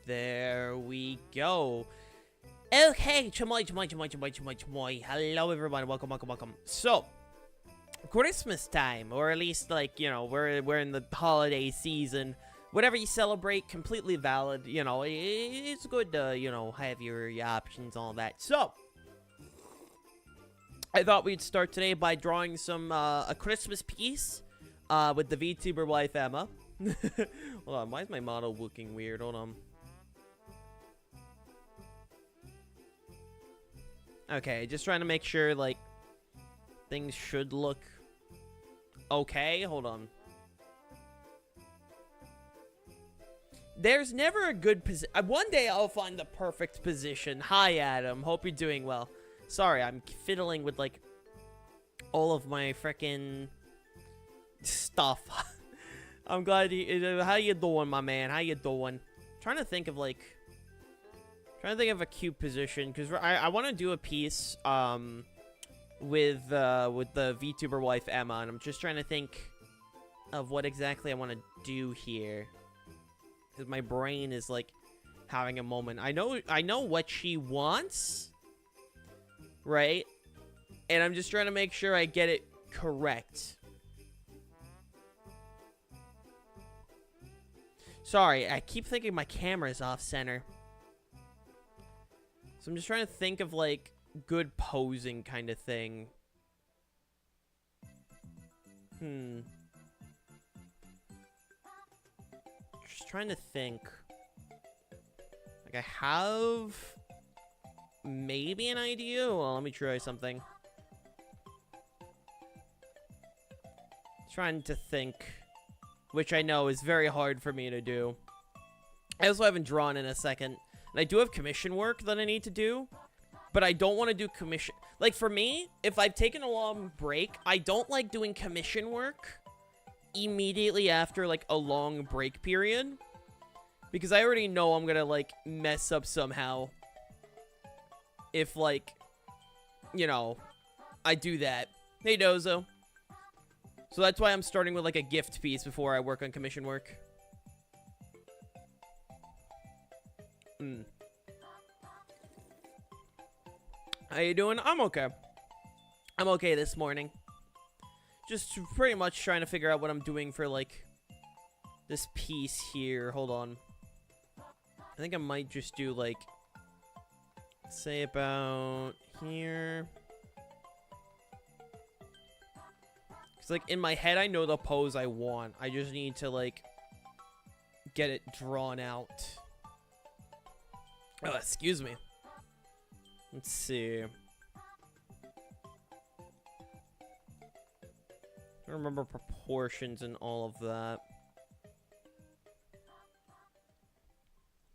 There we go. Okay, chamoy. Hello, everybody. Welcome. So, Christmas time, or at least, like, you know, we're in the holiday season. Whatever you celebrate, completely valid. You know, it's good to, you know, have your options, all that. So, I thought we'd start today by drawing some, a Christmas piece, with the VTuber wife, Emma. Hold on, why is my model looking weird? Hold on. Okay, just trying to make sure, like, things should look okay. Hold on. There's never a good position. One day I'll find the perfect position. Hi, Adam. Hope you're doing well. Sorry, I'm fiddling with, like, all of my frickin' stuff. I'm glad you... How you doing, my man? How you doing? Trying to think of, like... Trying to think of a cute position, because I want to do a piece, with the VTuber wife, Emma, and I'm just trying to think of what exactly I want to do here. Because my brain is, like, having a moment. I know what she wants, right? And I'm just trying to make sure I get it correct. Sorry, I keep thinking my camera's off-center. So I'm just trying to think of, like, good posing kind of thing. Just trying to think. Like, I have maybe an idea. Well, let me try something. Trying to think. Which I know is very hard for me to do. I also haven't drawn in a second. And I do have commission work that I need to do. But I don't want to do commission. Like, for me, if I've taken a long break, I don't like doing commission work immediately after, like, a long break period. Because I already know I'm gonna, like, mess up somehow. If, like, you know, I do that. Hey, Dozo. So that's why I'm starting with, like, a gift piece before I work on commission work. How you doing? I'm okay. I'm okay this morning. Just pretty much trying to figure out what I'm doing for, like, this piece here. Hold on. I think I might just do, like, say about here. Because, like, in my head, I know the pose I want. I just need to, like, get it drawn out. Oh, excuse me. Let's see. I remember proportions and all of that.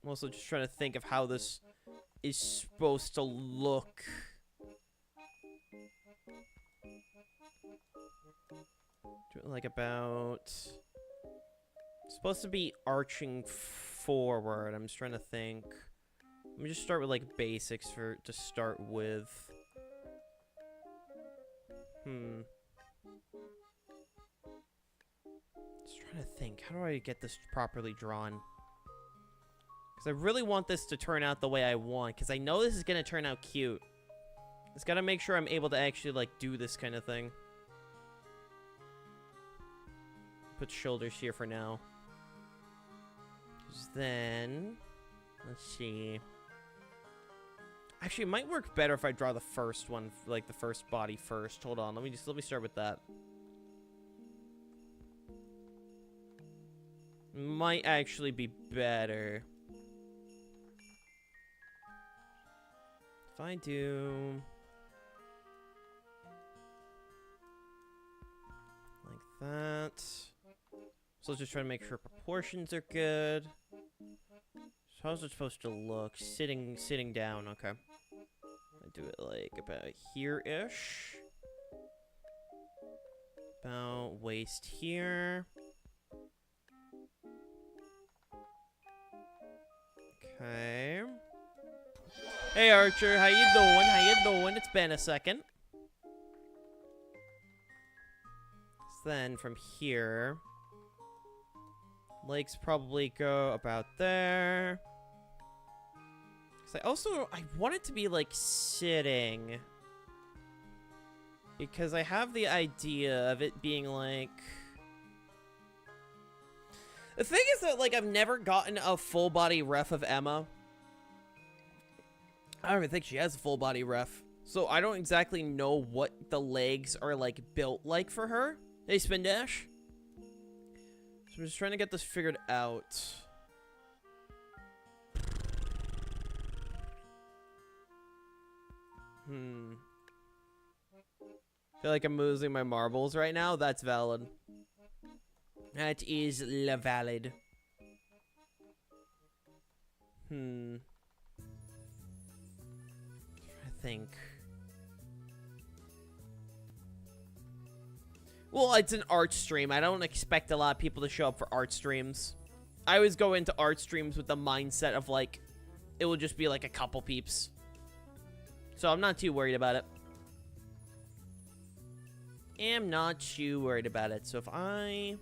I'm also just trying to think of how this is supposed to look. Do it like about... It's supposed to be arching forward. I'm just trying to think. Let me just start with, like, basics to start with. Just trying to think. How do I get this properly drawn? Because I really want this to turn out the way I want. Because I know this is going to turn out cute. Just got to make sure I'm able to actually, like, do this kind of thing. Put shoulders here for now. Then... Let's see... Actually, it might work better if I draw the first one, like the first body first. Hold on, let me start with that. Might actually be better. If I do... like that. So let's just try to make sure proportions are good. So how's it supposed to look? Sitting down, okay. I do it like about here-ish. About waist here. Okay. Hey Archer, how you doing? How you doing? It's been a second. So then from here, legs probably go about there. So I want it to be, like, sitting. Because I have the idea of it being, like... The thing is that, like, I've never gotten a full-body ref of Emma. I don't even think she has a full-body ref. So I don't exactly know what the legs are, like, built like for her. Hey, Spin Dash. So I'm just trying to get this figured out. I feel like I'm losing my marbles right now. That's valid. That is valid. I think. Well, it's an art stream. I don't expect a lot of people to show up for art streams. I always go into art streams with the mindset of, like, it will just be, like, a couple peeps. So I'm not too worried about it. Am not too worried about it. So if I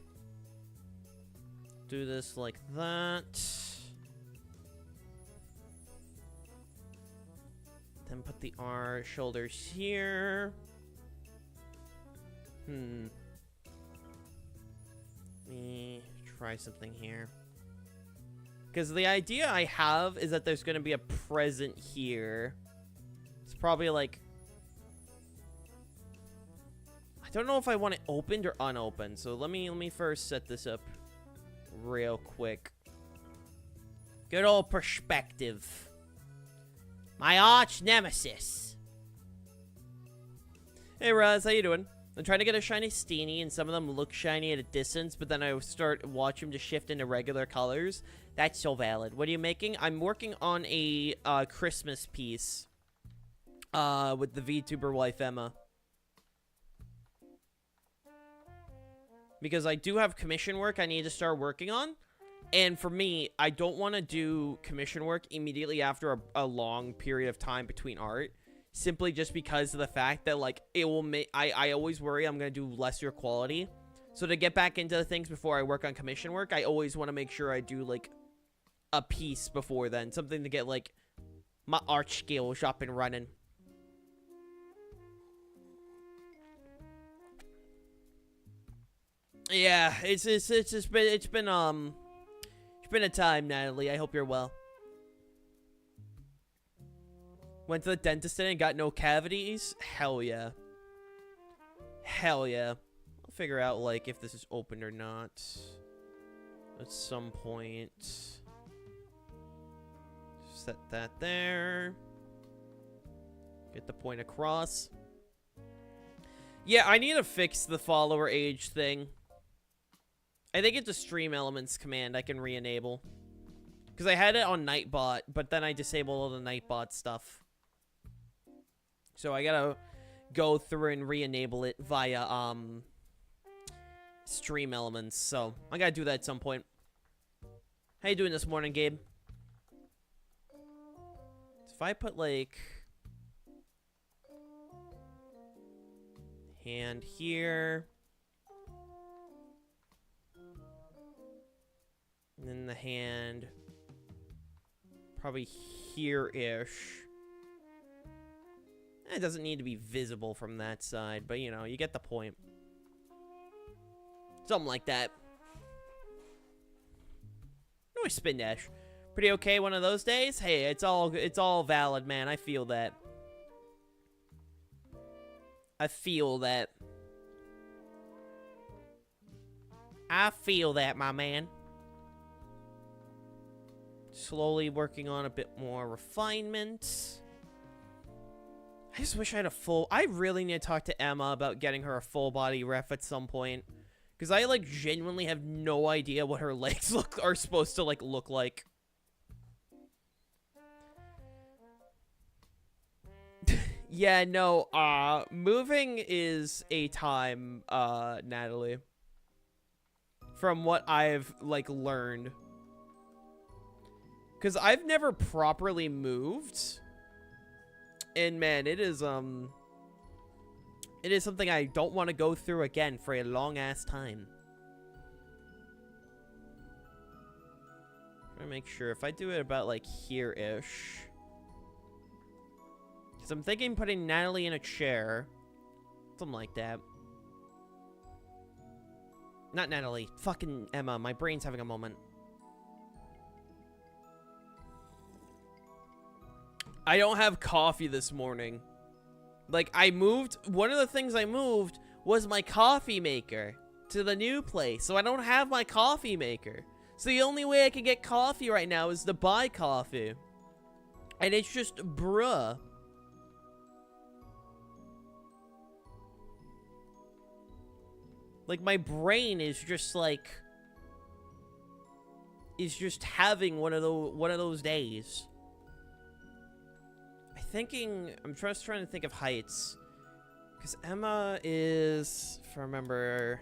do this like that, then put the shoulders here. Let me try something here. Because the idea I have is that there's going to be a present here. It's probably like... I don't know if I want it opened or unopened. So let me first set this up real quick. Good old perspective. My arch nemesis. Hey Raz, how you doing? I'm trying to get a shiny Steenie, and some of them look shiny at a distance, but then I start watch them to shift into regular colors. That's so valid. What are you making? I'm working on a Christmas piece with the VTuber wife Emma. Because I do have commission work I need to start working on. And for me, I don't want to do commission work immediately after a long period of time between art. Simply just because of the fact that, like, it will make... I always worry I'm going to do lesser quality. So to get back into things before I work on commission work, I always want to make sure I do, like, a piece before then. Something to get, like, my art skills up and running. Yeah, it's been a time, Natalie. I hope you're well. Went to the dentist today and got no cavities. Hell yeah. Hell yeah. I'll figure out, like, if this is open or not at some point. Set that there. Get the point across. Yeah, I need to fix the follower age thing. I think it's a stream elements command I can re-enable. Because I had it on Nightbot, but then I disabled all the Nightbot stuff. So I gotta go through and re-enable it via, stream elements. So I gotta do that at some point. How you doing this morning, Gabe? So if I put, like... hand here... and then the hand probably here-ish. It doesn't need to be visible from that side, but you know, you get the point. Something like that. No spin dash. Pretty okay one of those days? Hey, it's all valid, man. I feel that. I feel that. I feel that, my man. Slowly working on a bit more refinement. I just wish I had a full... I really need to talk to Emma about getting her a full body ref at some point. Because I, like, genuinely have no idea what her legs are supposed to, like, look like. Yeah, no, moving is a time, Natalie. From what I've, like, learned. Because I've never properly moved. And, man, it is something I don't want to go through again for a long-ass time. I'm trying to make sure. If I do it about, like, here-ish. Because I'm thinking putting Natalie in a chair. Something like that. Not Natalie. Fucking Emma. My brain's having a moment. I don't have coffee this morning. Like, I moved... One of the things I moved was my coffee maker to the new place. So I don't have my coffee maker. So the only way I can get coffee right now is to buy coffee. And it's just bruh. Like, my brain is just like... Is just having one of those days. I'm just trying to think of heights. Because Emma is, if I remember...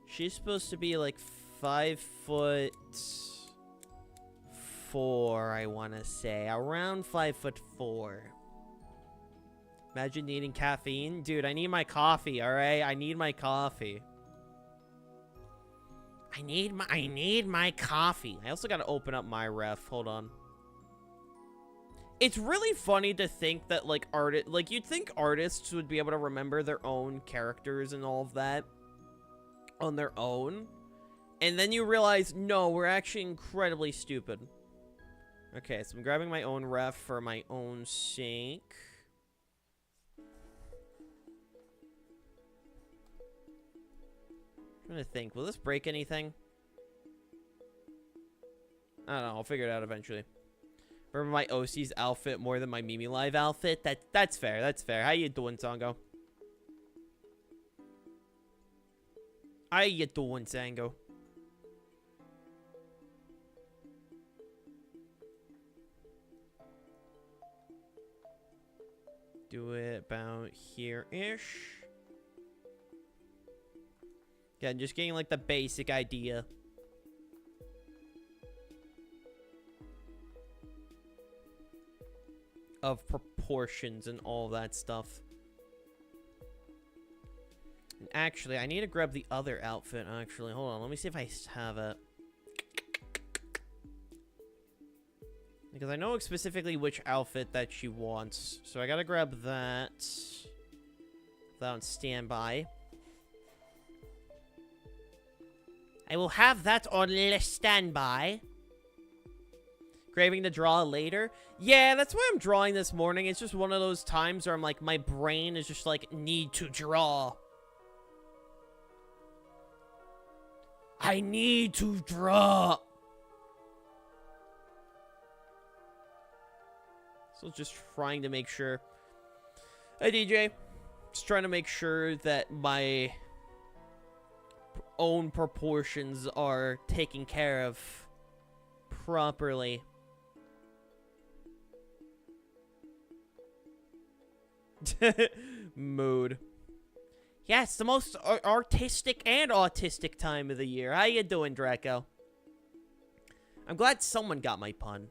She's supposed to be like 5'4", I want to say. Around 5'4". Imagine needing caffeine. Dude, I need my coffee, alright? I need my coffee. I need my coffee. I also gotta open up my ref. Hold on. It's really funny to think that, like, you'd think artists would be able to remember their own characters and all of that on their own. And then you realize, no, we're actually incredibly stupid. Okay, so I'm grabbing my own ref for my own sake. I'm trying to think, will this break anything? I don't know, I'll figure it out eventually. Remember my OC's outfit more than my Mimi Live outfit? That's fair, that's fair. How you doing, Sango? How you doing, Sango? Do it about here-ish. Yeah, I'm just getting, like, the basic idea. Of proportions and all that stuff. And actually, I need to grab the other outfit, actually. Hold on, let me see if I have it. Because I know specifically which outfit that she wants. So I gotta grab that. That on standby. I will have that on standby. Craving to draw later? Yeah, that's why I'm drawing this morning. It's just one of those times where I'm like, my brain is just like, need to draw. I need to draw. So just trying to make sure. Hey, DJ. Just trying to make sure that my own proportions are taken care of properly. Mood. Yeah, it's the most artistic and autistic time of the year. How you doing, Draco? I'm glad someone got my pun.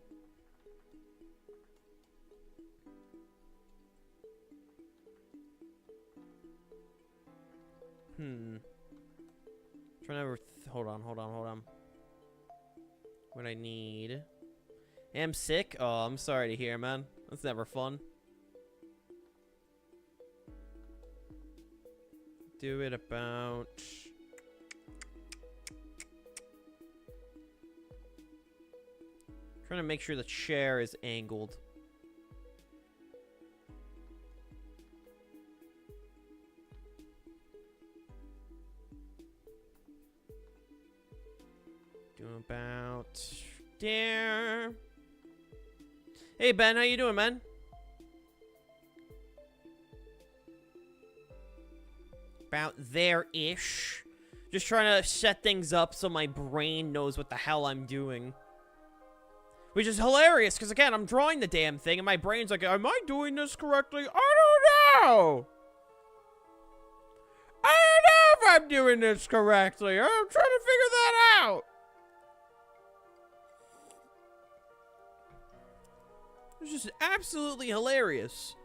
Trying to hold on. What I need. Am sick? Oh, I'm sorry to hear, man. That's never fun. Do it about... Trying to make sure the chair is angled. Do about there. Hey Ben, how you doing, man? About there-ish. Just trying to set things up so my brain knows what the hell I'm doing. Which is hilarious, because again, I'm drawing the damn thing, and my brain's like, am I doing this correctly? I don't know! I don't know if I'm doing this correctly. I'm trying to figure that out. It's just absolutely hilarious.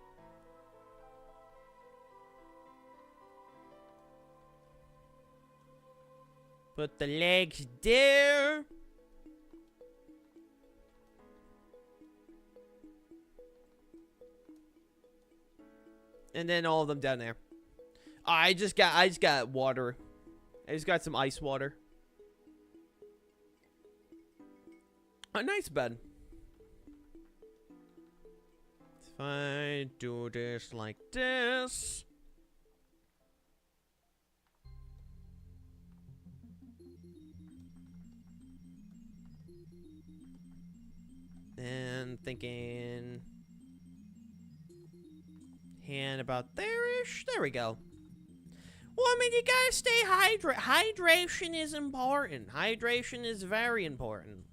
Put the legs there. And then all of them down there. I just got water. I just got some ice water. A nice bed. If I do this like this. And thinking. Hand about there-ish. There we go. Well, I mean, you gotta stay hydrated. Hydration is important. Hydration is very important.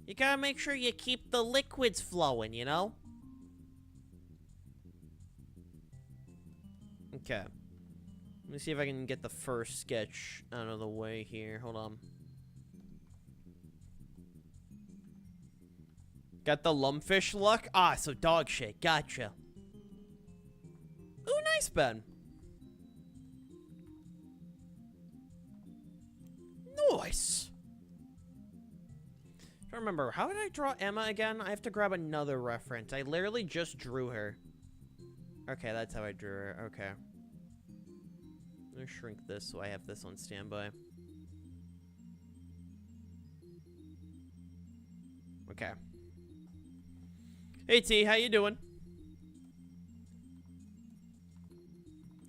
You gotta make sure you keep the liquids flowing, you know? Okay. Let me see if I can get the first sketch out of the way here. Hold on. Got the lumpfish look? Ah, so dog shit. Gotcha. Ooh, nice, Ben. Nice. I don't remember. How did I draw Emma again? I have to grab another reference. I literally just drew her. Okay, that's how I drew her. Okay. I'm gonna shrink this so I have this on standby. Okay. Hey T, how you doing?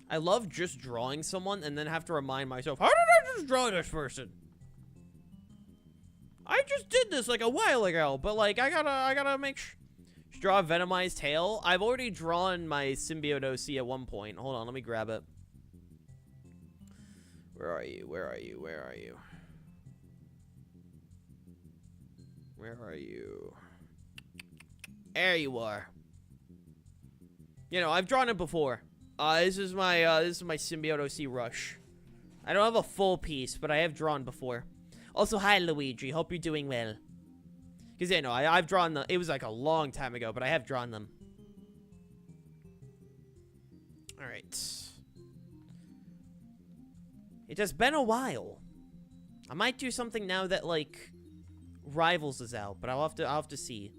I love just drawing someone and then have to remind myself, how did I just draw this person? I just did this like a while ago, but like I gotta make sure. Draw a venomized tail. I've already drawn my symbiote OC at one point. Hold on, let me grab it. Where are you? Where are you? Where are you? Where are you? There you are. You know, I've drawn it before. This is my symbiote OC Rush. I don't have a full piece, but I have drawn before. Also, hi Luigi. Hope you're doing well. Because, yeah, no, I've drawn them. It was like a long time ago, but I have drawn them. Alright. It has been a while. I might do something now that, like, Rivals is out, but I'll have to see.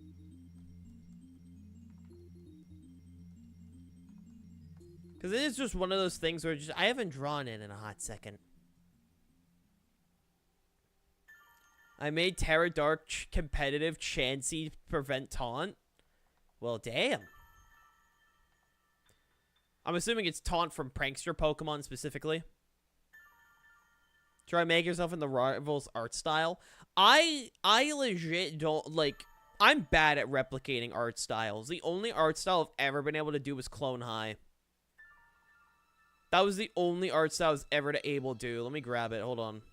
Because it is just one of those things where I haven't drawn it in a hot second. I made Terra Dark competitive Chansey prevent taunt. Well, damn. I'm assuming it's taunt from prankster Pokemon specifically. Try make yourself in the Rivals art style. I legit don't, like, I'm bad at replicating art styles. The only art style I've ever been able to do was Clone High. That was the only art style I was ever able to do. Let me grab it. Hold on.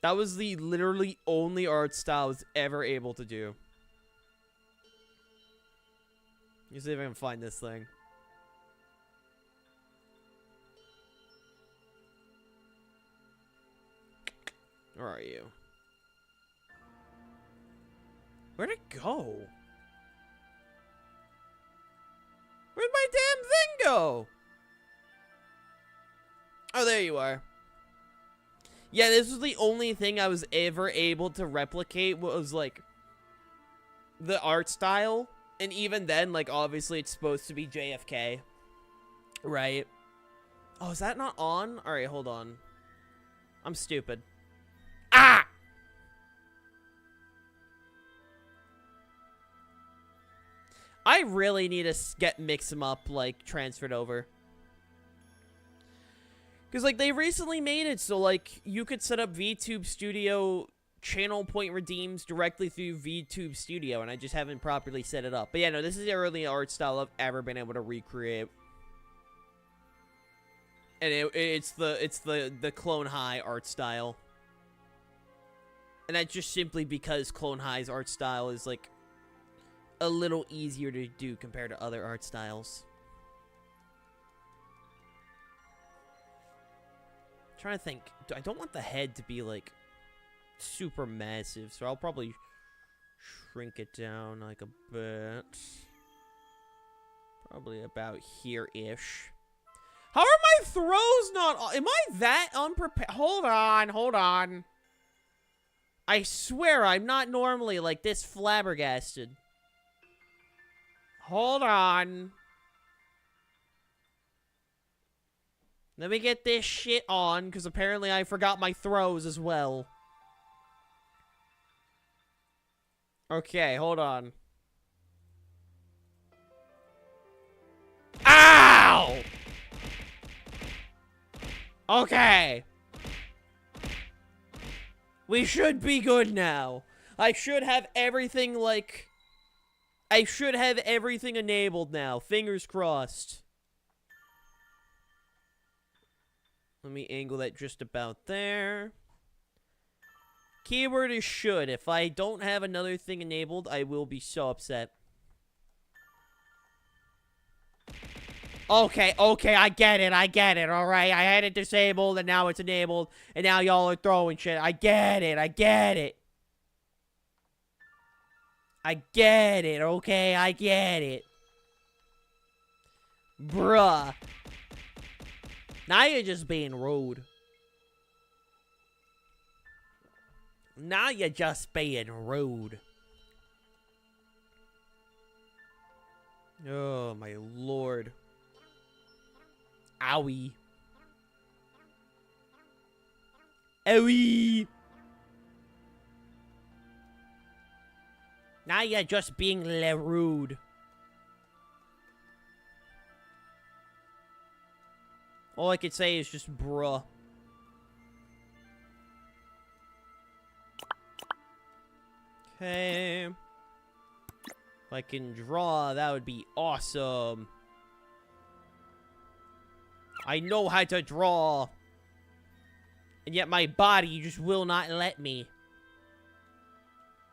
That was the literally only art style I was ever able to do. Let me see if I can find this thing. Where are you? Where'd it go? Where'd my damn thing go? Oh, there you are. Yeah, this was the only thing I was ever able to replicate was, like, the art style. And even then, like, obviously it's supposed to be JFK. Right? Oh, is that not on? Alright, hold on. I'm stupid. Ah! I really need to mix them up, like, transferred over. Because, like, they recently made it so, like, you could set up VTube Studio channel point redeems directly through VTube Studio, and I just haven't properly set it up. But, yeah, no, this is the early art style I've ever been able to recreate. And it's the Clone High art style. And that's just simply because Clone High's art style is, like, a little easier to do compared to other art styles. Trying to think. I don't want the head to be like super massive, so I'll probably shrink it down like a bit. Probably about here-ish. How are my throws not? Am I that unprepared? Hold on, hold on. I swear I'm not normally like this flabbergasted. Hold on. Let me get this shit on, because apparently I forgot my throws as well. Okay, hold on. Ow! Okay. We should be good now. I should have everything, like... I should have everything enabled now. Fingers crossed. Let me angle that just about there. Keyword is should. If I don't have another thing enabled, I will be so upset. Okay, I get it, alright? I had it disabled, and now it's enabled, and now y'all are throwing shit. I get it. I get it, okay? I get it. Bruh. Now you're just being rude. Now you're just being rude. Oh, my lord. Owie. Owie. Now you're just being rude. All I could say is just bruh. Okay. If I can draw, that would be awesome. I know how to draw. And yet my body just will not let me.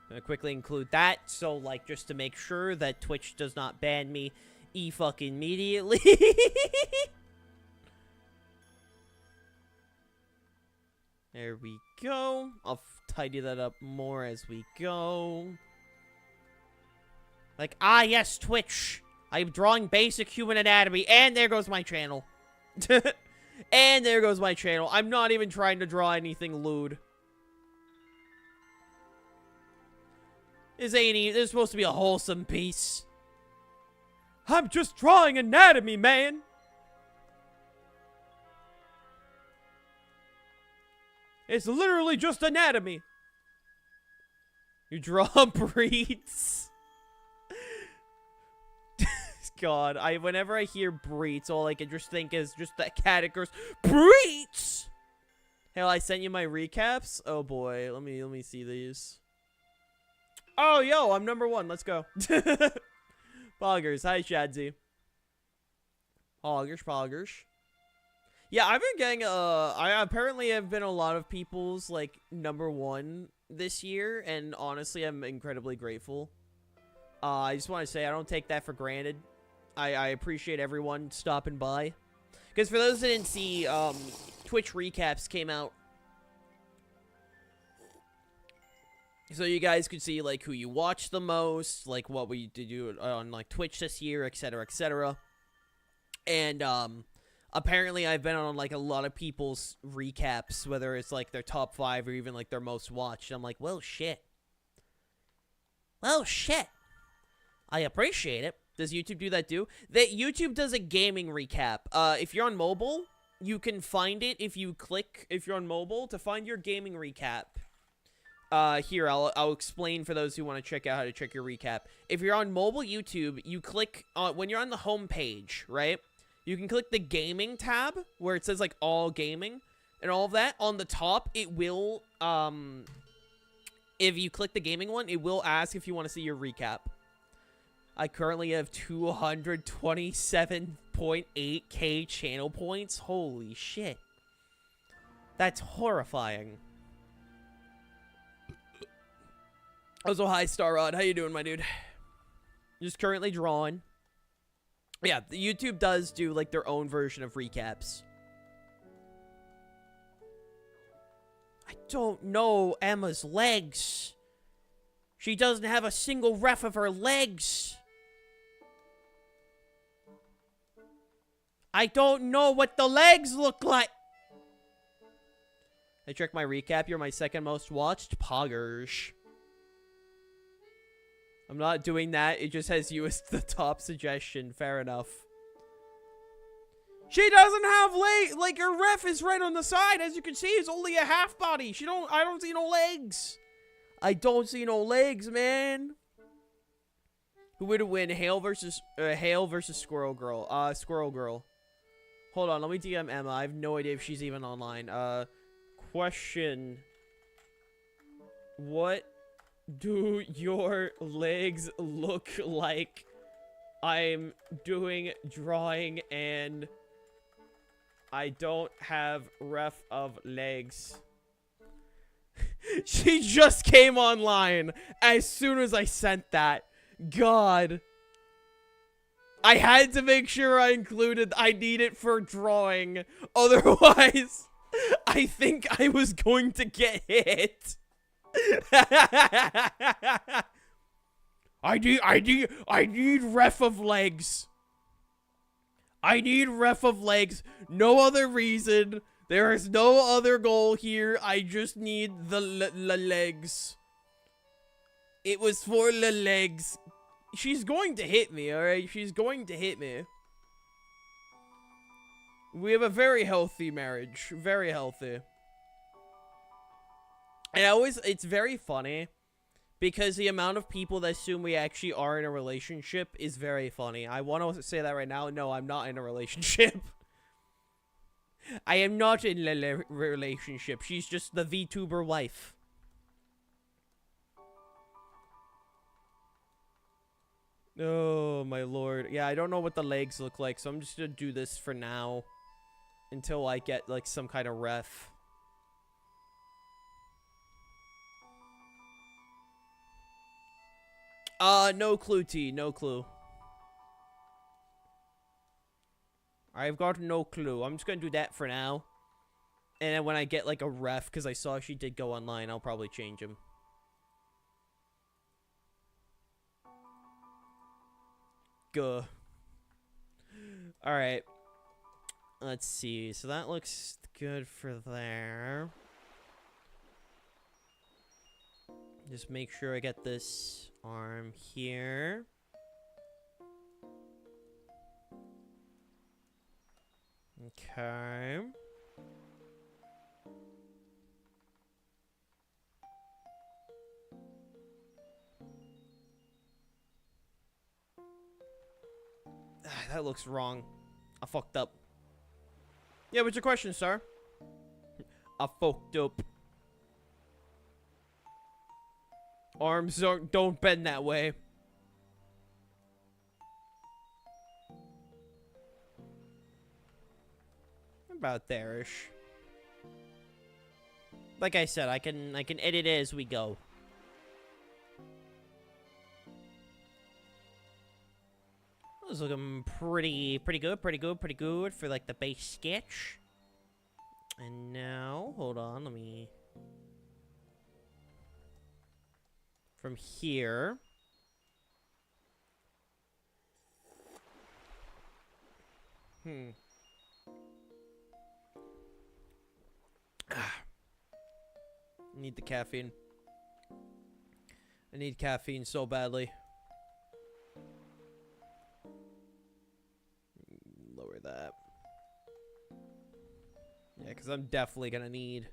I'm gonna quickly include that, so, like, just to make sure that Twitch does not ban me fucking immediately. There we go. I'll tidy that up more as we go. Like, ah, yes, Twitch. I'm drawing basic human anatomy, and there goes my channel. And there goes my channel. I'm not even trying to draw anything lewd. This is supposed to be a wholesome piece. I'm just drawing anatomy, man. It's literally just anatomy. You draw breeds. God, whenever I hear breeds, all I can just think is just that cat that goes, breeds! Hell, I sent you my recaps? Oh boy, let me see these. Oh, yo, I'm number 1. Let's go. Poggers. Hi, Shadsy. Poggers. Yeah, I've been getting, I apparently have been a lot of people's, like, number 1 this year, and honestly, I'm incredibly grateful. I just want to say I don't take that for granted. I appreciate everyone stopping by. Because for those that didn't see, Twitch recaps came out. So you guys could see, like, who you watch the most, like, what we do on, like, Twitch this year, etc., etc. And, apparently I've been on, like, a lot of people's recaps, whether it's, like, their top 5 or even, like, their most watched. I'm like, well, shit. Well, shit. I appreciate it. Does YouTube do that too? That YouTube does a gaming recap. If you're on mobile, you can find it if you click, if you're on mobile, to find your gaming recap. Here, I'll explain for those who want to check out how to check your recap. If you're on mobile YouTube, you click, when you're on the home page, right? You can click the gaming tab, where it says, like, all gaming, and all of that. On the top, it will, if you click the gaming one, it will ask if you want to see your recap. I currently have 227.8k channel points. Holy shit. That's horrifying. Also, hi, Starrod. How you doing, my dude? Just currently drawing. Yeah, the YouTube does do, like, their own version of recaps. I don't know Emma's legs. She doesn't have a single ref of her legs. I don't know what the legs look like. I check my recap. You're my second most watched. Poggers. I'm not doing that. It just has you as the top suggestion. Fair enough. She doesn't have like her ref is right on the side. As you can see, it's only a half body. I don't see no legs. I don't see no legs, man. Who would win? Hale versus Squirrel Girl. Squirrel Girl. Hold on, let me DM Emma. I have no idea if she's even online. Question. What do your legs look like? I'm doing drawing and I don't have ref of legs. She just came online as soon as I sent that. God. I had to make sure I included, I need it for drawing. Otherwise, I think I was going to get hit. I need ref of legs. I need ref of legs. No other reason. There is no other goal here. I just need the legs. It was for the legs. She's going to hit me, alright? She's going to hit me. We have a very healthy marriage. Very healthy. And it's very funny. Because the amount of people that assume we actually are in a relationship is very funny. I want to say that right now. No, I'm not in a relationship. I am not in a relationship. She's just the VTuber wife. Oh, my lord. Yeah, I don't know what the legs look like, so I'm just going to do this for now. Until I get, like, some kind of ref. No clue, T. No clue. I've got no clue. I'm just gonna do that for now. And then when I get, like, a ref, because I saw she did go online, I'll probably change him. Guh. Alright. Let's see. So that looks good for there. Just make sure I get this arm here. Okay. That looks wrong. I fucked up. Yeah, what's your question, sir? I fucked up. Arms don't bend that way. About there-ish. Like I said, I can edit it as we go. That was looking pretty good for like the base sketch. And now, hold on, let me from here. I need the caffeine. I need caffeine so badly. Lower that. Yeah, because I'm definitely gonna need.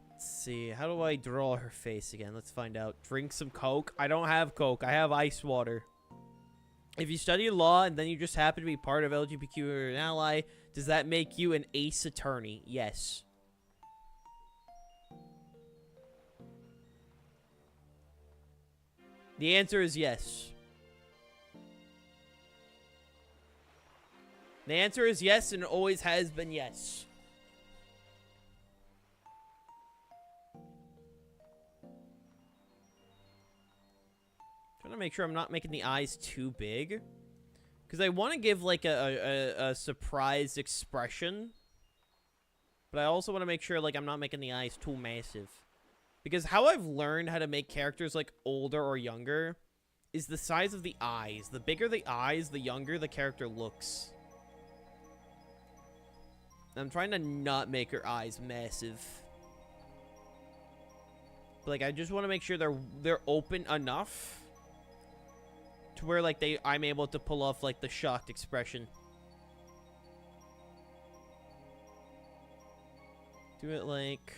Let's see. How do I draw her face again? Let's find out. Drink some Coke. I don't have Coke. I have ice water. If you study law and then you just happen to be part of LGBTQ or an ally, does that make you an ace attorney? Yes. The answer is yes. The answer is yes, and it always has been yes. Trying to make sure I'm not making the eyes too big. Because I want to give, like, a surprised expression. But I also want to make sure, like, I'm not making the eyes too massive. Because how I've learned how to make characters, like, older or younger is the size of the eyes. The bigger the eyes, the younger the character looks. I'm trying to not make her eyes massive. But, like, I just want to make sure they're open enough to where, like, I'm able to pull off, like, the shocked expression. Do it like...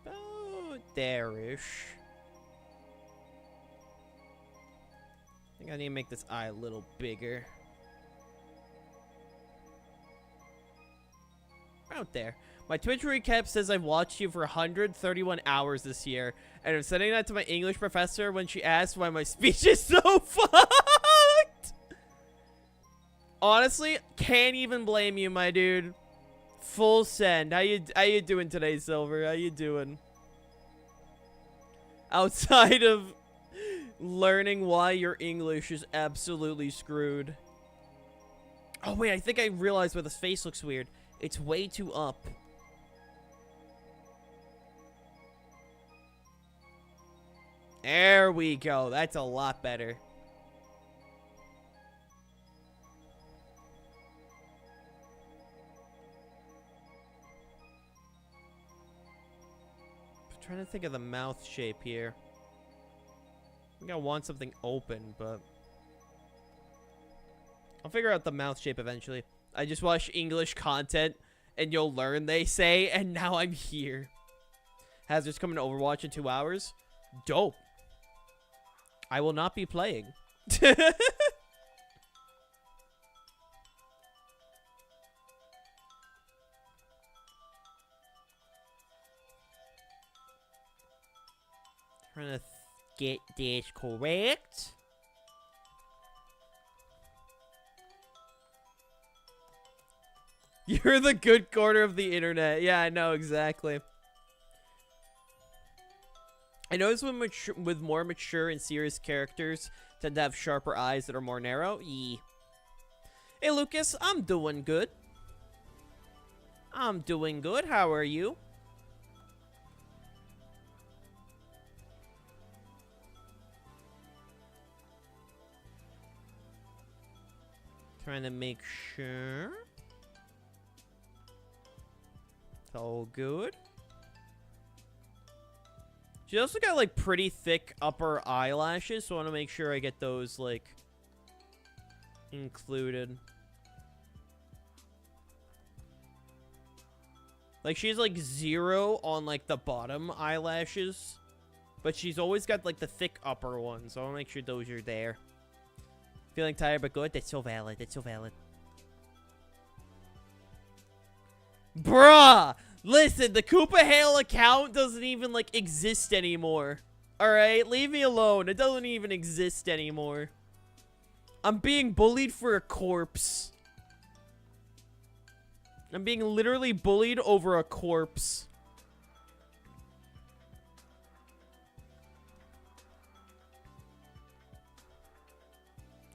about there-ish. I think I need to make this eye a little bigger. Out there. My Twitch recap says I've watched you for 131 hours this year, and I'm sending that to my English professor when she asked why my speech is so fucked. Honestly, can't even blame you, my dude. Full send. How you doing today, Silver? How you doing? Outside of learning why your English is absolutely screwed. Oh wait, I think I realized why this face looks weird. It's way too up. There we go. That's a lot better. I'm trying to think of the mouth shape here. I think I want something open, but I'll figure out the mouth shape eventually. I just watch English content, and you'll learn, they say, and now I'm here. Hazard's coming to Overwatch in 2 hours. Dope. I will not be playing. Trying to get this correct. You're the good corner of the internet. Yeah, I know, exactly. I notice with more mature and serious characters tend to have sharper eyes that are more narrow. Yee. Hey, Lucas, I'm doing good. I'm doing good. How are you? Trying to make sure. It's all good. She also got, like, pretty thick upper eyelashes, so I want to make sure I get those, like, included. Like, she's, like, 0 on, like, the bottom eyelashes, but she's always got, like, the thick upper ones, so I want to make sure those are there. Feeling tired but good? That's so valid. That's so valid. Bruh! Listen, the Koopa Hale account doesn't even, like, exist anymore. Alright? Leave me alone. It doesn't even exist anymore. I'm being bullied for a corpse. I'm being literally bullied over a corpse.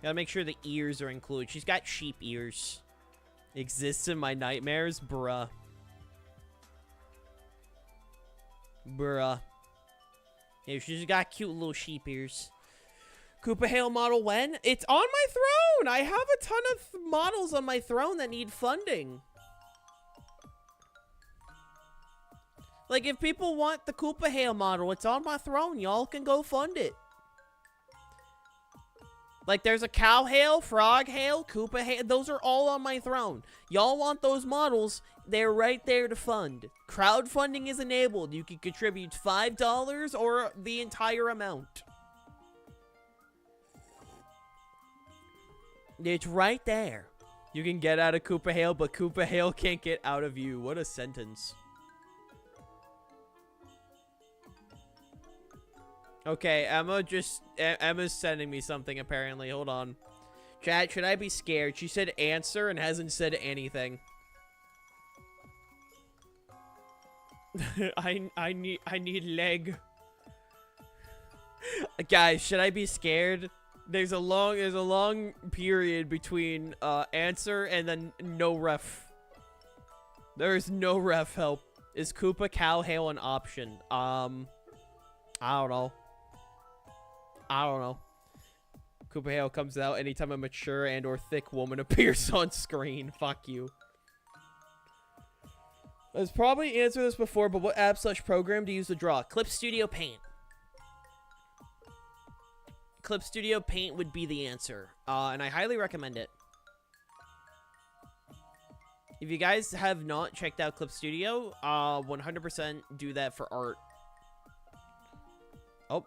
Gotta make sure the ears are included. She's got sheep ears. Exists in my nightmares? Bruh. Bruh. Yeah, she's got cute little sheep ears. Koopa Hale model when? It's on my throne! I have a ton of models on my throne that need funding. Like, if people want the Koopa Hale model, it's on my throne. Y'all can go fund it. Like, there's a Cow Hale, Frog Hale, Koopa Hale. Those are all on my throne. Y'all want those models, they're right there to fund. Crowdfunding is enabled. You can contribute $5 or the entire amount. It's right there. You can get out of Koopa Hale, but Koopa Hale can't get out of you. What a sentence. Okay, Emma's sending me something apparently. Hold on. Chat, should I be scared? She said answer and hasn't said anything. I need leg. Guys, should I be scared? There's a long period between answer and then no ref. There's no ref help. Is Koopa Cow Hale an option? I don't know. Koopa Hail comes out anytime a mature and or thick woman appears on screen. Fuck you. I've probably answered this before, but what app/program do you use to draw? Clip Studio Paint. Clip Studio Paint would be the answer. And I highly recommend it. If you guys have not checked out Clip Studio, 100% do that for art. Oh.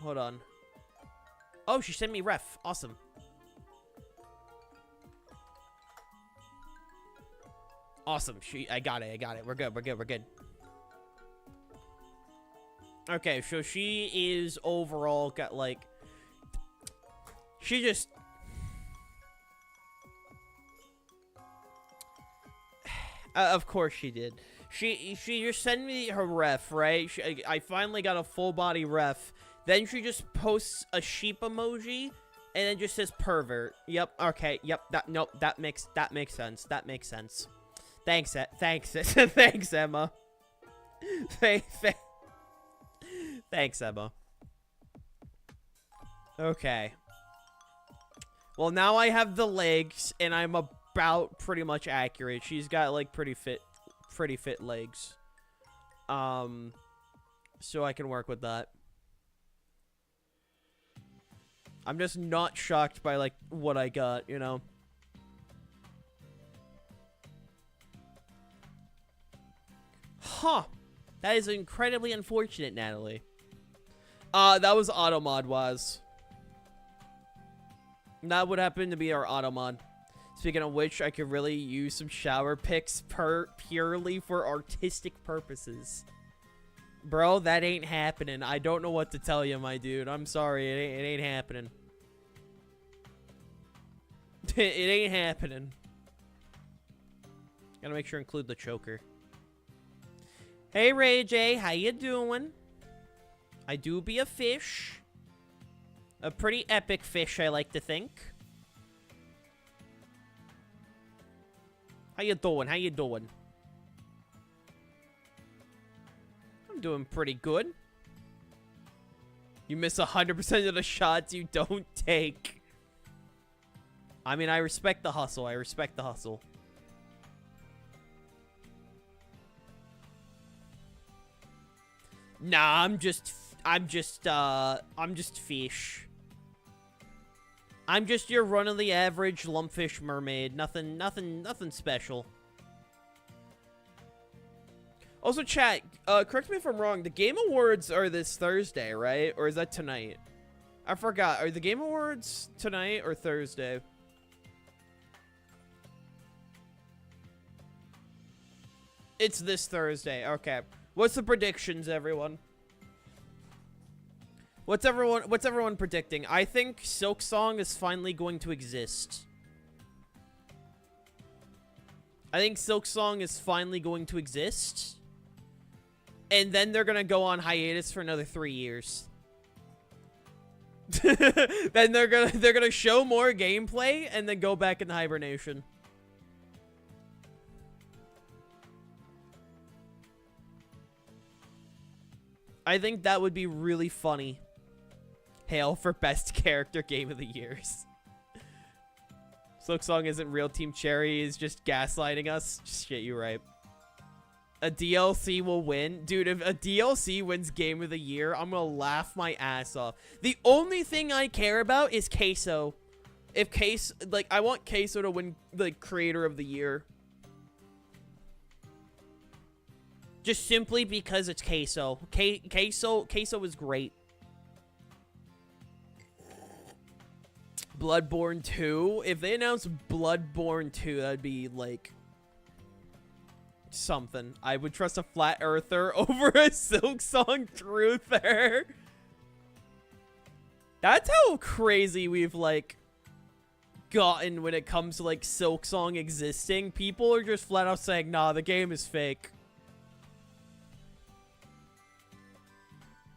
Hold on. Oh, she sent me ref. Awesome. Awesome. I got it. We're good. Okay, so she is overall got, like... She just... of course she did. She just sent me her ref, right? I finally got a full body ref. Then she just posts a sheep emoji, and then just says pervert. Yep. Okay. Yep. That makes sense. That makes sense. Thanks. Thanks, Emma. Thanks, Emma. Okay. Well, now I have the legs, and I'm about pretty much accurate. She's got like pretty fit legs. So I can work with that. I'm just not shocked by like what I got, you know. Huh. That is incredibly unfortunate, Natalie. That was Automod was. That would happen to be our Automod. Speaking of which, I could really use some shower pics purely for artistic purposes. Bro, that ain't happening. I don't know what to tell you, my dude. I'm sorry, it ain't happening. It ain't happening. Gotta make sure to include the choker. Hey, Ray J, how you doing? I do be a fish. A pretty epic fish, I like to think. How you doing? How you doing? I'm doing pretty good. You miss 100% of the shots you don't take. I mean, I respect the hustle. I respect the hustle. Nah, I'm just fish. I'm just your run-of-the-average lumpfish mermaid. Nothing special. Also, chat, correct me if I'm wrong. The Game Awards are this Thursday, right? Or is that tonight? I forgot. Are the Game Awards tonight or Thursday? It's this Thursday. Okay. What's the predictions, everyone? What's everyone predicting? I think Silk Song is finally going to exist. I think Silk Song is finally going to exist. And then they're going to go on hiatus for another 3 years. Then they're going to show more gameplay and then go back into hibernation. I think that would be really funny. Hail for best character game of the years. Silk Song isn't real. Team Cherry is just gaslighting us. Shit, you're right. A DLC will win. Dude, if a DLC wins game of the year, I'm gonna laugh my ass off. The only thing I care about is Queso. If Queso, like, I want Queso to win the creator of the year. Just simply because it's Queso. Queso is great. Bloodborne 2. If they announce Bloodborne 2, that'd be, like, something. I would trust a Flat Earther over a Silk Song Truther. That's how crazy we've, like, gotten when it comes to, like, Silk Song existing. People are just flat out saying, nah, the game is fake.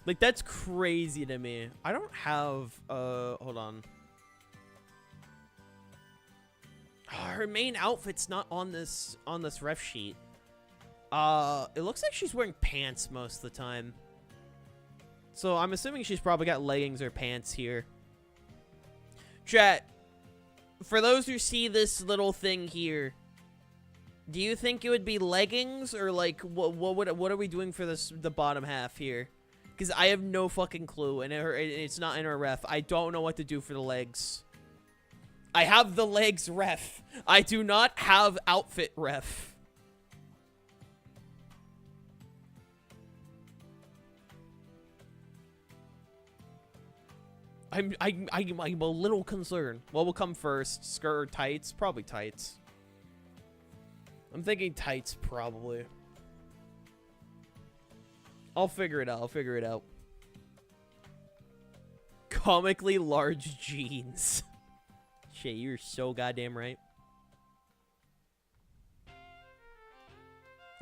Like, that's crazy to me. I don't have, hold on. Oh, her main outfit's not on this ref sheet. It looks like she's wearing pants most of the time. So I'm assuming she's probably got leggings or pants here. Chat, for those who see this little thing here, do you think it would be leggings or like what are we doing for the bottom half here? Because I have no fucking clue, and it's not in her ref. I don't know what to do for the legs. I have the legs ref. I do not have outfit ref. I'm a little concerned. What will come first? Skirt or tights? Probably tights. I'm thinking tights, probably. I'll figure it out. I'll figure it out. Comically large jeans. Shit, you're so goddamn right.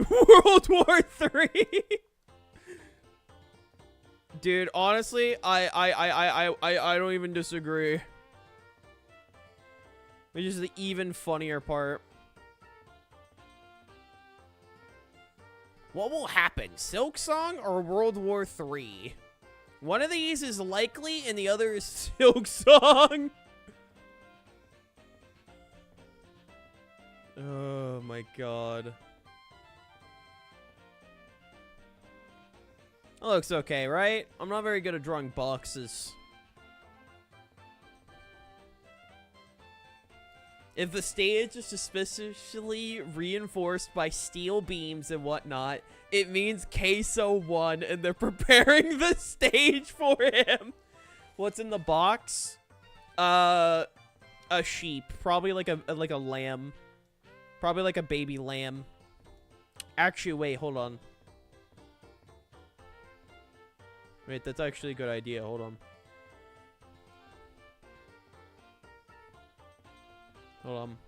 World War III. Dude, honestly, I don't even disagree. Which is the even funnier part. What will happen? Silk Song or World War III? One of these is likely and the other is Silk Song. Oh my god. That looks okay, right? I'm not very good at drawing boxes. If the stage is suspiciously reinforced by steel beams and whatnot, it means Queso won and they're preparing the stage for him. What's in the box? A sheep. Probably like a lamb. Probably like a baby lamb. Actually, wait, hold on. Wait, that's actually a good idea. Hold on. Hold on.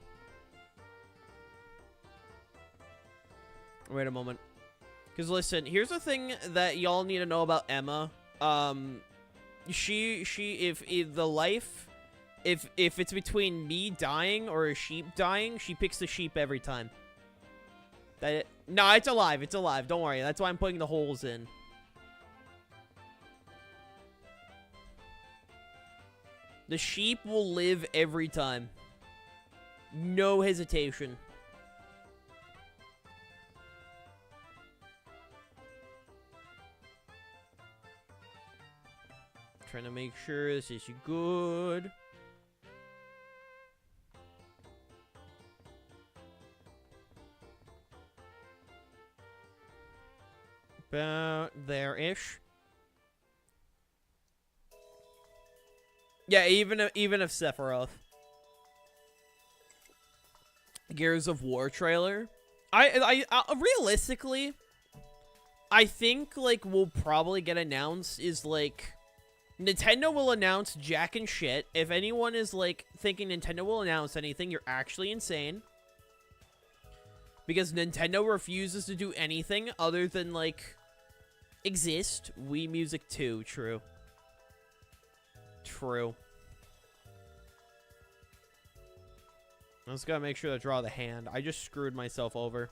Wait a moment. Because listen, here's the thing that y'all need to know about Emma. If it's between me dying or a sheep dying, she picks the sheep every time. No, it's alive. It's alive. Don't worry. That's why I'm putting the holes in. The sheep will live every time. No hesitation. Trying to make sure this is good. About there-ish. Yeah, even if Sephiroth. Gears of War trailer. I realistically, I think like we'll probably get announced is like Nintendo will announce jack and shit. If anyone is like thinking Nintendo will announce anything, you're actually insane. Because Nintendo refuses to do anything other than like exist. Wii Music 2, true. True. I just gotta make sure to draw the hand. I just screwed myself over.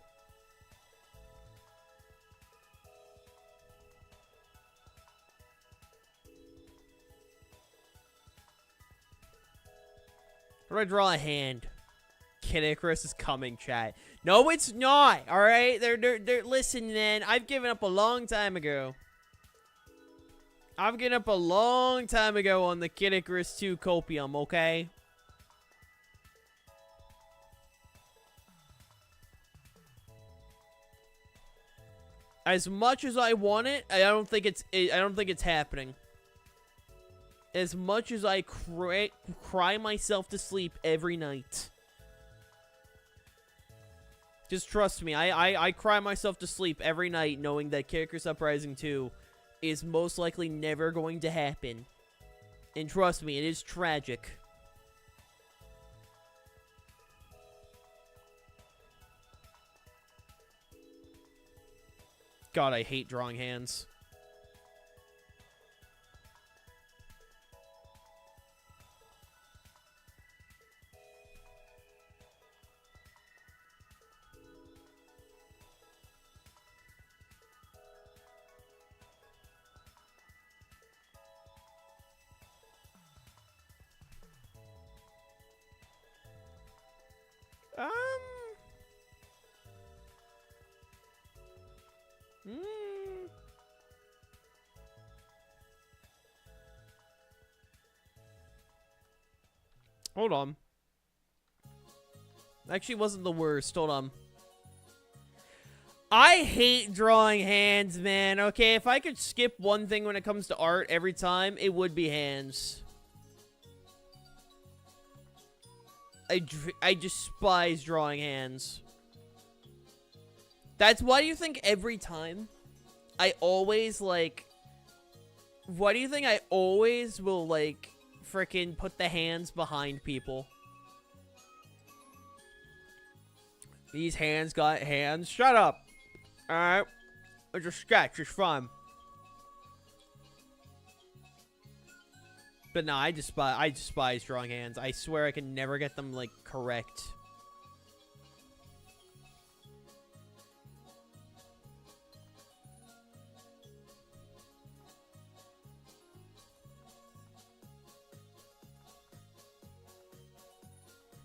How do I draw a hand? Kid Icarus is coming, chat. No, it's not. All right, they're listen, man. I've given up a long time ago. I've given up a long time ago on the Kid Icarus 2 copium, okay? As much as I want it, I don't think it's happening. As much as I cry myself to sleep every night. Just trust me, I cry myself to sleep every night knowing that Kid Icarus Uprising 2 is most likely never going to happen. And trust me, it is tragic. God, I hate drawing hands. Hold on. Actually wasn't the worst. Hold on. I hate drawing hands, man. Okay, if I could skip one thing when it comes to art every time, it would be hands. I despise drawing hands. That's why do you think every time I always, like... Why do you think I always will, like, frickin' put the hands behind people? These hands got hands. Shut up. Alright. It's a sketch. It's fun. But no, I despise drawing hands. I swear I can never get them, like, correct.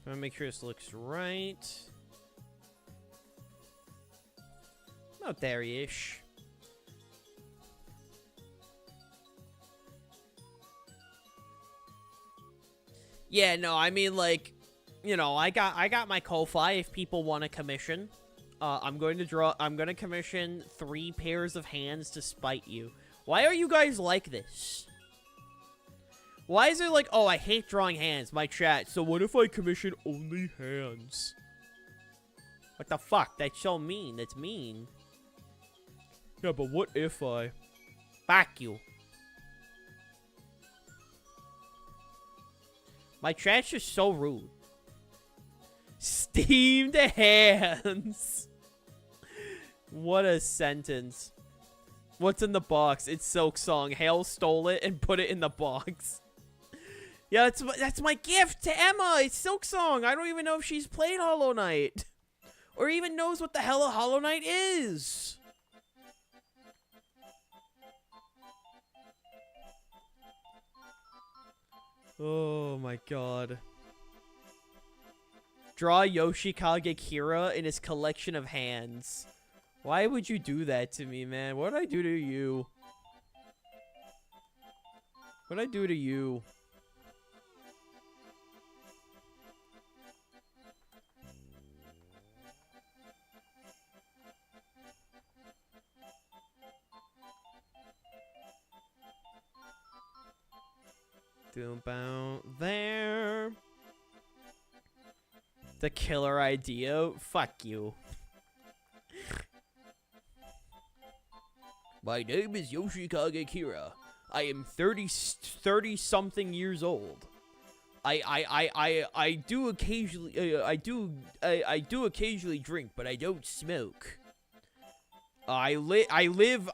I'm gonna make sure this looks right. About there-ish. Yeah, no, I mean, like, you know, I got my Ko-Fi if people want to commission. I'm going to commission 3 pairs of hands to spite you. Why are you guys like this? Why is it like, oh, I hate drawing hands, my chat, so what if I commission only hands? What the fuck? That's so mean. That's mean. Yeah, but what if I... Fuck you. My chat's just so rude. Steamed hands. What a sentence. What's in the box? It's Silk Song. Hale stole it and put it in the box. Yeah, that's my gift to Emma. It's Silk Song. I don't even know if she's played Hollow Knight. Or even knows what the hell a Hollow Knight is. Oh my god. Draw Yoshikage Kira in his collection of hands. Why would you do that to me, man? What did I do to you? What did I do to you? About there. The killer idea? Fuck you. My name is Yoshikage Kira. I am 30 something years old. I do occasionally I do occasionally drink, but I don't smoke. I live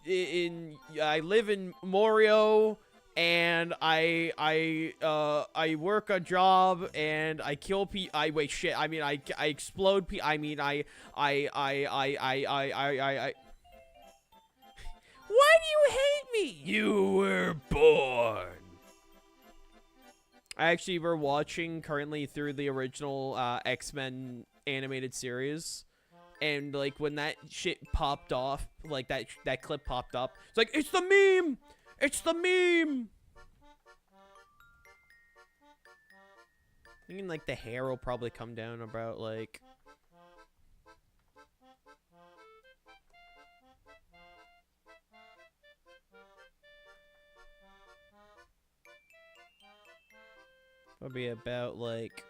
in Morio. And I work a job and I kill wait, shit. I mean, I explode I mean, I. Why do you hate me? You were born. We're watching currently through the original X-Men animated series. And, like, when that shit popped off, like, that clip popped up, it's like, it's the meme! It's the meme! Thinking, like, the hair will probably come down about, like... Probably about, like...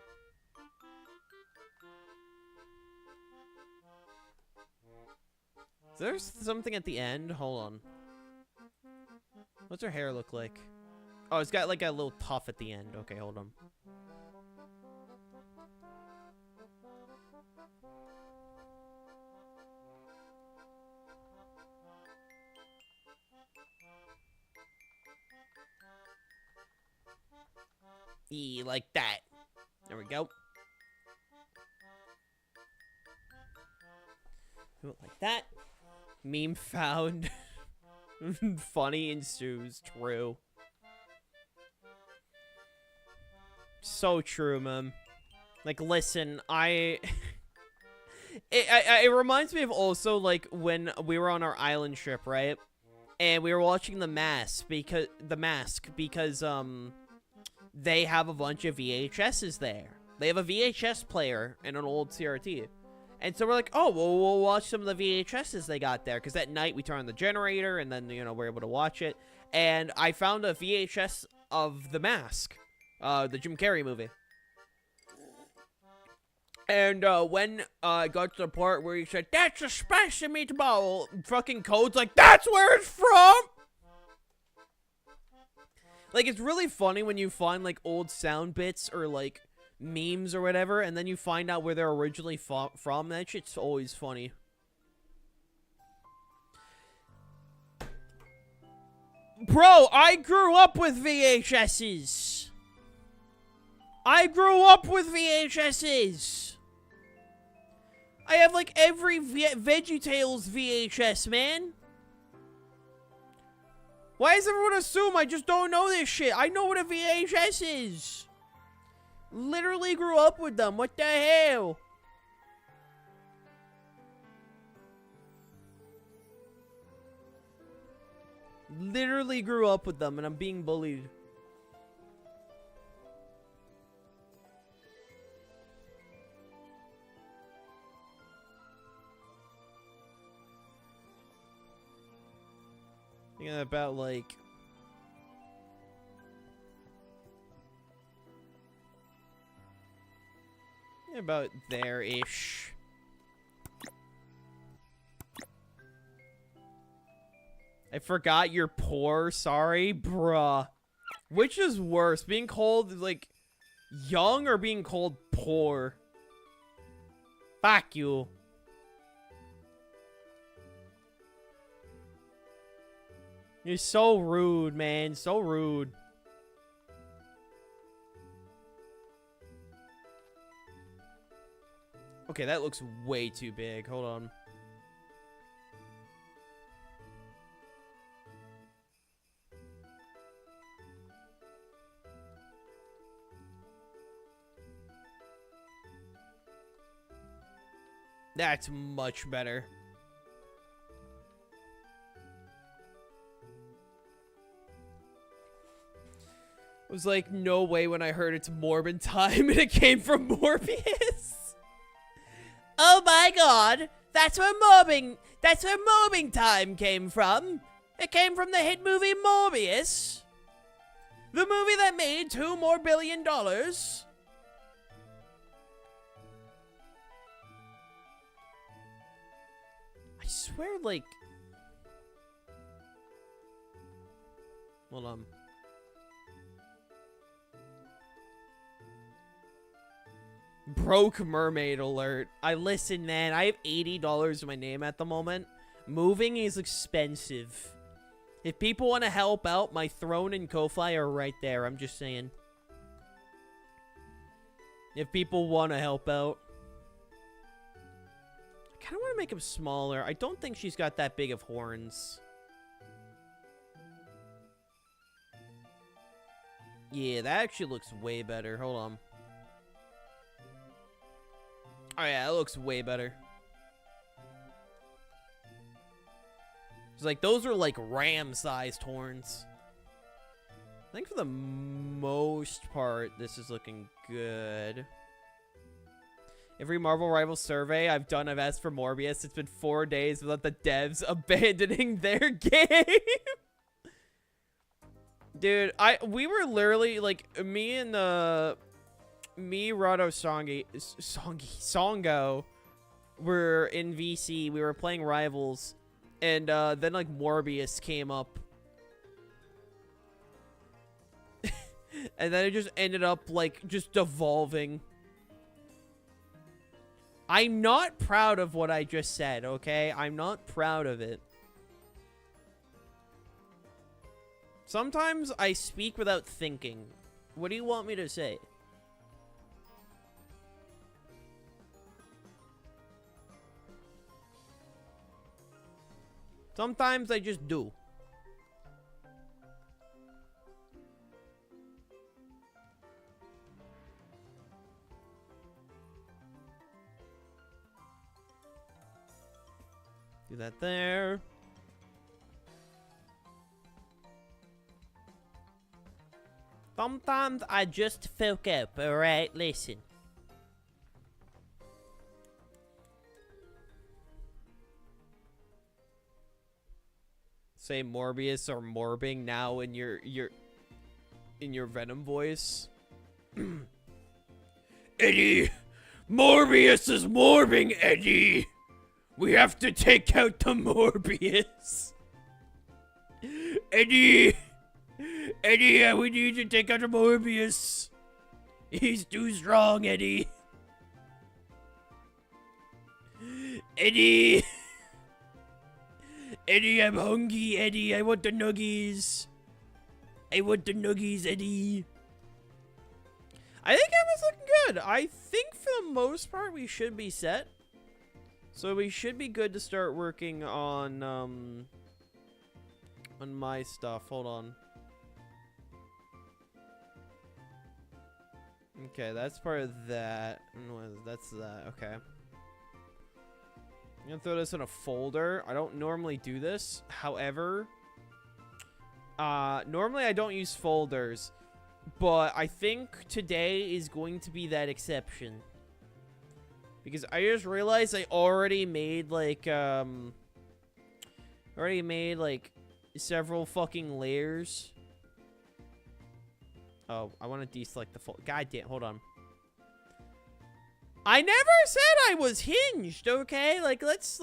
Is there something at the end? Hold on. What's her hair look like? Oh, it's got like a little tuft at the end. Okay, hold on. Like that. There we go. Like that. Meme found. Funny ensues. True. So true, man. Like, listen, it reminds me of also, like, when we were on our island trip, right? And we were watching The Mask because, they have a bunch of VHSs there. They have a VHS player and an old CRT. And so we're like, oh, well, we'll watch some of the VHSs they got there. Because at night we turn on the generator and then, you know, we're able to watch it. And I found a VHS of The Mask, the Jim Carrey movie. And when I got to the part where he said, that's a spicy meatball, fucking Code's like, that's where it's from! Like, it's really funny when you find, like, old sound bits or, like, memes or whatever, and then you find out where they're originally from. That shit's always funny. Bro, I grew up with VHSs. I grew up with VHSs. I have, like, every VeggieTales VHS, man. Why does everyone assume I just don't know this shit? I know what a VHS is. Literally grew up with them. What the hell? Literally grew up with them, and I'm being bullied. Thinking about, like... about there-ish. I forgot you're poor. Sorry, bruh. Which is worse? Being called, like, young or being called poor? Fuck you. You're so rude, man. So rude. Okay, that looks way too big. Hold on. That's much better. It was like, no way when I heard it's Morbin time and it came from Morbius. Oh my god, that's where mobbing time came from. It came from the hit movie Morbius. The movie that made $2 more billion. I swear, like... Hold on. Broke mermaid alert. Listen, man, I have $80 in my name at the moment. Moving is expensive. If people want to help out, my Throne and Ko-Fi are right there. I'm just saying. If people want to help out. I kind of want to make him smaller. I don't think she's got that big of horns. Yeah, that actually looks way better. Hold on. Oh yeah, it looks way better. It's like, those are like ram-sized horns. I think for the most part, this is looking good. Every Marvel Rivals survey I've done, I've asked for Morbius. It's been 4 days without the devs abandoning their game. Dude, we were literally, like, Rado, Songo were in VC. We were playing Rivals. And then, like, Morbius came up. And then it just ended up, like, just devolving. I'm not proud of what I just said, okay? I'm not proud of it. Sometimes I speak without thinking. What do you want me to say? Sometimes I just do. Do that there. Sometimes I just fuck up, alright? Listen. Say Morbius or Morbing now in your Venom voice. Eddie! Morbius is morbing, Eddie! We have to take out the Morbius! Eddie! Eddie, we need to take out the Morbius! He's too strong, Eddie! Eddie! Eddie, I'm hungry, Eddie. I want the nuggies. I want the nuggies, Eddie. I think Emma's looking good. I think for the most part we should be set. So we should be good to start working on my stuff. Hold on. Okay, that's part of that. That's that. Okay. I'm gonna throw this in a folder. I don't normally do this. However, normally I don't use folders, but I think today is going to be that exception. Because I just realized I already made like several fucking layers. Oh, I want to deselect the folder. God damn, hold on. I never said I was hinged, okay? Like let's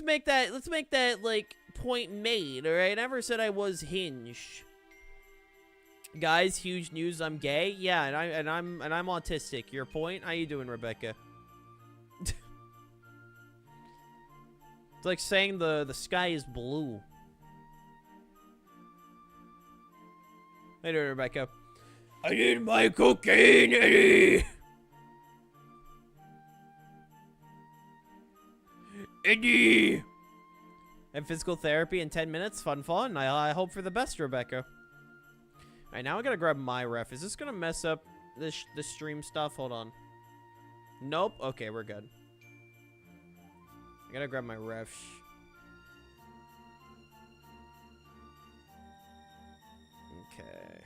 make that like point made, all right? I never said I was hinged. Guys, huge news, I'm gay. Yeah, and I'm autistic. Your point? How you doing, Rebecca? It's like saying the sky is blue. How you doing, Rebecca? I need my cocaine, Eddie. Eddie! And physical therapy in 10 minutes. Fun. I hope for the best, Rebecca. Alright, now I gotta grab my ref. Is this gonna mess up this stream stuff? Hold on. Nope. Okay, we're good. I gotta grab my ref. Okay.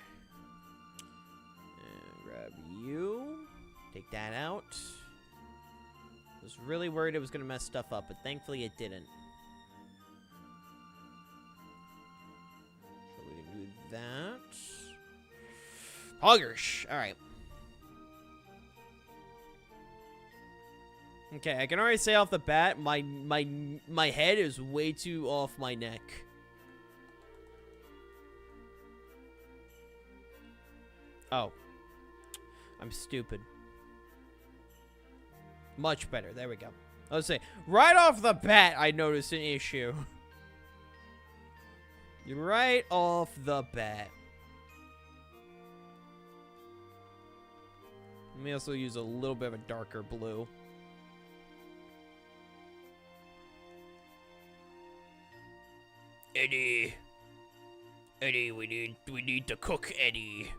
And grab you. Take that out. I was really worried it was going to mess stuff up, but thankfully it didn't. So we can do that. Poggers! Alright. Okay, I can already say off the bat, my head is way too off my neck. Oh. I'm stupid. Much better. There we go. Let's say, right off the bat, I noticed an issue. Right off the bat. Let me also use a little bit of a darker blue. Eddie. Eddie, we need to cook Eddie.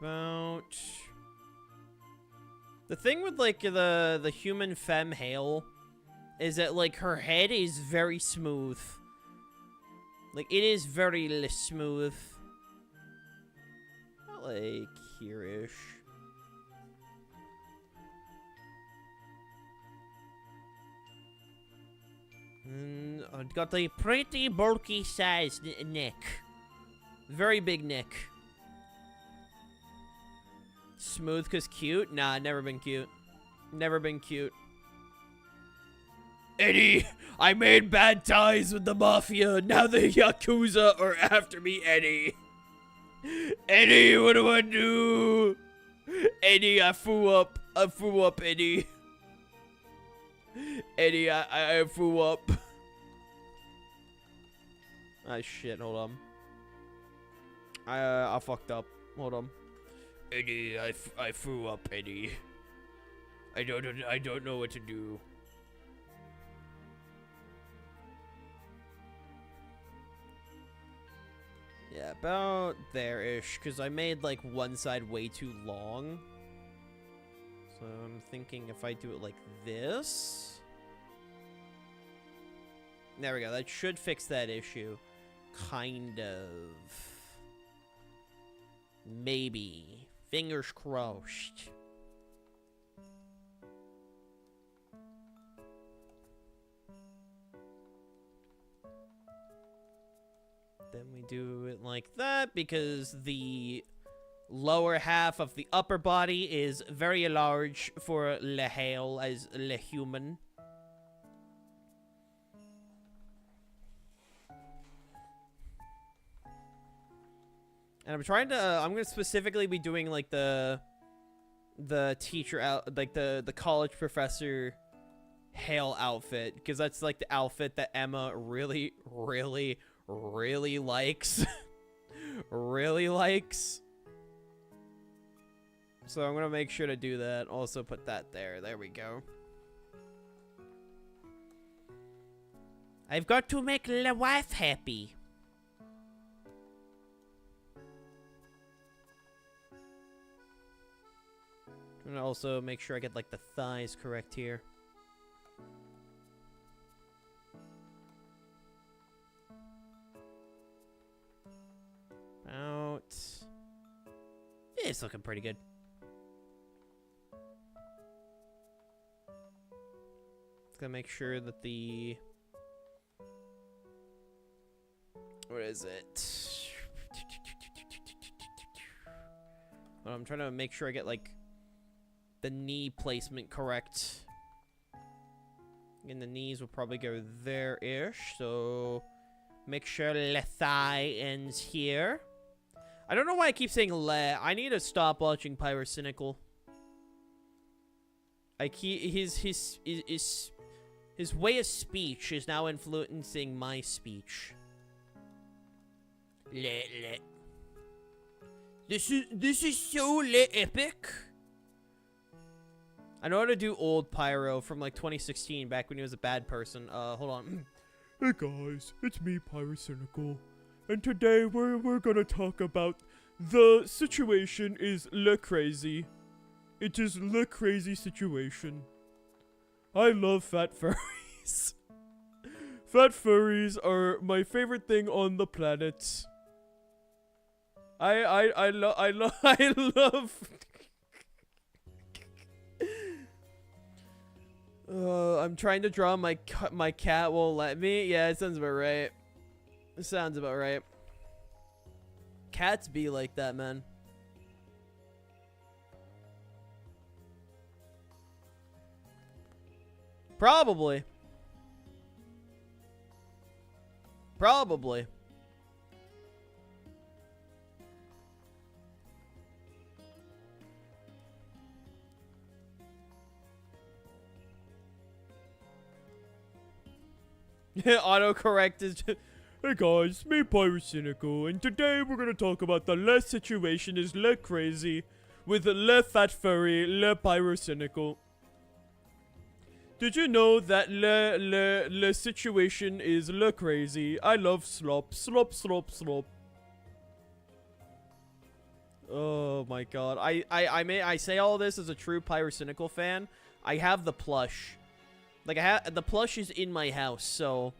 About the thing with like the human femme Hale is that like her head is very smooth. Like it is very smooth. Not like here-ish. I've got a pretty bulky sized neck. Very big neck. Smooth cause cute? Nah, never been cute. Never been cute. Eddie, I made bad ties with the mafia. Now the Yakuza are after me, Eddie. Eddie, what do I do? Eddie, I flew up. I flew up, Eddie. Eddie, I flew up. Ah, shit, hold on. I fucked up. Hold on. Eddie, I flew up, Eddie. I don't know what to do. Yeah, about there-ish, because I made, like, one side way too long. So I'm thinking if I do it like this. There we go. That should fix that issue. Kind of. Maybe. Fingers crossed. Then we do it like that because the lower half of the upper body is very large for le hale as le human. And I'm trying to, I'm going to specifically be doing like the teacher out, like the college professor Hale outfit, because that's like the outfit that Emma really likes. Really likes. So I'm going to make sure to do that. Also put that there. There we go. I've got to make the wife happy. I'm gonna also make sure I get like the thighs correct here. About. Yeah, it's looking pretty good. Gonna make sure that the. What is it? Well, I'm trying to make sure I get like the knee placement correct. And the knees will probably go there-ish, so make sure the thigh ends here. I don't know why I keep saying le. I need to stop watching Pyrocynical. I keep his way of speech is now influencing my speech. Le. This is so le epic. I know how to do old Pyro from like 2016, back when he was a bad person. Hold on. Hey guys, it's me, Pyrocynical, and today we're gonna talk about the situation is le crazy. It is le crazy situation. I love fat furries. Fat furries are my favorite thing on the planet. I love. I'm trying to draw my cat won't let me. Yeah, it sounds about right. It sounds about right. Cats be like that, man. Probably. Probably. Autocorrect is just... Hey guys, me Pyrocynical, and today we're gonna talk about the le situation is le crazy with le fat furry, le Pyrocynical. Did you know that le situation is le crazy? I love slop. Oh my god. I say all this as a true Pyrocynical fan. I have the plush. Like, the plush is in my house, so...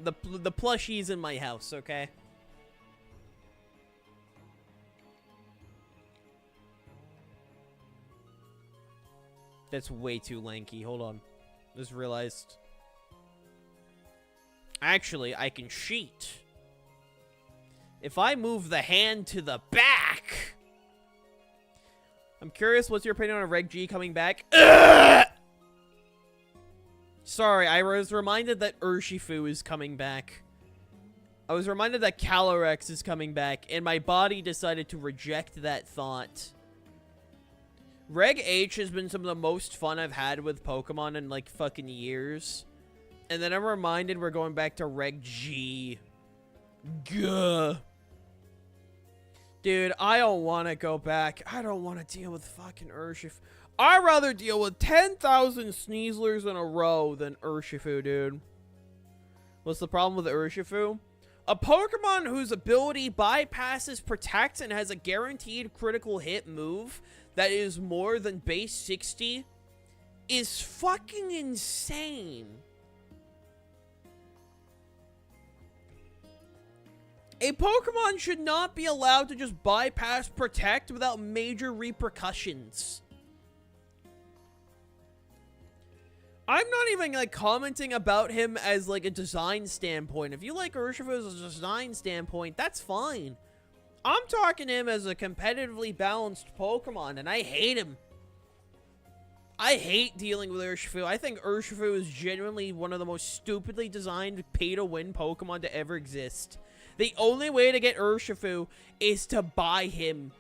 The plushie's in my house, okay? That's way too lanky. Hold on. Just realized. Actually, I can cheat. If I move the hand to the back... I'm curious, what's your opinion on Reg G coming back? Sorry, I was reminded that Urshifu is coming back. I was reminded that Calyrex is coming back, and my body decided to reject that thought. Reg H has been some of the most fun I've had with Pokemon in, like, fucking years. And then I'm reminded we're going back to Reg G. Gah. Dude, I don't want to go back. I don't want to deal with fucking Urshifu. I'd rather deal with 10,000 Sneaslers in a row than Urshifu, dude. What's the problem with Urshifu? A Pokemon whose ability bypasses Protect and has a guaranteed critical hit move that is more than base 60 is fucking insane. A Pokemon should not be allowed to just bypass Protect without major repercussions. I'm not even, like, commenting about him as, like, a design standpoint. If you like Urshifu as a design standpoint, that's fine. I'm talking him as a competitively balanced Pokemon, and I hate him. I hate dealing with Urshifu. I think Urshifu is genuinely one of the most stupidly designed pay-to-win Pokemon to ever exist. The only way to get Urshifu is to buy him.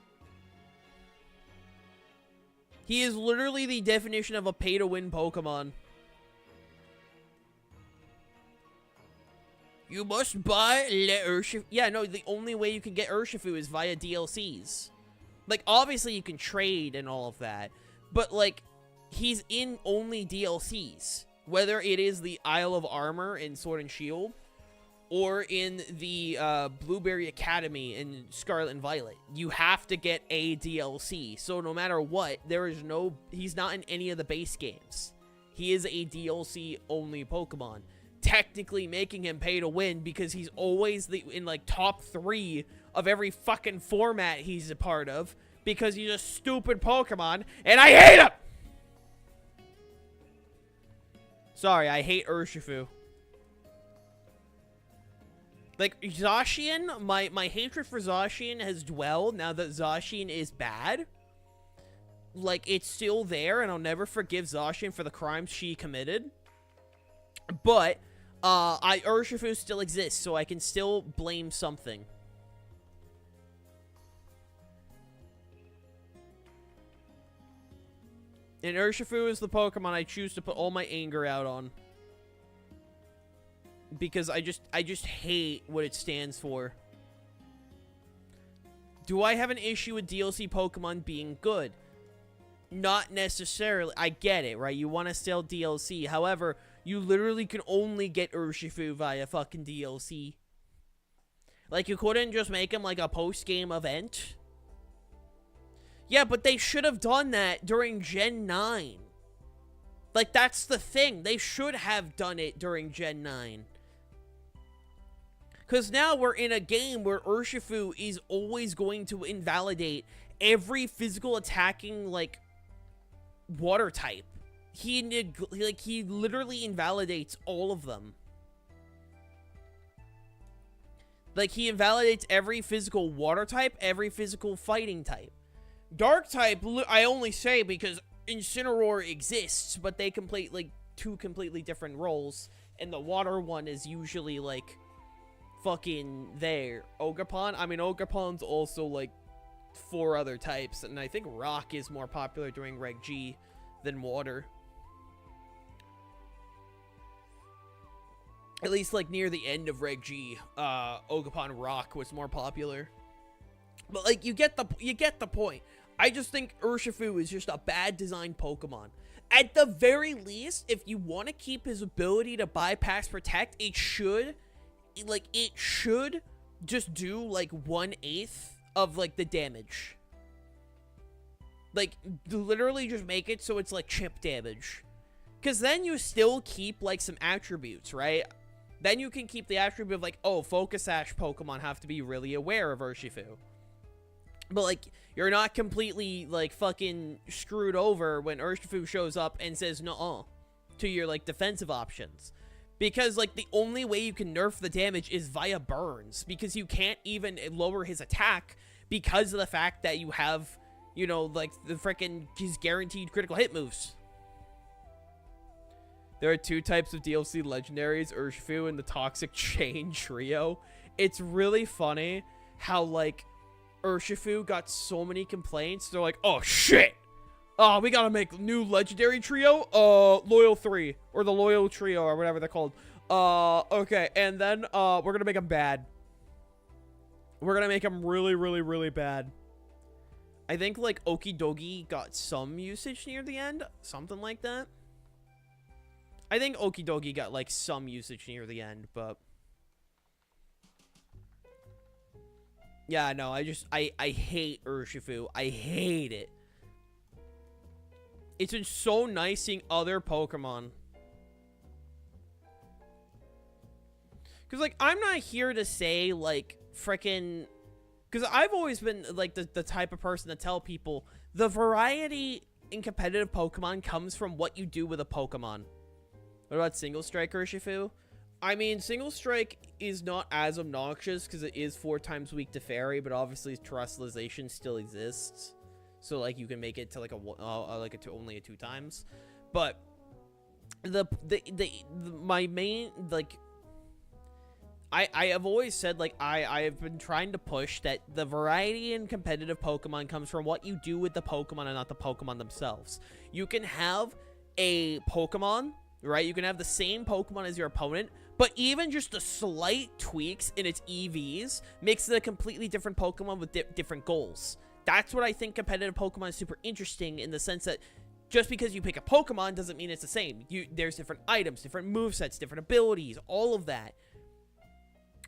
He is literally the definition of a pay-to-win Pokemon. You must buy Urshifu. Yeah, no, the only way you can get Urshifu is via DLCs. Like, obviously you can trade and all of that, but, like, he's in only DLCs. Whether it is the Isle of Armor in Sword and Shield, or in the Blueberry Academy in Scarlet and Violet. You have to get a DLC. So no matter what, he's not in any of the base games. He is a DLC only Pokemon. Technically making him pay to win because he's always in like top 3 of every fucking format he's a part of. Because he's a stupid Pokemon and I hate him! Sorry, I hate Urshifu. Like, Zacian, my hatred for Zacian has dwelled now that Zacian is bad. Like, it's still there, and I'll never forgive Zacian for the crimes she committed. But, Urshifu still exists, so I can still blame something. And Urshifu is the Pokemon I choose to put all my anger out on. Because I just hate what it stands for. Do I have an issue with DLC Pokemon being good? Not necessarily. I get it, right? You want to sell DLC. However, you literally can only get Urshifu via fucking DLC. Like, you couldn't just make him like a post-game event? Yeah, but they should have done that during Gen 9. Like, that's the thing. They should have done it during Gen 9. Because now we're in a game where Urshifu is always going to invalidate every physical attacking, like, water type. He literally invalidates all of them. Like, he invalidates every physical water type, every physical fighting type. Dark type, I only say because Incineroar exists, but they complete, like, 2 completely different roles. And the water one is usually, like, fucking there. Ogerpon? I mean, Ogerpon's also, like, 4 other types. And I think Rock is more popular during Reg G than Water. At least, like, near the end of Reg G, Ogerpon Rock was more popular. But, like, you get the point. I just think Urshifu is just a bad designed Pokemon. At the very least, if you want to keep his ability to bypass Protect, it should just do, like, 1/8 of, like, the damage. Like, literally just make it so it's, like, chip damage. Because then you still keep, like, some attributes, right? Then you can keep the attribute of, like, oh, Focus Sash Pokemon have to be really aware of Urshifu. But, like, you're not completely, like, fucking screwed over when Urshifu shows up and says no to your, like, defensive options. Because, like, the only way you can nerf the damage is via burns. Because you can't even lower his attack because of the fact that you have, you know, like, the frickin' his guaranteed critical hit moves. There are 2 types of DLC legendaries, Urshifu and the Toxic Chain Trio. It's really funny how, like, Urshifu got so many complaints. They're like, oh, shit! Oh, we gotta make new legendary trio? Loyal 3. Or the Loyal Trio, or whatever they're called. Okay, and then, we're gonna make them bad. We're gonna make them really, really, really bad. I think, like, Okidogi got some usage near the end. Something like that. I think Okidogi got, like, some usage near the end, but... Yeah, no, I hate Urshifu. I hate it. It's been so nice seeing other Pokemon. Because, like, I'm not here to say, like, frickin'... Because I've always been, like, the type of person to tell people the variety in competitive Pokemon comes from what you do with a Pokemon. What about Single Strike Urshifu? I mean, Single Strike is not as obnoxious because it is 4 times weak to Fairy, but obviously Terrestrialization still exists. So, like, you can make it to, like, only a 2 times. But my main, like... I have always said, like, I have been trying to push that the variety in competitive Pokemon comes from what you do with the Pokemon and not the Pokemon themselves. You can have a Pokemon, right? You can have the same Pokemon as your opponent, but even just the slight tweaks in its EVs makes it a completely different Pokemon with different goals. That's what I think competitive Pokemon is super interesting, in the sense that just because you pick a Pokemon doesn't mean it's the same. There's different items, different movesets, different abilities, all of that.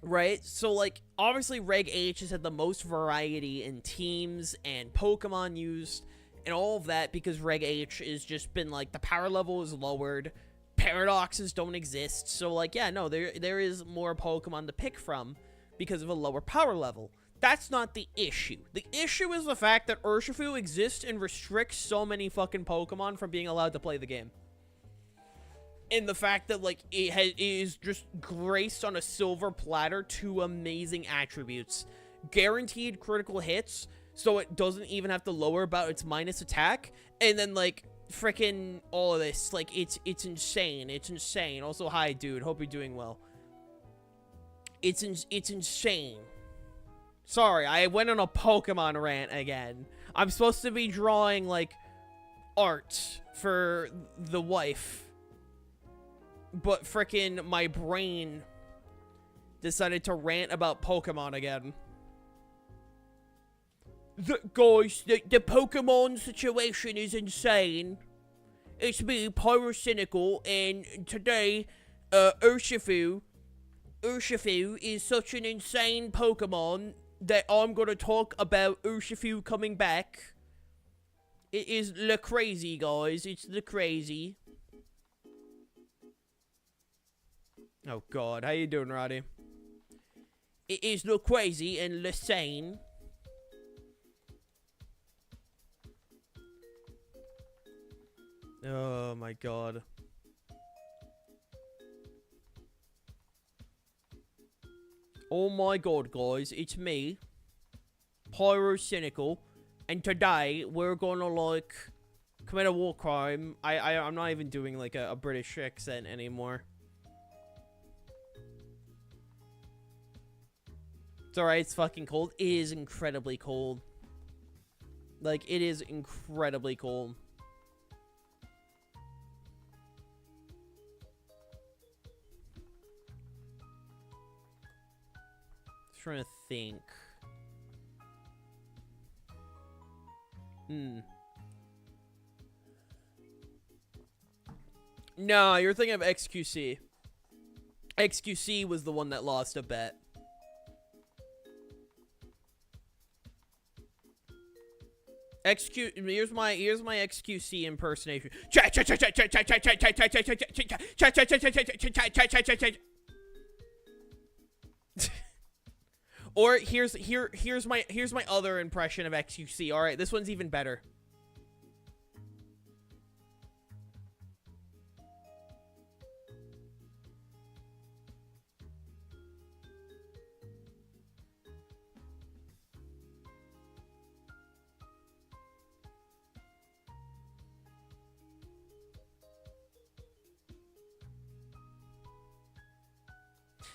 Right? So, like, obviously Reg H has had the most variety in teams and Pokemon used and all of that, because Reg H has just been, like, the power level is lowered, paradoxes don't exist, so, like, yeah, no, there is more Pokemon to pick from because of a lower power level. That's not the issue. The issue is the fact that Urshifu exists and restricts so many fucking Pokemon from being allowed to play the game. And the fact that, like, it is just graced on a silver platter 2 amazing attributes. Guaranteed critical hits, so it doesn't even have to lower about its minus attack. And then, like, frickin' all of this. Like, it's insane. It's insane. Also, hi, dude. Hope you're doing well. It's insane. Sorry, I went on a Pokemon rant again. I'm supposed to be drawing, like, art for the wife. But frickin' my brain decided to rant about Pokemon again. Guys, the Pokemon situation is insane. It's me, Pyrocynical, and today, Urshifu is such an insane Pokemon that I'm gonna talk about Urshifu coming back. It is the crazy, guys. It's the crazy. Oh god, how you doing, Roddy? It is the crazy and the sane. Oh my god. Oh my god, guys, it's me, Pyrocynical, and today we're gonna, like, commit a war crime. I'm not even doing, like, a British accent anymore. It's alright, it's fucking cold. It is incredibly cold. Like, it is incredibly cold. Just trying to think. No, you're thinking of XQC. XQC was the one that lost a bet. Here's my XQC impersonation. Or here's my other impression of XQC. All right, this one's even better.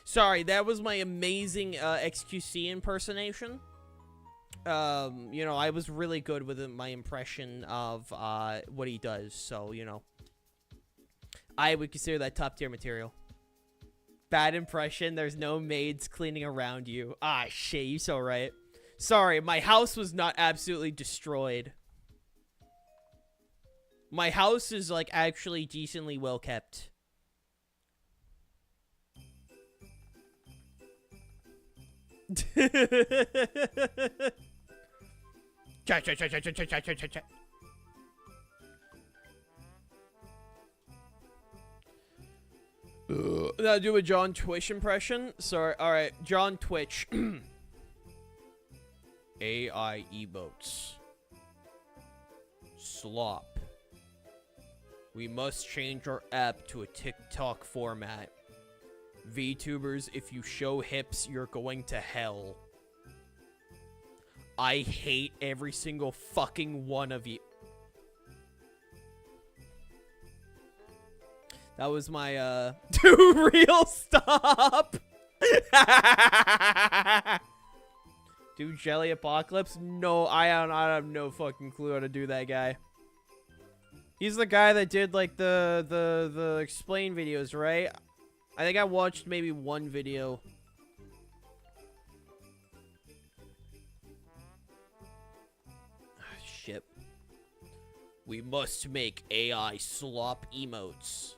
Sorry, that was my amazing XQC impersonation. You know, I was really good with my impression of what he does, so, you know. I would consider that top tier material. Bad impression, there's no maids cleaning around you. Ah, shit, you so right. Sorry, my house was not absolutely destroyed. My house is, like, actually decently well kept. Chat, chat, chat, chat, chat, chat, chat, chat, chat. Now do a John Twitch impression. Sorry. All right, John Twitch. AI emotes. Slop. We must change our app to a TikTok format. VTubers, if you show hips, you're going to hell. I hate every single fucking one of you. That was my, too real stop. Do Jelly Apocalypse? No, I have no fucking clue how to do that guy. He's the guy that did, like, the explain videos, right? I think I watched maybe one video. Shit. We must make AI slop emotes.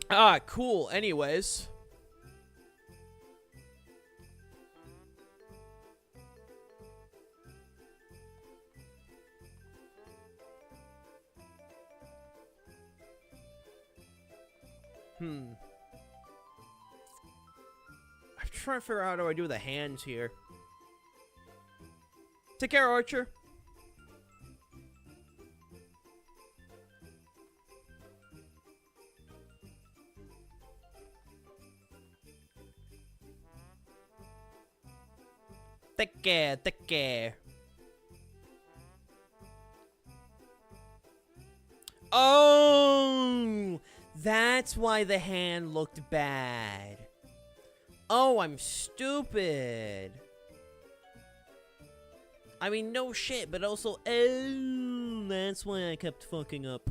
Ah, cool. Anyways. I'm trying to figure out how do I do the hands here. Take care, Archer. Take care, take care. Oh, that's why the hand looked bad. Oh, I'm stupid. I mean, no shit, but also, oh, that's why I kept fucking up.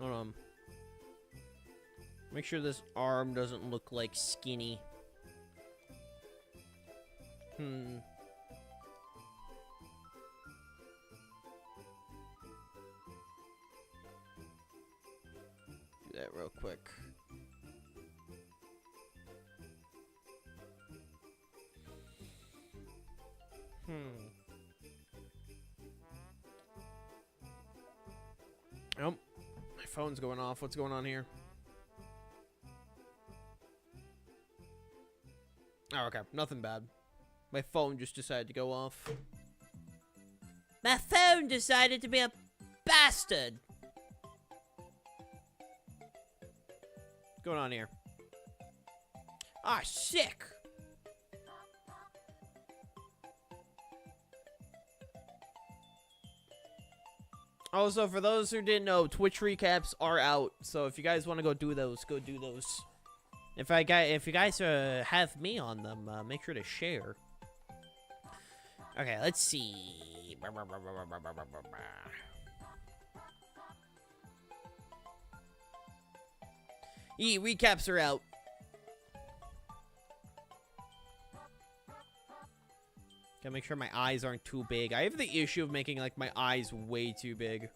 Hold on. Make sure this arm doesn't look like skinny. Do that real quick. Oh, my phone's going off. What's going on here? Oh, okay. Nothing bad. My phone just decided to go off. My phone decided to be a bastard. What's going on here? Ah, sick. Also, for those who didn't know, Twitch recaps are out. So if you guys want to go do those, go do those. If you guys have me on them, make sure to share. Okay, let's see. Recaps are out. Gotta make sure my eyes aren't too big. I have the issue of making, like, my eyes way too big.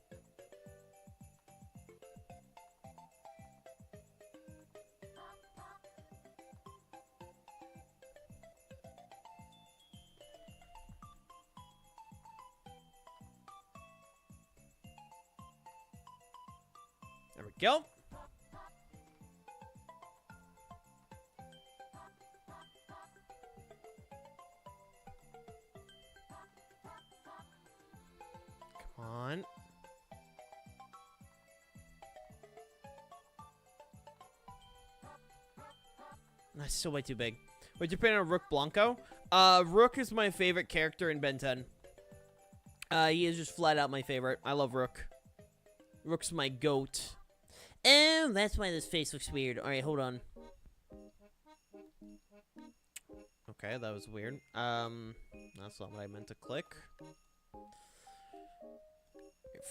There we go. Come on. That's still way too big. Wait, you're playing on Rook Blanco? Rook is my favorite character in Ben 10. He is just flat out my favorite. I love Rook. Rook's my goat. Oh, that's why this face looks weird. Alright, hold on. Okay, that was weird. That's not what I meant to click.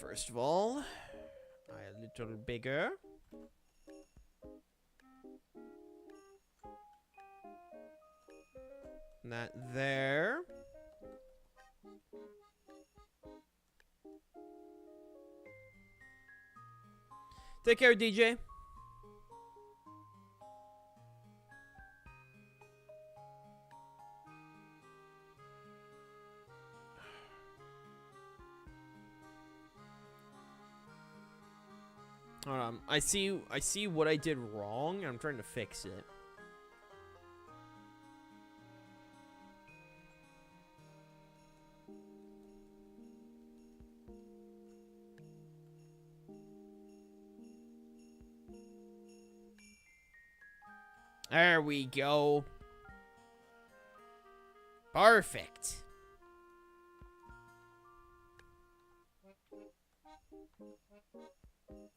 First of all, a little bigger. And that there. Take care, DJ. Hold on. I see what I did wrong, and I'm trying to fix it. There we go. Perfect.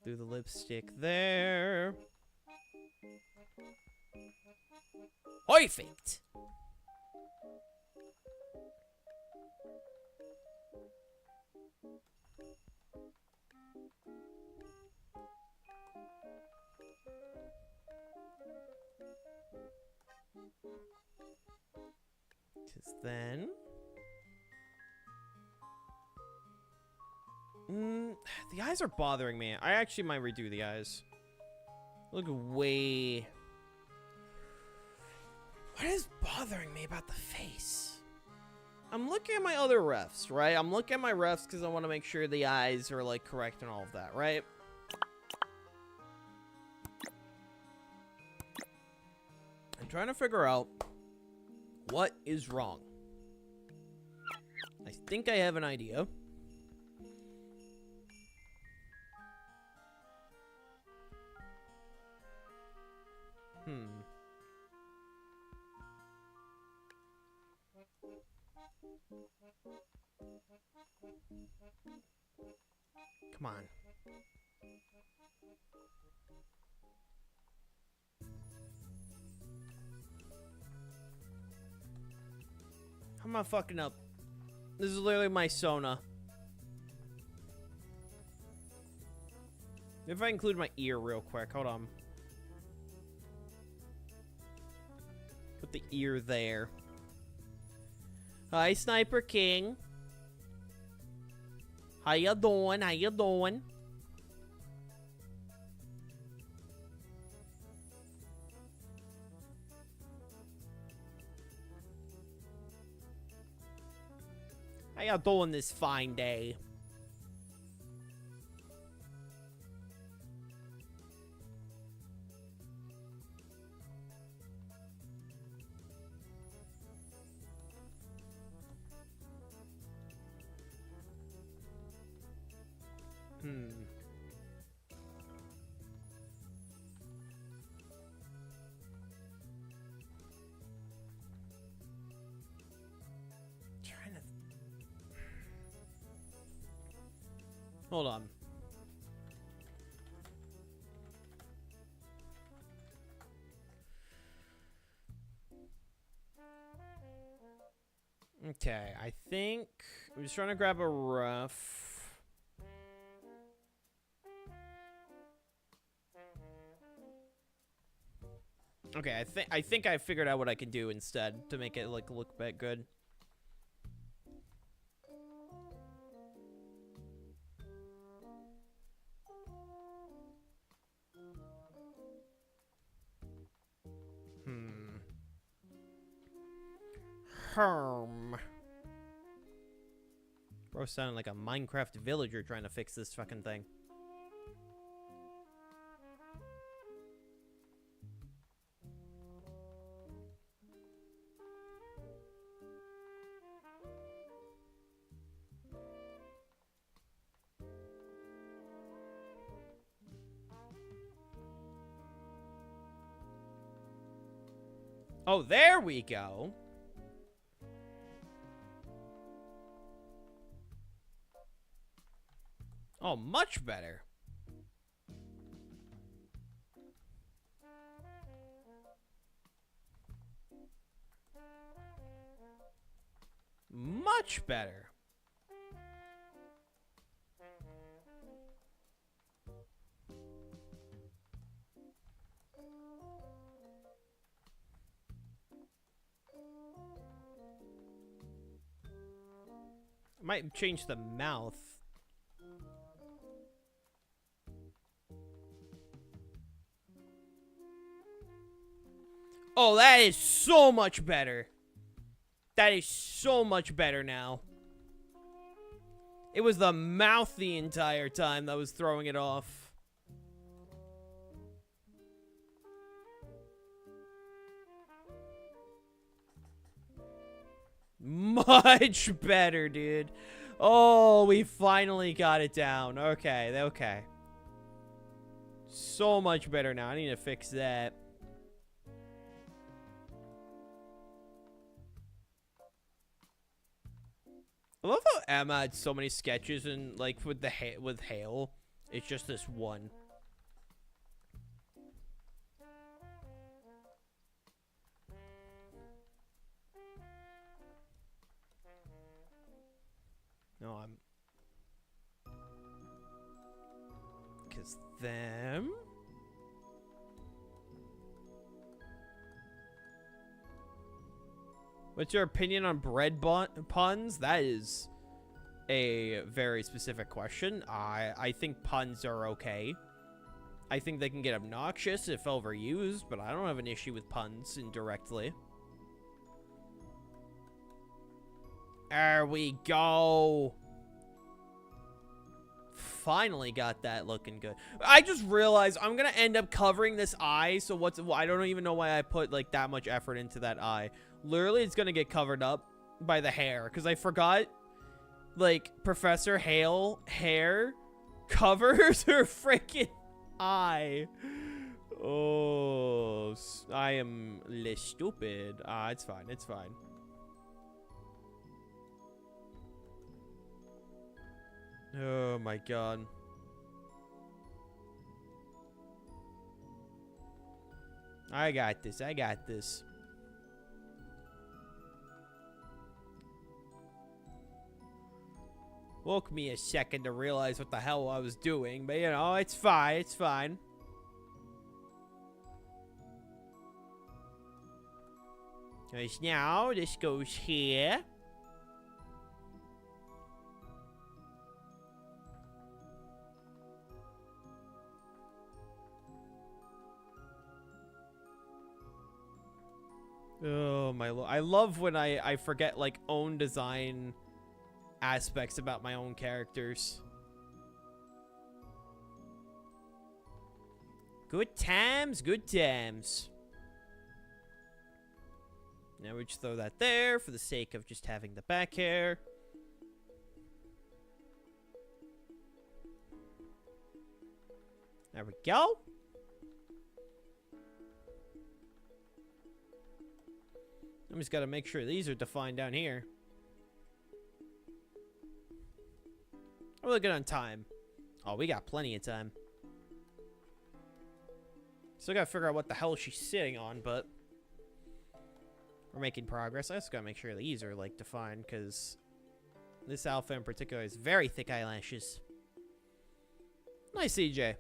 Do the lipstick there. Perfect. Just then. The eyes are bothering me. I actually might redo the eyes. Look way... What is bothering me about the face? I'm looking at my other refs, right? I'm looking at my refs because I want to make sure the eyes are, like, correct and all of that, right? I'm trying to figure out what is wrong. I think I have an idea. Come on. I'm not fucking up. This is literally my Sona. If I include my ear real quick, hold on. Put the ear there. Hi, Sniper King. How you doing? How you doing? How y'all doing this fine day? Hold on. Okay, I think I'm just trying to grab a rough. Okay, I think I figured out what I can do instead to make it like look a bit good. Bro sounding like a Minecraft villager trying to fix this fucking thing. Oh, there we go. Oh, much better. Much better. I might change the mouth. Oh, that is so much better. That is so much better now. It was the mouth the entire time that was throwing it off. Much better, dude. Oh, we finally got it down. Okay, okay. So much better now. I need to fix that. I love how Emma had so many sketches and like with the with Hale, it's just this one. No, I'm. Cause them. What's your opinion on bread puns? That is a very specific question. I think puns are okay. I think they can get obnoxious if overused, but I don't have an issue with puns indirectly. There we go. Finally got that looking good. I just realized I'm gonna end up covering this eye, so I don't even know why I put like that much effort into that eye. Literally, it's gonna get covered up by the hair, because I forgot, like, Professor Hale hair covers her freaking eye. Oh, I am stupid. It's fine, it's fine. Oh my god. I got this, I got this. Woke me a second to realize what the hell I was doing, but you know, it's fine, it's fine. Because now, this goes here. Oh my lord. I love when I forget, like, own design aspects about my own characters. Good times, good times. Now we just throw that there for the sake of just having the back hair. There we go. I'm just gotta make sure these are defined down here. I'm really good on time. Oh, we got plenty of time. Still gotta figure out what the hell she's sitting on, but we're making progress. I just gotta make sure these are, like, defined, because this outfit in particular has very thick eyelashes. Nice, CJ.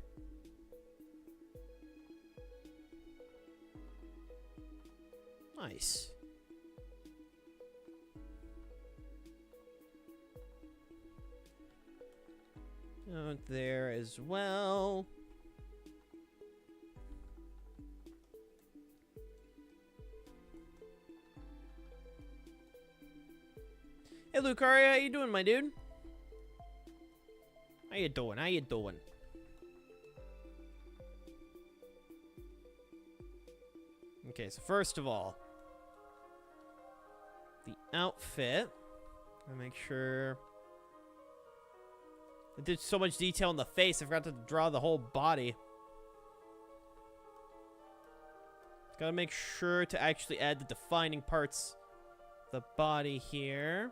Nice. Out there as well. Hey, Lucario, how you doing, my dude? How you doing? How you doing? Okay, so first of all, the outfit. I'll make sure. I did so much detail in the face, I forgot to draw the whole body. Gotta make sure to actually add the defining parts of the body here.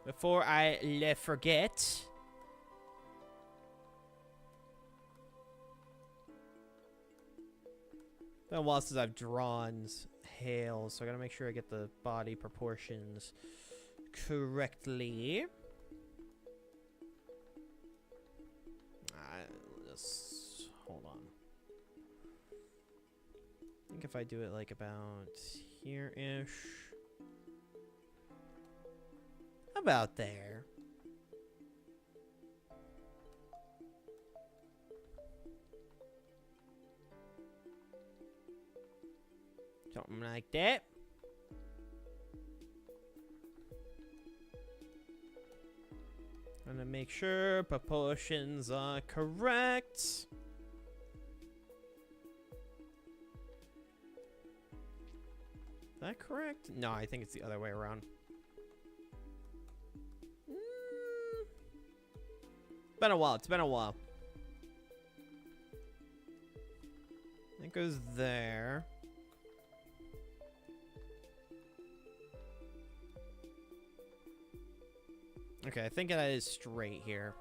Before I forget. It's been a while since I've drawn Hale, so I gotta make sure I get the body proportions correctly. Just hold on. I think if I do it like about here-ish. About there. Something like that. Gonna make sure proportions are correct. Is that correct? No, I think it's the other way around. Been a while. It's been a while. It goes there. Okay, I think that is straight here.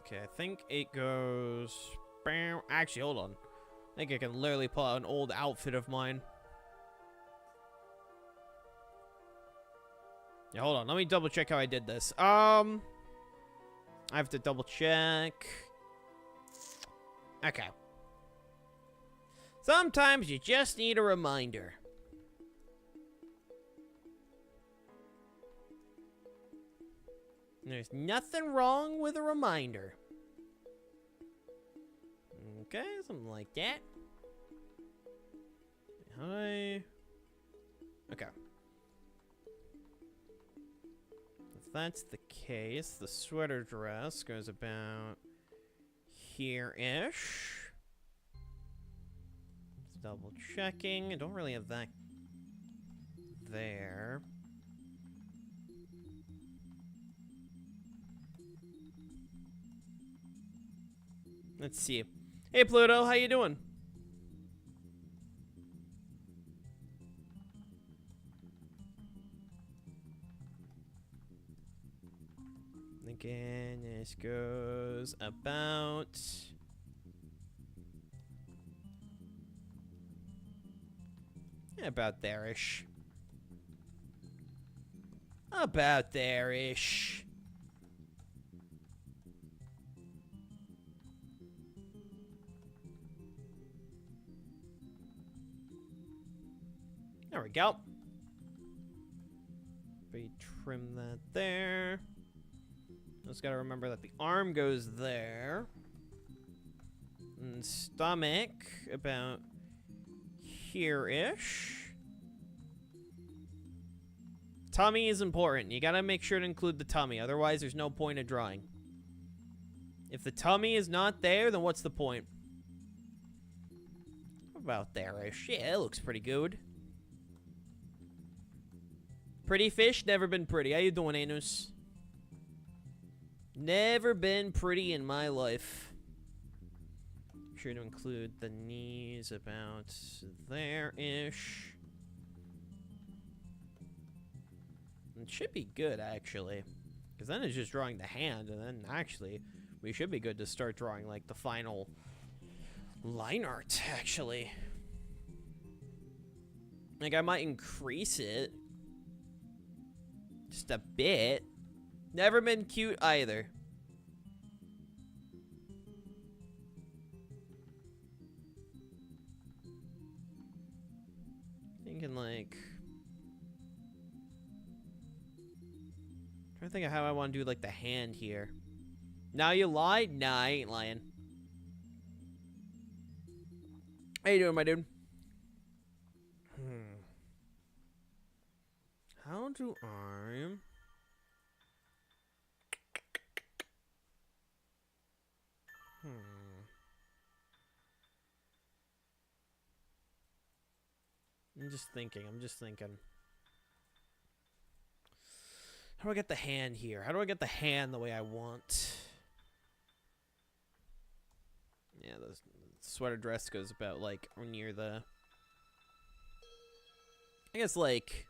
Okay, I think it goes... Actually, hold on. I think I can literally pull out an old outfit of mine. Yeah, hold on. Let me double check how I did this. I have to double check. Okay. Sometimes you just need a reminder. There's nothing wrong with a reminder. Okay, something like that. Hi. Okay. If that's the case, the sweater dress goes about here-ish. Double checking. I don't really have that there. Let's see. Hey Pluto, how you doing? Again, this goes about about there-ish. About there-ish. There we go. We trim that there. Just gotta remember that the arm goes there. And stomach about here-ish. Tummy is important. You gotta make sure to include the tummy. Otherwise, there's no point of drawing. If the tummy is not there, then what's the point? About there-ish. Yeah, it looks pretty good. Pretty fish? Never been pretty. How you doing, Anus? Never been pretty in my life. Sure to include the knees about there-ish. It should be good, actually. Because then it's just drawing the hand, and then actually, we should be good to start drawing, like, the final line art, actually. Like, I might increase it. Just a bit. Never been cute, either. Thinking like, trying to think of how I want to do like the hand here. Now you lied? Nah, I ain't lying. How you doing, my dude? How do I... I'm just thinking. How do I get the hand here? How do I get the hand the way I want? Yeah, the sweater dress goes about, like, near the... I guess, like...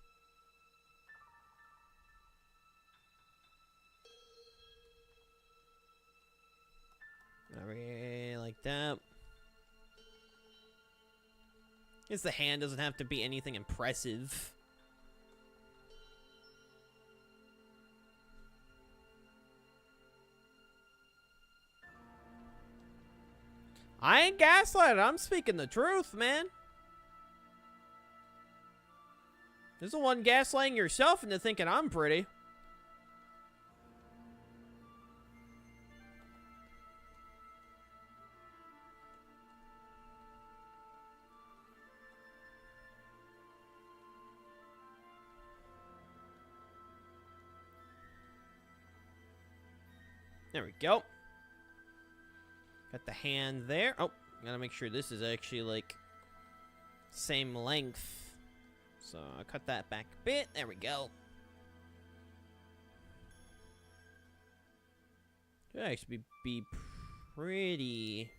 Not really like that. I guess the hand doesn't have to be anything impressive. I ain't gaslighting. I'm speaking the truth, man. You're the one gaslighting yourself into thinking I'm pretty. There we go. Got the hand there. Oh, gotta make sure this is actually, like, same length. So, I'll cut that back a bit. There we go. Should actually be pretty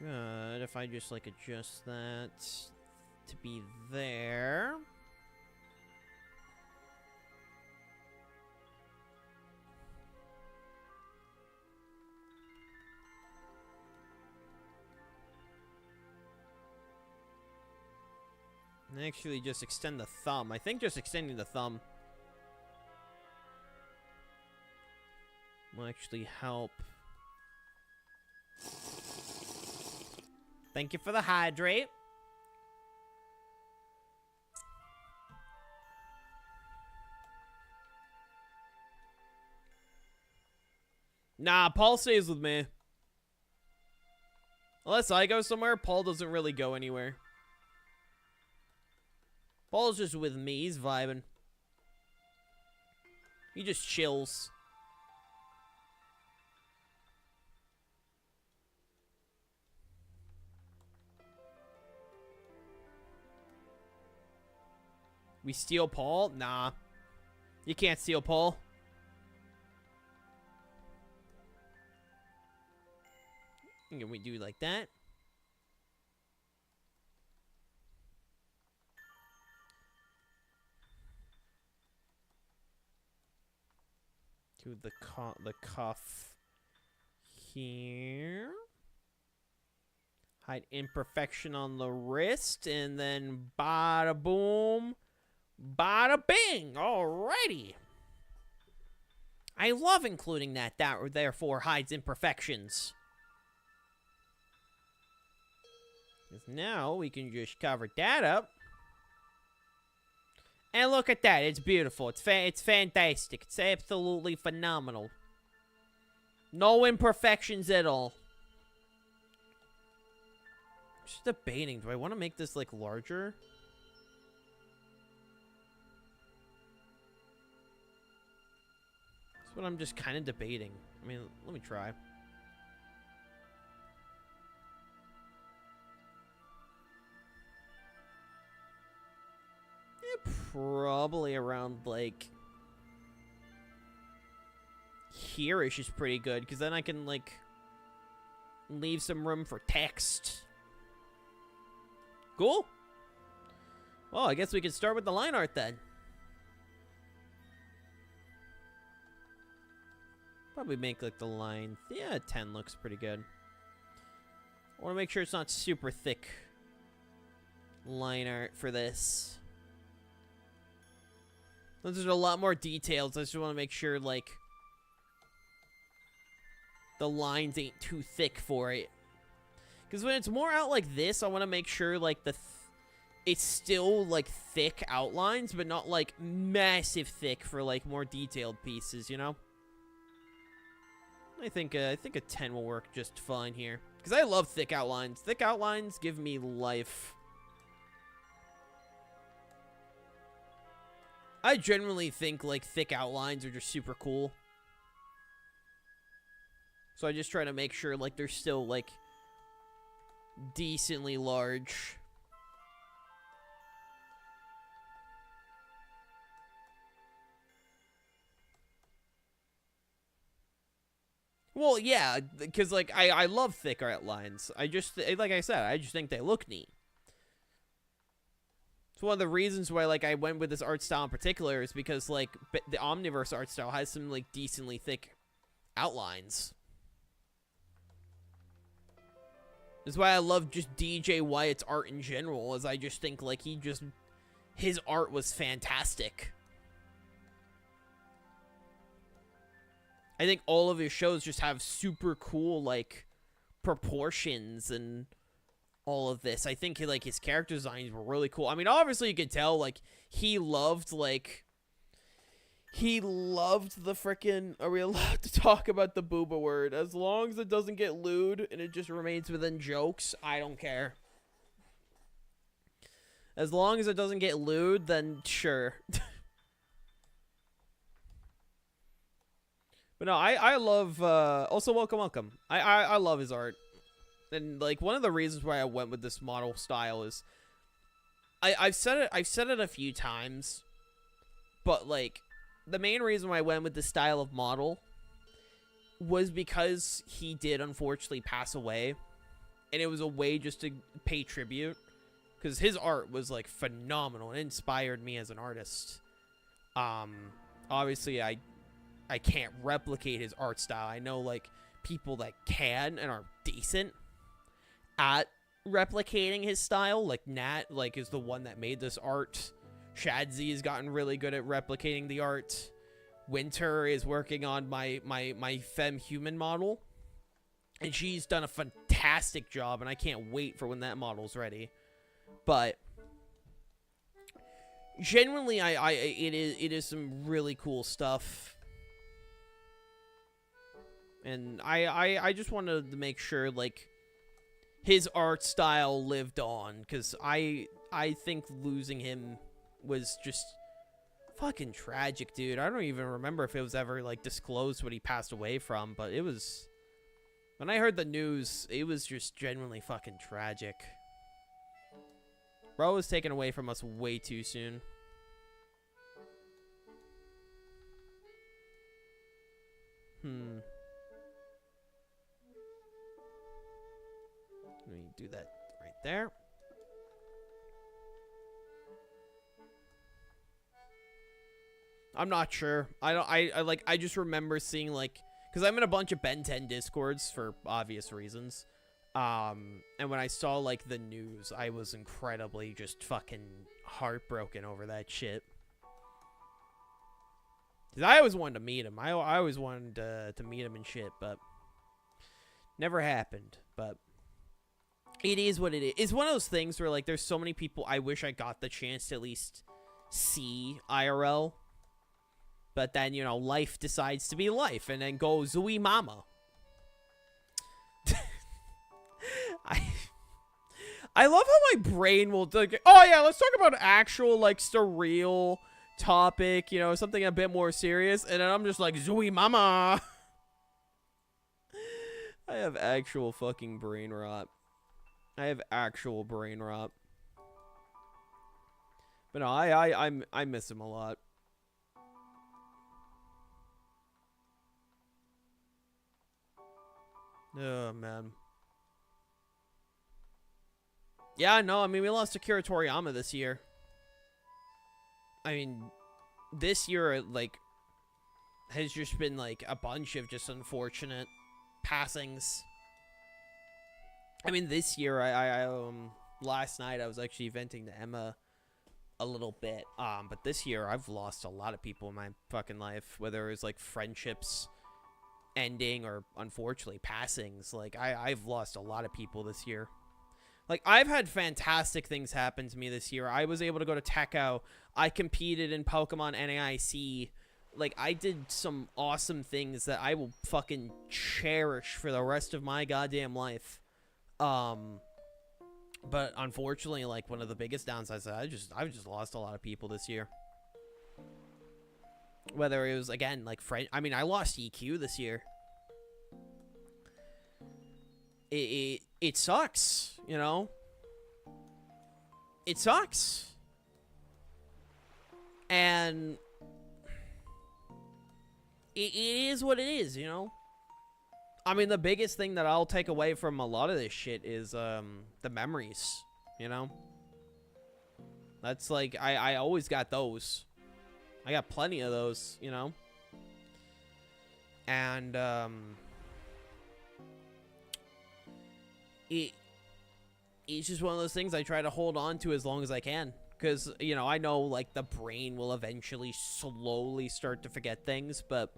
good if I just, like, adjust that to be there. And actually just extend the thumb. I think just extending the thumb will actually help. Thank you for the hydrate. Nah, Paul stays with me. Unless I go somewhere, Paul doesn't really go anywhere. Paul's just with me. He's vibing. He just chills. We steal Paul? Nah. You can't steal Paul. Can we do like that? To the cuff here. Hide imperfection on the wrist, and then bada boom, bada bing. Alrighty. I love including that therefore hides imperfections. Because now we can just cover that up. And look at that. It's beautiful. It's fantastic. It's absolutely phenomenal. No imperfections at all. Just debating. Do I want to make this, like, larger? That's what I'm just kind of debating. I mean, let me try. Probably around, like, here-ish is pretty good, because then I can, like, leave some room for text. Cool. Well, I guess we can start with the line art then. Probably make, like, the line. Yeah, 10 looks pretty good. I want to make sure it's not super thick line art for this. There's a lot more details. I just want to make sure, like, the lines ain't too thick for it. Because when it's more out like this, I want to make sure, like, it's still, like, thick outlines, but not, like, massive thick for, like, more detailed pieces, you know? I think a 10 will work just fine here. Because I love thick outlines. Thick outlines give me life. I generally think, like, thick outlines are just super cool. So I just try to make sure, like, they're still, like, decently large. Well, yeah, because, like, I love thick outlines. Like I said, I just think they look neat. It's one of the reasons why, like, I went with this art style in particular is because, like, the Omniverse art style has some, like, decently thick outlines. That's why I love just DJ Wyatt's art in general, is I just think, like, his art was fantastic. I think all of his shows just have super cool, like, proportions and all of this. I think like his character designs were really cool. I mean, obviously you could tell like he loved the frickin', are we allowed to talk about the booba word? As long as it doesn't get lewd and it just remains within jokes, I don't care. As long as it doesn't get lewd, then sure. But no, I love, also welcome. I love his art. And like one of the reasons why I went with this model style is I've said it a few times, but like the main reason why I went with this style of model was because he did unfortunately pass away, and it was a way just to pay tribute, because his art was like phenomenal and inspired me as an artist. Obviously I can't replicate his art style. I know like people that can and are decent at replicating his style, like Nat like is the one that made this art. Shadzy has gotten really good at replicating the art. Winter is working on my femme human model, and she's done a fantastic job, and I can't wait for when that model's ready. But genuinely, it is some really cool stuff, and I just wanted to make sure like his art style lived on, because I think losing him was just fucking tragic, dude. I don't even remember if it was ever like disclosed what he passed away from, but it was, when I heard the news, it was just genuinely fucking tragic. Bro was taken away from us way too soon. Let me do that right there. I'm not sure. I just remember seeing like, because I'm in a bunch of Ben 10 discords for obvious reasons. And when I saw like the news, I was incredibly just fucking heartbroken over that shit. Cause I always wanted to meet him. I always wanted to meet him and shit, but never happened. But it is what it is. It's one of those things where like there's so many people I wish I got the chance to at least see IRL. But then, you know, life decides to be life, and then goes Zooey Mama. I love how my brain will like, oh yeah, let's talk about an actual like surreal topic, you know, something a bit more serious, and then I'm just like Zooey Mama. I have actual fucking brain rot. I have actual brain rot. But no, I miss him a lot. Oh, man. Yeah, no, I mean, we lost Akira Toriyama this year. I mean, this year, like, has just been, like, a bunch of just unfortunate passings. I mean, this year, last night, I was actually venting to Emma a little bit. But this year, I've lost a lot of people in my fucking life, whether it was, like, friendships ending or unfortunately passings. Like I've lost a lot of people this year. Like I've had fantastic things happen to me this year. I was able to go to Tekko. I competed in Pokemon NAIC. Like I did some awesome things that I will fucking cherish for the rest of my goddamn life. But unfortunately, like one of the biggest downsides, I've just lost a lot of people this year. Whether it was, again, like, I mean, I lost EQ this year. It sucks, you know? It sucks. And it is what it is, you know? I mean, the biggest thing that I'll take away from a lot of this shit is the memories, you know? That's like, I always got those. I got plenty of those, you know? And, it's just one of those things I try to hold on to as long as I can. Because, you know, I know, like, the brain will eventually slowly start to forget things, but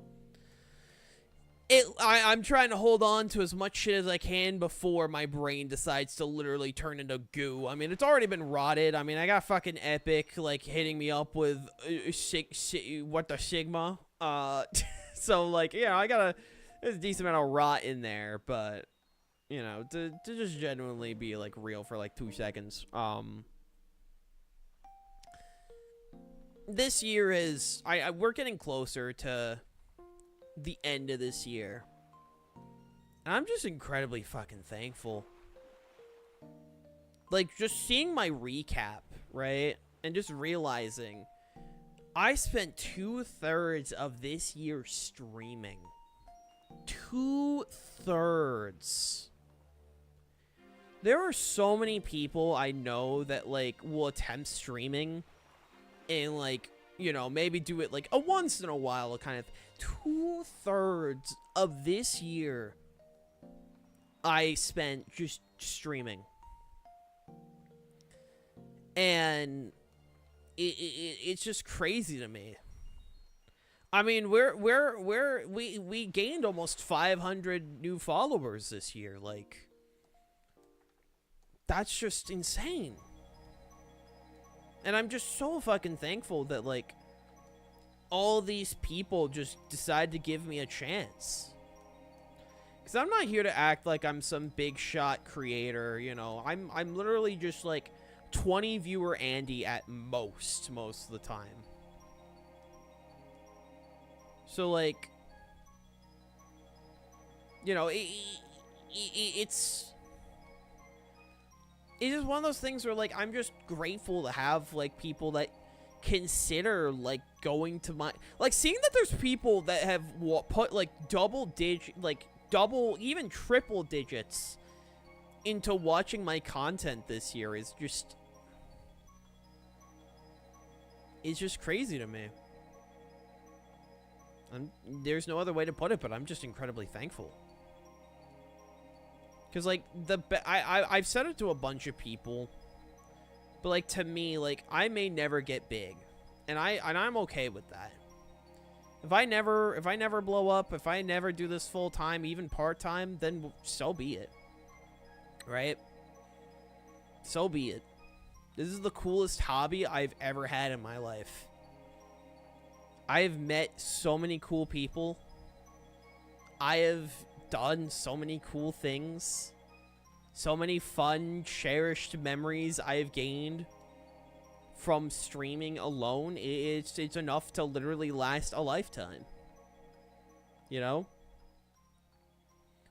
I'm trying to hold on to as much shit as I can before my brain decides to literally turn into goo. I mean, it's already been rotted. I mean, I got fucking Epic, like, hitting me up with, what the Sigma? So, like, yeah, there's a decent amount of rot in there, but, you know, to just genuinely be, like, real for, like, 2 seconds. This year is, we're getting closer to the end of this year. And I'm just incredibly fucking thankful. Like, just seeing my recap, right? And just realizing I spent 2/3 of this year streaming. 2/3. There are so many people I know that, like, will attempt streaming and, like, you know, maybe do it, like, a once in a while kind of. 2/3 of this year I spent just streaming. And it's just crazy to me. I mean, we gained almost 500 new followers this year. Like, that's just insane. And I'm just so fucking thankful that, like, all these people just decide to give me a chance. Because I'm not here to act like I'm some big shot creator, you know. I'm literally just, like, 20 viewer Andy at most of the time. So, like, you know, it's just one of those things where, like, I'm just grateful to have, like, people that consider, like, going to my, like, seeing that there's people that have put, like, double, even triple digits into watching my content this year is just, it's just crazy to me. There's no other way to put it, but I'm just incredibly thankful. Because, like, I've said it to a bunch of people, but, like, to me, like, I may never get big, and I'm okay with that. If I never blow up, if I never do this full time, even part time, then so be it. Right? So be it. This is the coolest hobby I've ever had in my life. I've met so many cool people. I have done so many cool things. So many fun, cherished memories I have gained from streaming alone. It's enough to literally last a lifetime. You know?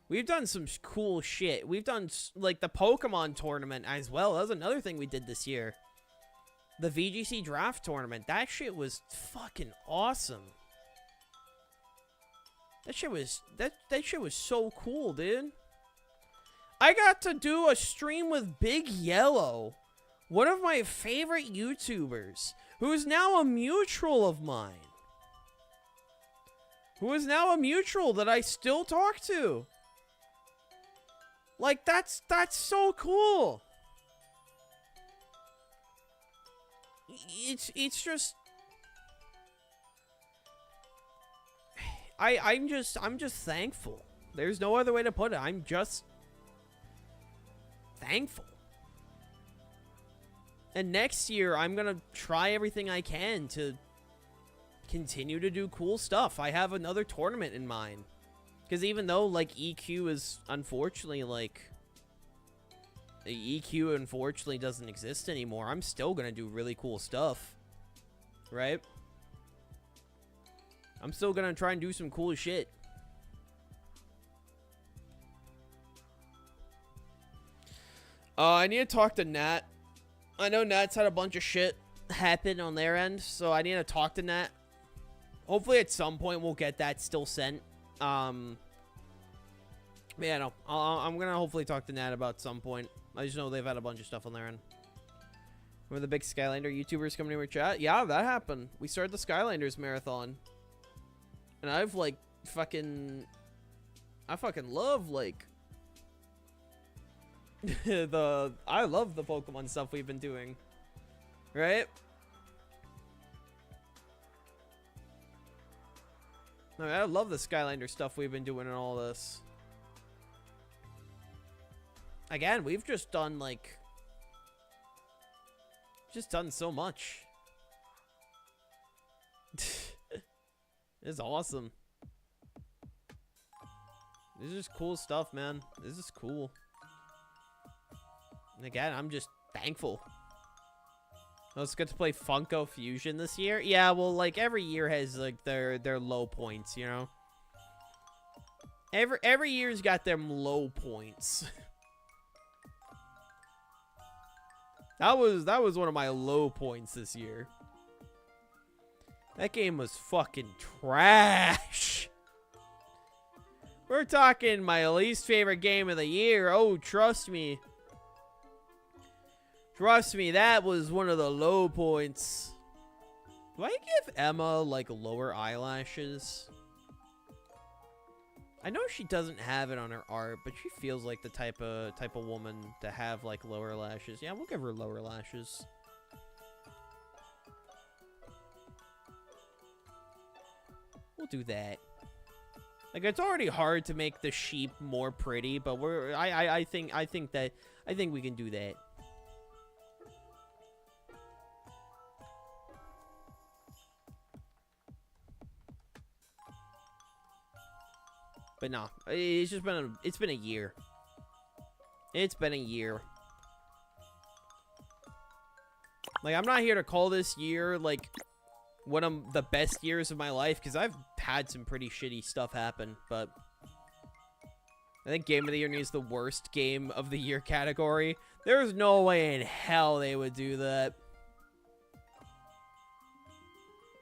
We've done some cool shit. We've done, like, the Pokemon tournament as well. That was another thing we did this year. The VGC draft tournament. That shit was fucking awesome. That shit was so cool, dude. I got to do a stream with Big Yellow, one of my favorite YouTubers, who is now a mutual of mine. Who is now a mutual that I still talk to. Like, that's so cool. It's just, I'm just thankful. There's no other way to put it. I'm just thankful. And next year, I'm gonna try everything I can to continue to do cool stuff. I have another tournament in mind. Because even though, like, EQ is unfortunately, like, EQ unfortunately doesn't exist anymore, I'm still gonna do really cool stuff. Right? I'm still gonna try and do some cool shit. I need to talk to Nat. I know Nat's had a bunch of shit happen on their end, so I need to talk to Nat. Hopefully at some point we'll get that still sent. Yeah, no. I'm gonna hopefully talk to Nat about some point. I just know they've had a bunch of stuff on their end. Remember the big Skylander YouTubers coming to our chat? Yeah, that happened. We started the Skylanders marathon. And I've, like, I fucking love, like, I love the Pokemon stuff we've been doing. Right? I mean, I love the Skylander stuff we've been doing and all this. Again, we've just done, like... Just done so much. It's awesome. This is cool stuff, man. This is cool. And again, I'm just thankful. Let's get to play Funko Fusion this year. Yeah, well, like, every year has, like, their low points, you know? Every year's got them low points. That was one of my low points this year. That game was fucking trash. We're talking my least favorite game of the year. Oh, trust me. Trust me, that was one of the low points. Do I give Emma, like, lower eyelashes? I know she doesn't have it on her art, but she feels like the type of woman to have, like, lower lashes. Yeah, we'll give her lower lashes. We'll do that. Like, it's already hard to make the sheep more pretty, but I think we can do that. But no, it's been a year. It's been a year. Like, I'm not here to call this year, like, one of the best years of my life, because I've had some pretty shitty stuff happen, but I think Game of the Year needs the worst Game of the Year category. There's no way in hell they would do that.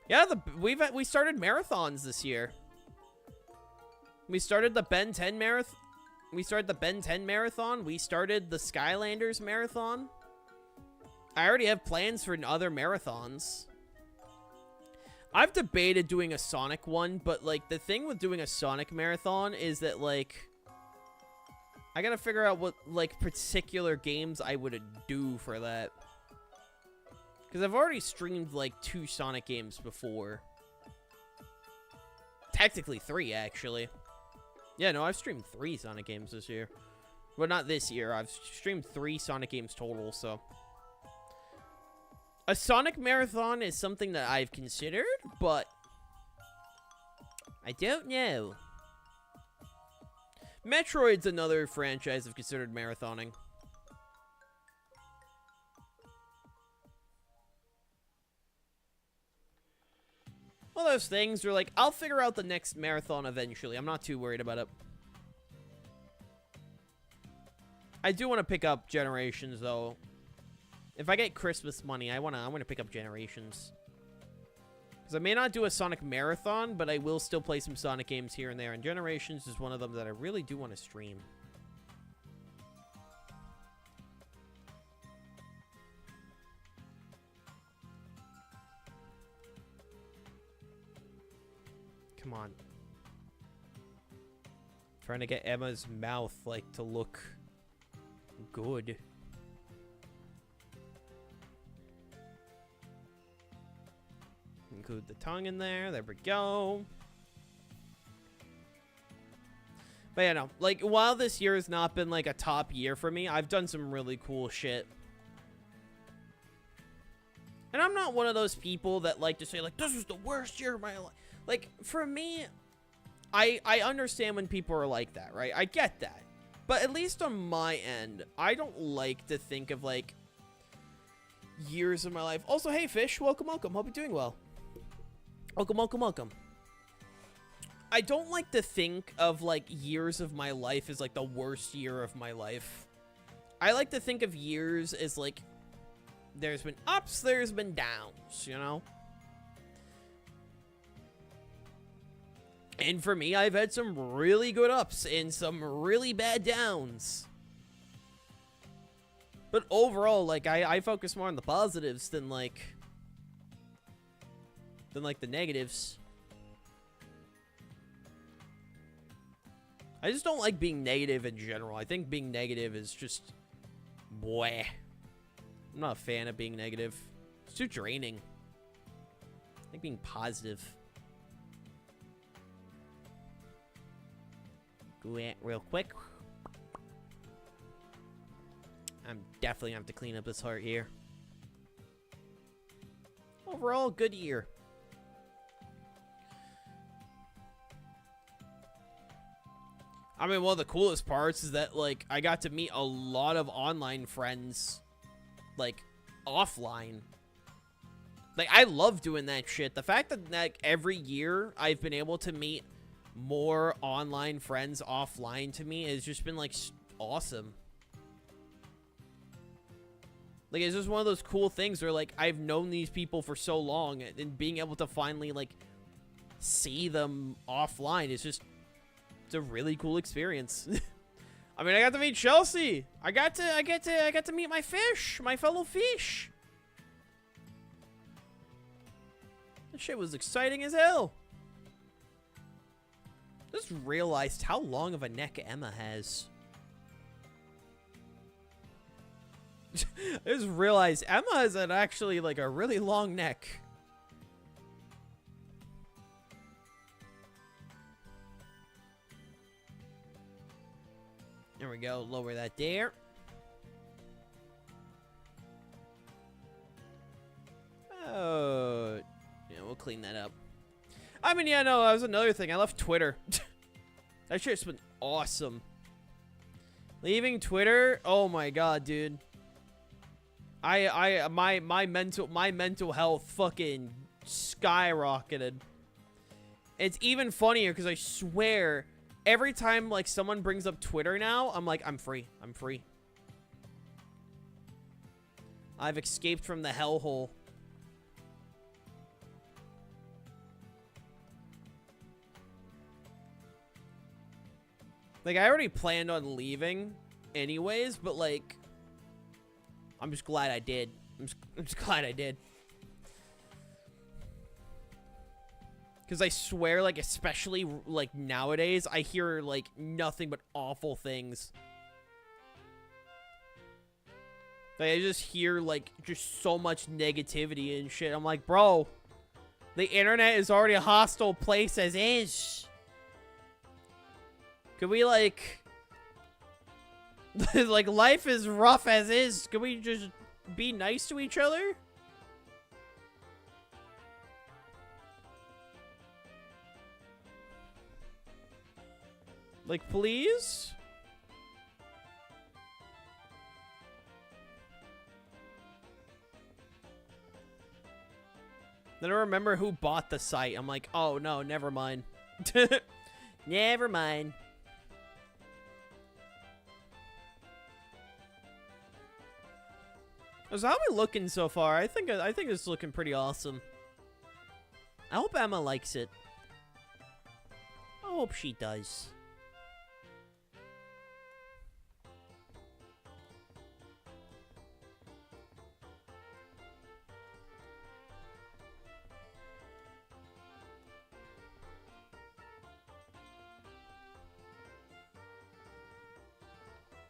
Yeah, we started marathons this year. We started the Ben 10 marathon. We started the Ben 10 marathon. We started the Skylanders marathon. I already have plans for other marathons. I've debated doing a Sonic one, but, like, the thing with doing a Sonic marathon is that, like, I gotta figure out what, like, particular games I would do for that. Because I've already streamed, like, 2 Sonic games before. Technically 3, actually. Yeah, no, I've streamed 3 Sonic games this year. Well, not this year. I've streamed 3 Sonic games total, so... A Sonic marathon is something that I've considered, but... I don't know. Metroid's another franchise I've considered marathoning. All those things are like, I'll figure out the next marathon eventually. I'm not too worried about it. I do want to pick up Generations, though. If I get Christmas money, I want to pick up Generations. Because I may not do a Sonic marathon, but I will still play some Sonic games here and there. And Generations is one of them that I really do want to stream. Come on. Trying to get Emma's mouth, like, to look good. Include the tongue in there. There we go. But yeah, no. Like, while this year has not been, like, a top year for me, I've done some really cool shit. And I'm not one of those people that like to say, like, this was the worst year of my life. Like, for me, I understand when people are like that, right? I get that. But at least on my end, I don't like to think of, like, years of my life. Also, hey, Fish, welcome, welcome. Hope you're doing well. Welcome, welcome, welcome. I don't like to think of, like, years of my life as, like, the worst year of my life. I like to think of years as, like, there's been ups, there's been downs, you know? And for me, I've had some really good ups and some really bad downs. But overall, like, I focus more on the positives than, like, the negatives. I just don't like being negative in general. I think being negative is just... bleh. I'm not a fan of being negative. It's too draining. I like being positive. do it real quick. I'm definitely gonna have to clean up this heart here. Overall, good year. I mean, one of the coolest parts is that, like, I got to meet a lot of online friends, like, offline. Like, I love doing that shit. The fact that, like, every year I've been able to meet more online friends offline to me has just been, like, awesome. Like, it's just one of those cool things where, like, I've known these people for so long, and being able to finally, like, see them offline is just, it's a really cool experience. I mean, I got to meet Chelsea. I got to meet my fish, my fellow fish. That shit was exciting as hell. Just realized how long of a neck Emma has. I just realized Emma has actually, like, a really long neck. There we go. Lower that there. Oh, yeah, we'll clean that up. I mean, yeah, no, that was another thing. I left Twitter. That shit's been awesome. Leaving Twitter? Oh my god, dude. My mental health fucking skyrocketed. It's even funnier because I swear every time, like, someone brings up Twitter now, I'm like, I'm free. I'm free. I've escaped from the hellhole. Like, I already planned on leaving anyways, but, like, I'm just glad I did. I'm just glad I did. Because I swear, like, especially, like, nowadays, I hear, like, nothing but awful things. Like, I just hear, like, just so much negativity and shit. I'm like, bro, the internet is already a hostile place as is. Could we, like... like, life is rough as is. Can we just be nice to each other? Like, please? Then I remember who bought the site. I'm like, oh, no, never mind. Never mind. So how are we looking so far? I think it's looking pretty awesome. I hope Emma likes it. I hope she does.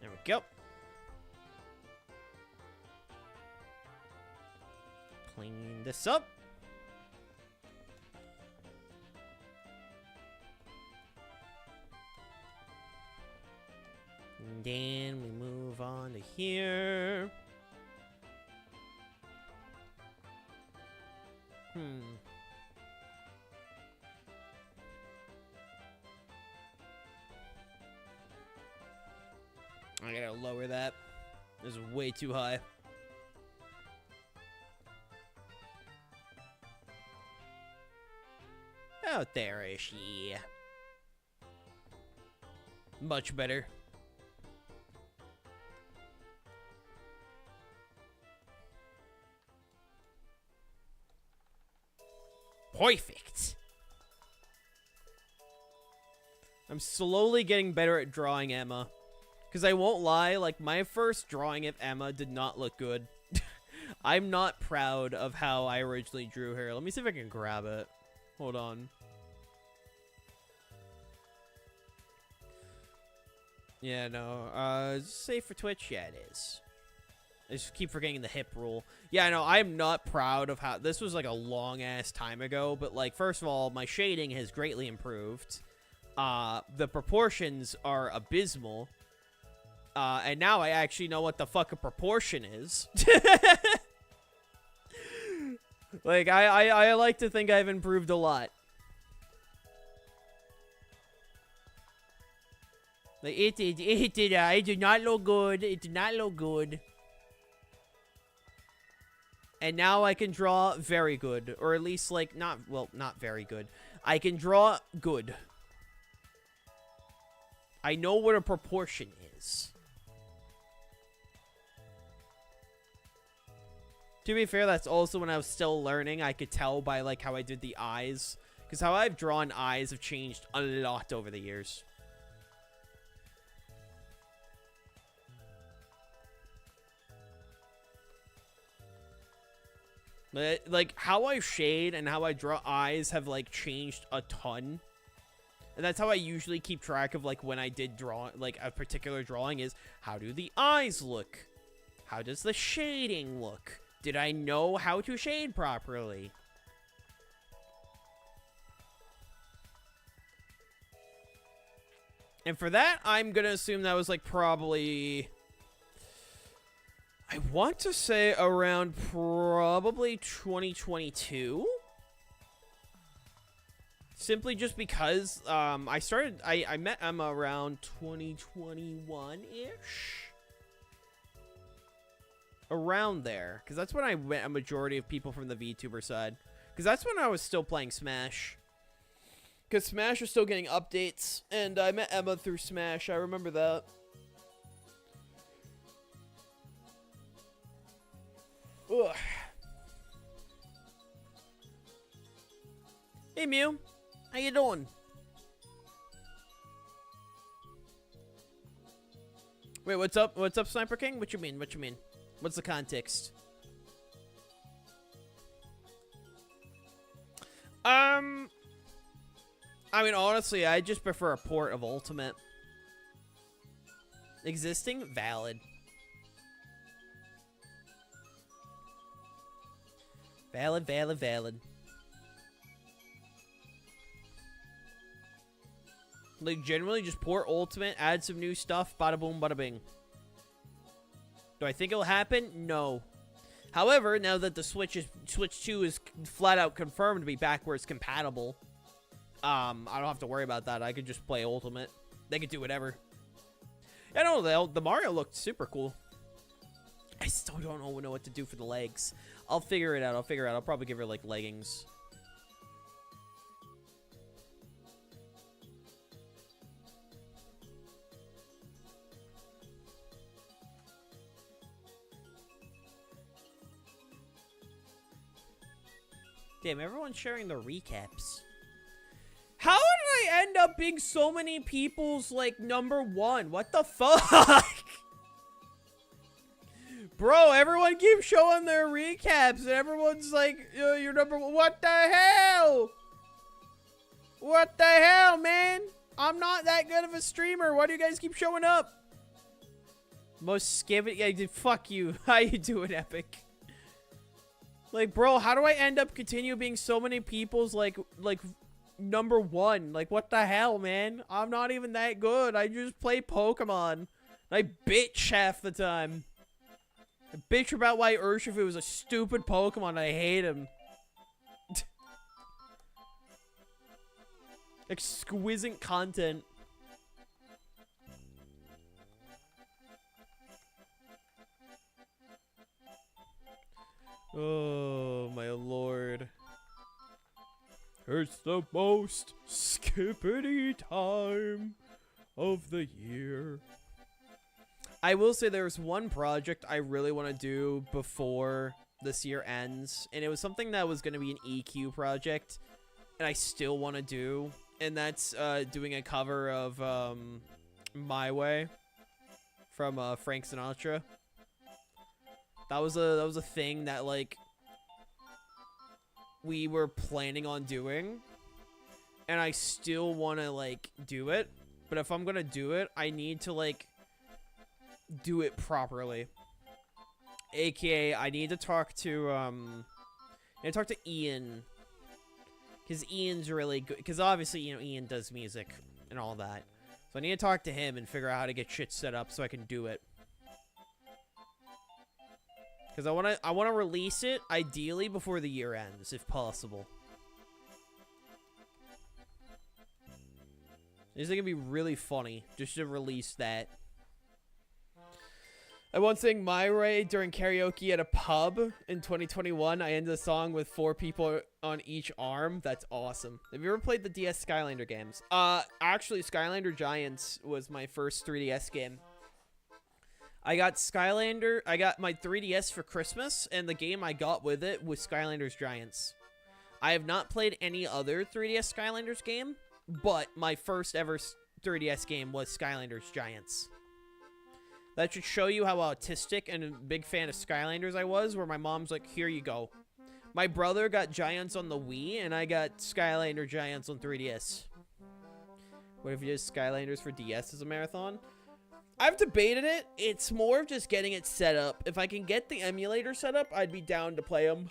There we go. Clean this up. And then we move on to here. I gotta lower that. This is way too high. Oh, there is she. Much better. Perfect. I'm slowly getting better at drawing Emma. Because I won't lie, like, my first drawing of Emma did not look good. I'm not proud of how I originally drew her. Let me see if I can grab it. Hold on. Yeah, no. Safe for Twitch? Yeah, it is. I just keep forgetting the hip rule. Yeah, no, I'm not proud of how... This was, like, a long-ass time ago, but, like, first of all, my shading has greatly improved. the proportions are abysmal. And now I actually know what the fuck a proportion is. Like, I like to think I've improved a lot. Like, it did not look good. It did not look good. And now I can draw very good. Or at least, like, not very good. I can draw good. I know what a proportion is. To be fair, that's also when I was still learning. I could tell by, like, how I did the eyes. Because how I've drawn eyes have changed a lot over the years. Like, how I shade and how I draw eyes have, like, changed a ton. And that's how I usually keep track of, like, when I did draw, like, a particular drawing is, how do the eyes look? How does the shading look? Did I know how to shade properly? And for that, I'm gonna assume that was, like, probably... I want to say around probably 2022. Simply just because I met Emma around 2021-ish. Around there. Because that's when I met a majority of people from the VTuber side. Because that's when I was still playing Smash. Because Smash was still getting updates. And I met Emma through Smash. I remember that. Ugh. Hey Mew, how you doing? Wait, what's up? What's up, Sniper King? What you mean? What you mean? What's the context? I mean, honestly, I just prefer a port of Ultimate. Existing? Valid. Valid, valid, valid. Like, generally, just port Ultimate, add some new stuff, bada boom, bada bing. Do I think it'll happen? No. However, now that the Switch 2 is flat out confirmed to be backwards compatible, I don't have to worry about that. I could just play Ultimate. They could do whatever. I don't know, the Mario looked super cool. I still don't know what to do for the legs. I'll figure it out. I'll probably give her, like, leggings. Damn, everyone's sharing the recaps. How did I end up being so many people's, like, #1? What the fuck? Bro, everyone keeps showing their recaps, and everyone's like, you're #1. What the hell? What the hell, man? I'm not that good of a streamer. Why do you guys keep showing up? Most skivvy. Yeah, fuck you. How you doing, Epic? Like, bro, how do I end up continue being so many people's, like #1? Like, what the hell, man? I'm not even that good. I just play Pokemon. I bitch half the time. I bitch about why Urshifu was a stupid Pokemon. I hate him. Exquisite content. Oh, my lord. It's the most skippity time of the year. I will say there's one project I really want to do before this year ends, and it was something that was going to be an EQ project, and I still want to do, and that's doing a cover of My Way from Frank Sinatra. That was a thing that, like, we were planning on doing, and I still want to, like, do it, but if I'm going to do it, I need to, like, do it properly. AKA, I need to talk to Ian, because Ian's really good, because obviously, you know, Ian does music and all that. So I need to talk to him and figure out how to get shit set up so I can do it. Because I wanna release it, ideally, before the year ends, if possible. I just think it'd be really funny just to release that. I once sang My Way during karaoke at a pub in 2021. I ended the song with 4 people on each arm. That's awesome. Have you ever played the DS Skylander games? Actually, Skylander Giants was my first 3DS game. I got my 3DS for Christmas, and the game I got with it was Skylanders Giants. I have not played any other 3DS Skylanders game, but my first ever 3DS game was Skylanders Giants. That should show you how autistic and a big fan of Skylanders I was, where my mom's like, here you go. My brother got Giants on the Wii, and I got Skylander Giants on 3DS. What if you did Skylanders for DS as a marathon? I've debated it. It's more of just getting it set up. If I can get the emulator set up, I'd be down to play them.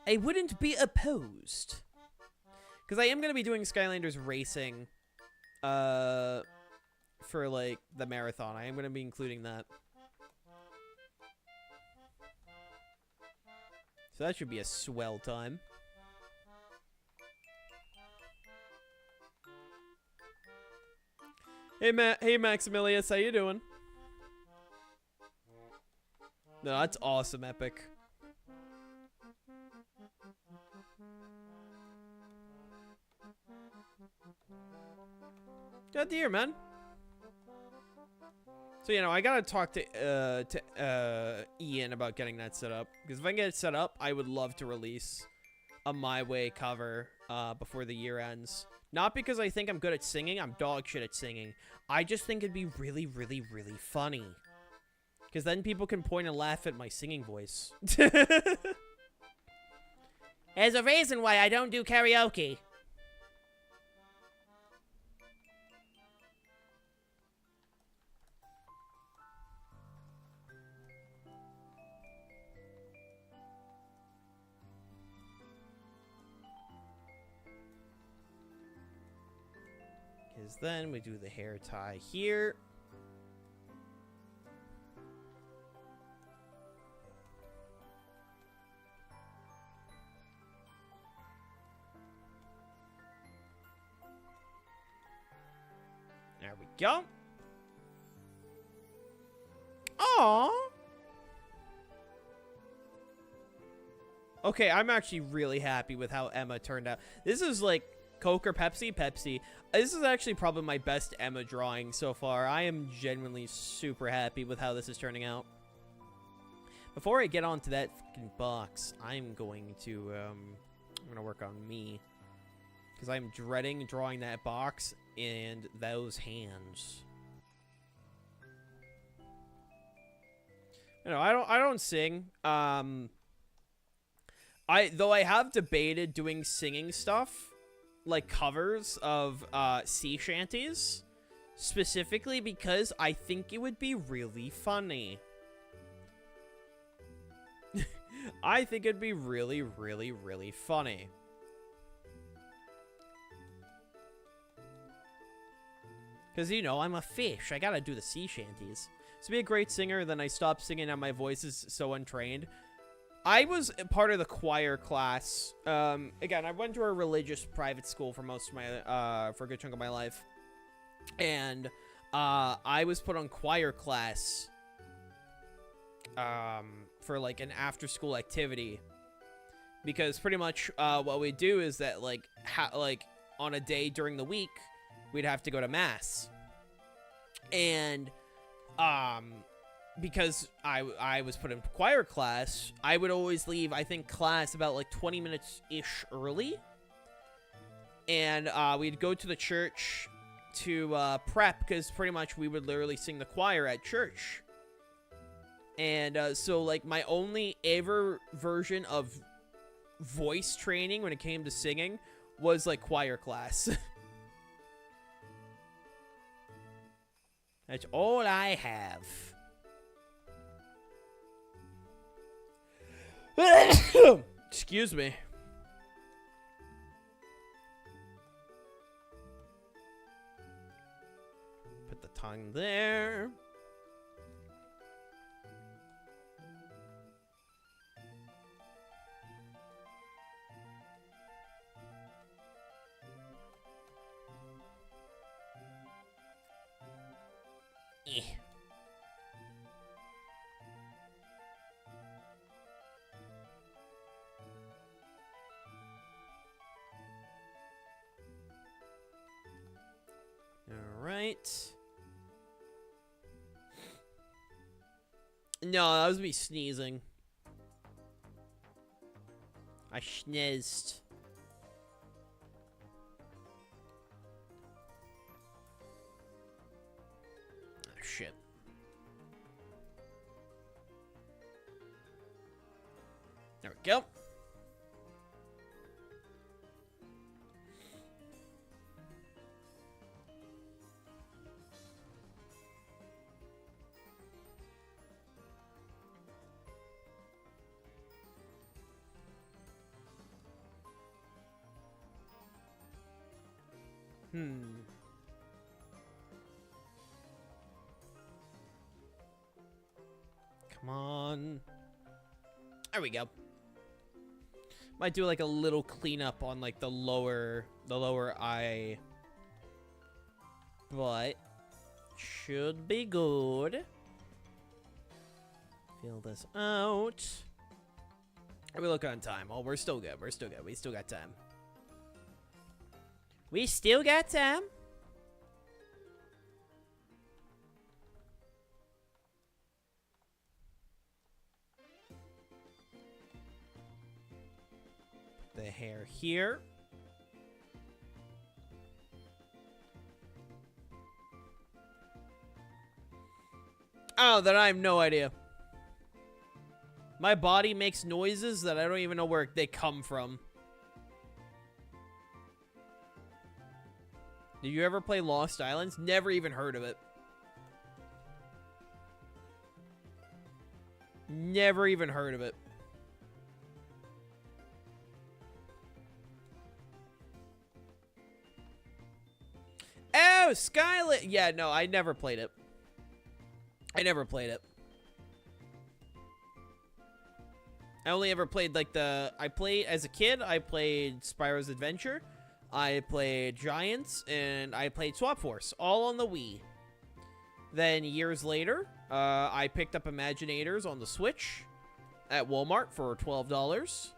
I wouldn't be opposed. Because I am going to be doing Skylanders Racing for, like, the marathon. I am going to be including that. So that should be a swell time. Hey, hey, Maximilius, how you doing? No, that's awesome, Epic. Good to hear, man. So, you know, I gotta talk to Ian about getting that set up. Because if I can get it set up, I would love to release a My Way cover before the year ends. Not because I think I'm good at singing. I'm dog shit at singing. I just think it'd be really, really, really funny. Because then people can point and laugh at my singing voice. There's a reason why I don't do karaoke. Because then we do the hair tie here. There we go. Aww. Okay, I'm actually really happy with how Emma turned out. This is like Coke or Pepsi? Pepsi. This is actually probably my best Emma drawing so far. I am genuinely super happy with how this is turning out. Before I get onto that fucking box, I'm going to work on me. Because I'm dreading drawing that box and those hands. You know, I don't sing. Though I have debated doing singing stuff, like covers of sea shanties, specifically because I think it would be really funny. I think it'd be really, really, really funny. Because, you know, I'm a fish. I gotta do the sea shanties. To be a great singer, then I stopped singing and my voice is so untrained. I was part of the choir class. Again, I went to a religious private school for most of my, for a good chunk of my life. And, I was put on choir class, for, like, an after-school activity. Because pretty much, what we do is that, like, on a day during the week, we'd have to go to mass. And, because I was put in choir class, I would always leave, I think, class about, like, 20 minutes-ish early. And, we'd go to the church to, prep, because pretty much we would literally sing the choir at church. And, so, like, my only ever version of voice training when it came to singing was, like, choir class. That's all I have. Excuse me. the tongue there. Eh. All right. No, that was me sneezing. I sneezed. Oh, shit. There we go. Come on. There we go. Might do like a little cleanup on like the lower eye. But should be good. Fill this out. Are we looking on time? Oh, we're still good. We're still good. We still got time. We still got time. The hair here. Oh, that I have no idea. My body makes noises that I don't even know where they come from. Did you ever play Lost Islands? Never even heard of it. Never even heard of it. Oh, Skylit. Yeah, no, I never played it. I never played it. I only ever played like as a kid, I played Spyro's Adventure. I played Giants, and I played Swap Force, all on the Wii. Then years later, I picked up Imaginators on the Switch at Walmart for $12.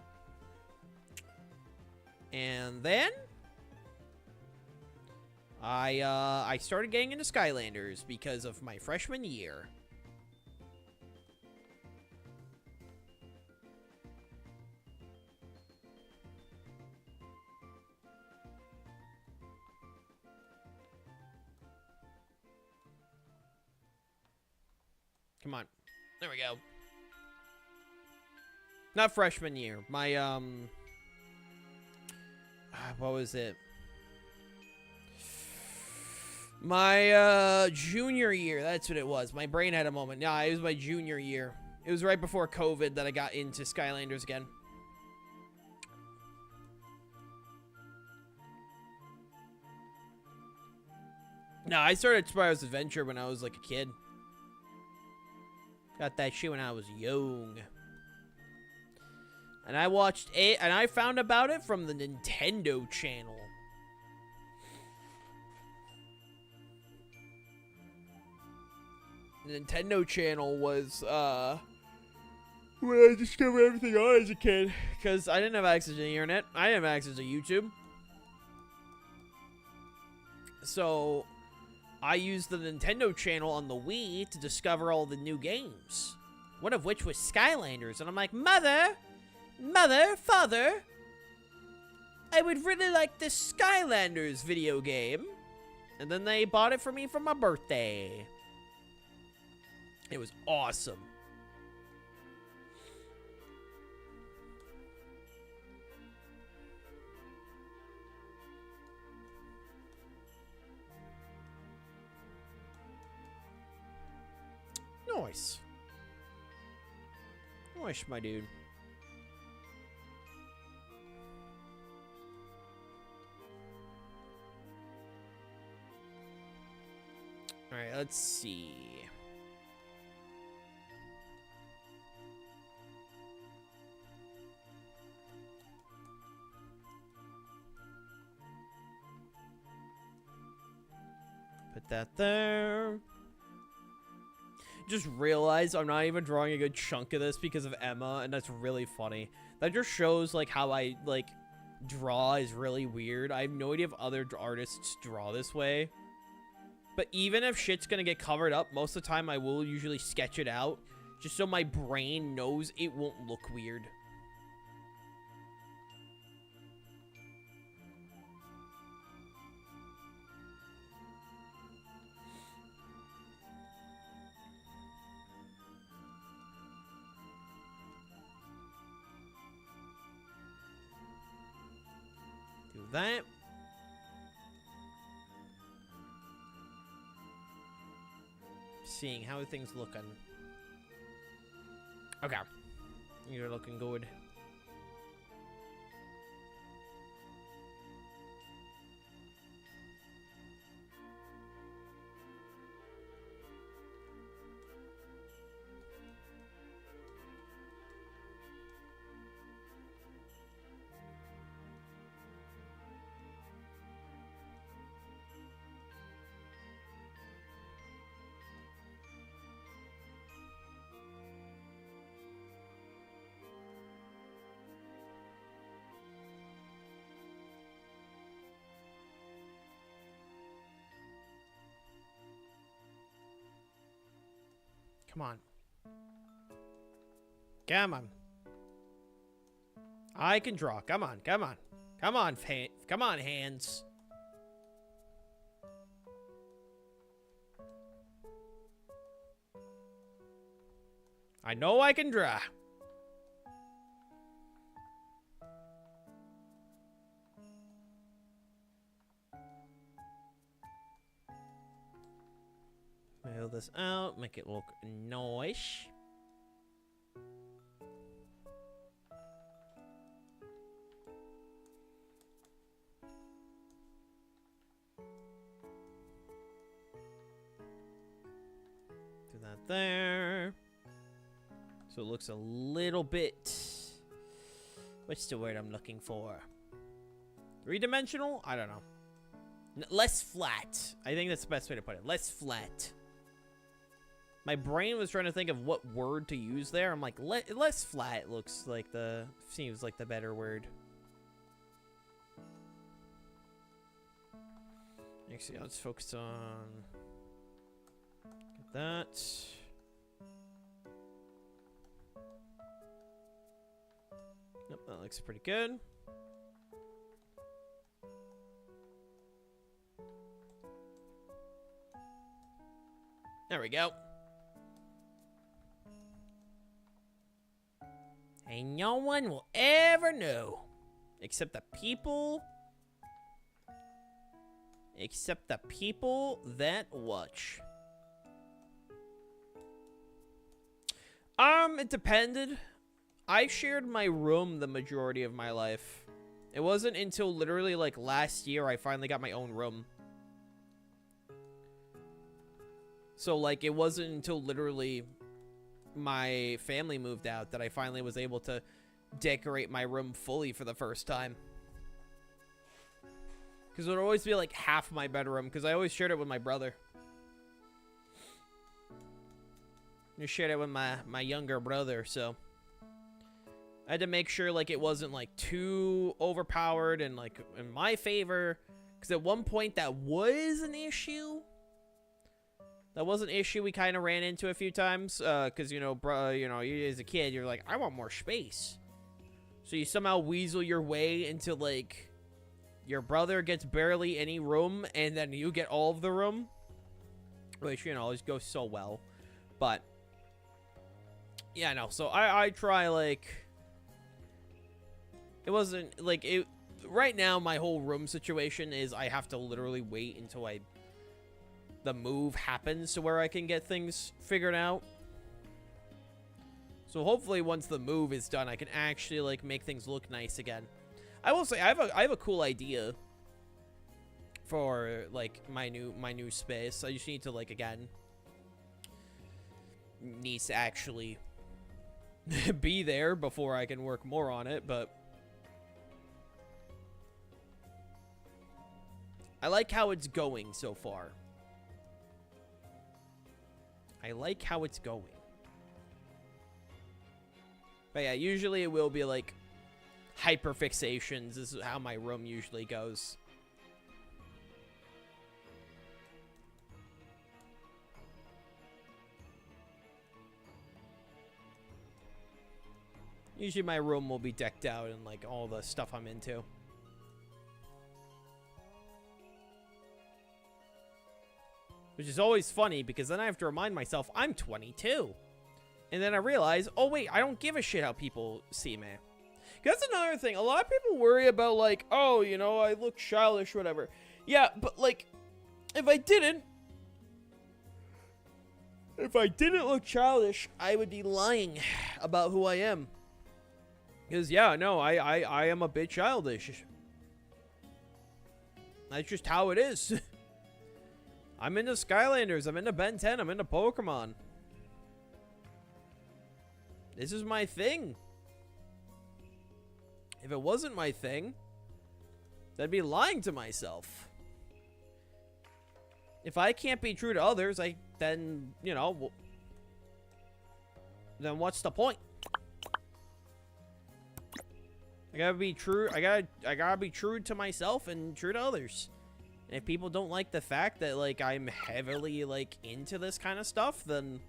And then I started getting into Skylanders because of my freshman year. Come on. There we go. Not freshman year. My, what was it? My, junior year. That's what it was. My brain had a moment. Nah, it was my junior year. It was right before COVID that I got into Skylanders again. No, I started Spyro's Adventure when I was like a kid. Got that shit when I was young. And I watched it, and I found about it from the Nintendo channel. The Nintendo channel was, where I discovered everything on as a kid. Because I didn't have access to the internet. I didn't have access to YouTube. So I used the Nintendo channel on the Wii to discover all the new games. One of which was Skylanders. And I'm like, Mother, Father, I would really like this Skylanders video game. And then they bought it for me for my birthday. It was awesome. Nice. Nice, my dude. All right, let's see. Put that there. Just realized I'm not even drawing a good chunk of this because of Emma, and that's really funny. That just shows like how I like draw is really weird. I have no idea if other artists draw this way. But even if shit's gonna get covered up, most of the time I will usually sketch it out just so my brain knows it won't look weird. Do that. Seeing how things looking. Okay. You're looking good. Come on. Come on. I can draw. Come on, come on. Come on, come on, hands. I know I can draw. Fill this out, make it look nice. Do that there. So it looks a little bit... What's the word I'm looking for? Three-dimensional? I don't know. Less flat. I think that's the best way to put it. Less flat. My brain was trying to think of what word to use there. I'm like, less flat looks like seems like the better word. Actually, let's focus on get that. Nope, that looks pretty good. There we go. And no one will ever know. Except the people that watch. It depended. I shared my room the majority of my life. It wasn't until literally like last year I finally got my own room. So like it wasn't until literally my family moved out that I finally was able to decorate my room fully for the first time. Because it would always be like half my bedroom, because I always shared it with my brother. I shared it with my younger brother, so I had to make sure like it wasn't like too overpowered and like in my favor, because at one point that was an issue. That was an issue we kind of ran into a few times, because, you as a kid, you're like, I want more space. So you somehow weasel your way into, like, your brother gets barely any room, and then you get all of the room. Which, always goes so well. But, yeah, no, so I try, like, it wasn't, like, right now, my whole room situation is I have to literally wait until the move happens to where I can get things figured out. So hopefully once the move is done, I can actually like make things look nice again. I will say I have a cool idea for like my new space. I just need to like again needs to actually be there before I can work more on it, but I like how it's going so far. I like how it's going. But yeah, usually it will be like hyperfixations. This is how my room usually goes. Usually my room will be decked out in like all the stuff I'm into. Which is always funny because then I have to remind myself I'm 22. And then I realize, oh wait, I don't give a shit how people see me. That's another thing. A lot of people worry about like, oh, you know, I look childish or whatever. Yeah, but like, if I didn't look childish, I would be lying about who I am. Because, yeah, no, I am a bit childish. That's just how it is. I'm into Skylanders. I'm into Ben 10. I'm into Pokemon. This is my thing. If it wasn't my thing, that'd be lying to myself. If I can't be true to others, then, you know, then what's the point? I gotta be true. I gotta be true to myself and true to others. And if people don't like the fact that like I'm heavily like into this kind of stuff, then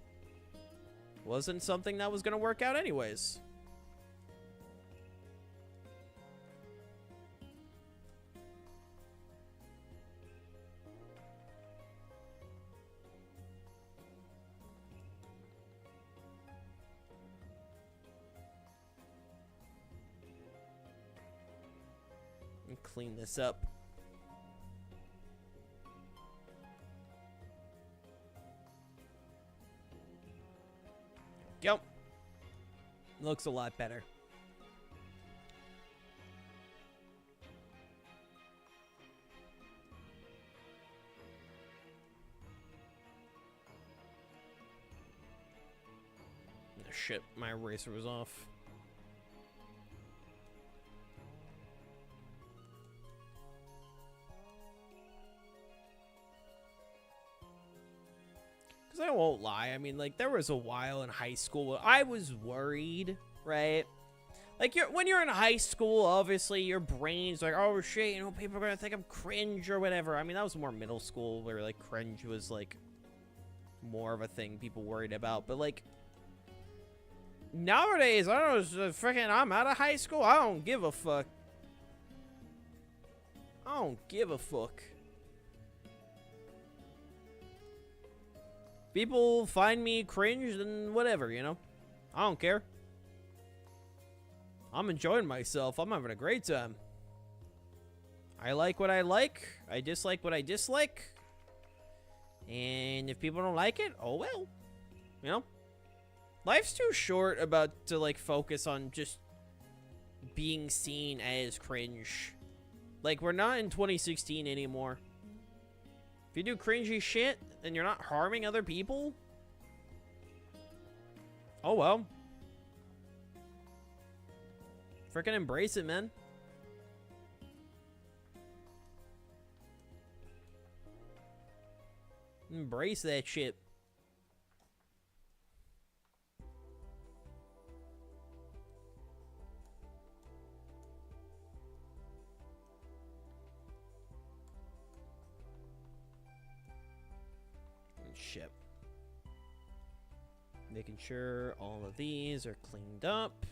wasn't something that was gonna work out anyways. And clean this up. Yep. Looks a lot better. Oh, shit, my eraser was off. I won't lie. I mean, like, there was a while in high school where I was worried, right? Like, when you're in high school, obviously, your brain's like, oh, shit, you know, people are gonna think I'm cringe or whatever. I mean, that was more middle school where, like, cringe was, like, more of a thing people worried about. But, like, nowadays, I don't know, freaking, I'm out of high school. I don't give a fuck. I don't give a fuck. People find me cringe, then whatever, you know? I don't care. I'm enjoying myself. I'm having a great time. I like what I like. I dislike what I dislike. And if people don't like it, oh well. You know? Life's too short to like focus on just being seen as cringe. Like, we're not in 2016 anymore. If you do cringy shit and you're not harming other people, oh well. Freaking embrace it, man. Embrace that shit. Shit. Making sure all of these are cleaned up.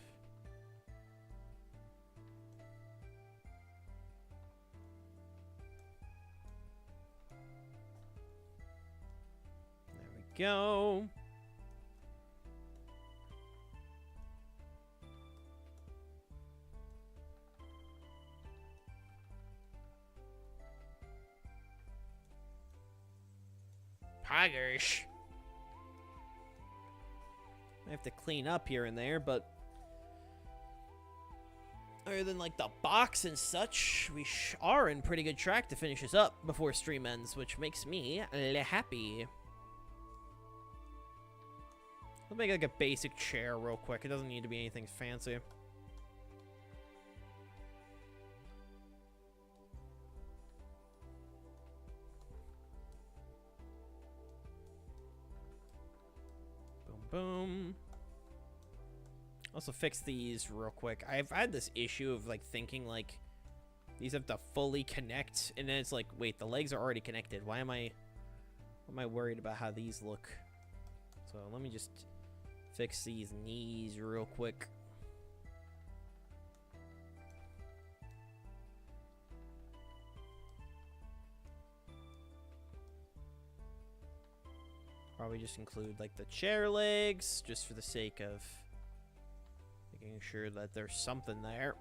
There we go. Poggers. I have to clean up here and there, but other than like the box and such, we are in pretty good track to finish this up before stream ends, which makes me happy. I'll make like a basic chair real quick. It doesn't need to be anything fancy. Boom, boom. Also fix these real quick. I've had this issue of like thinking like these have to fully connect, and then it's like, wait, the legs are already connected. Why am I worried about how these look? So let me just fix these knees real quick. Probably just include like the chair legs, just for the sake of making sure that there's something there.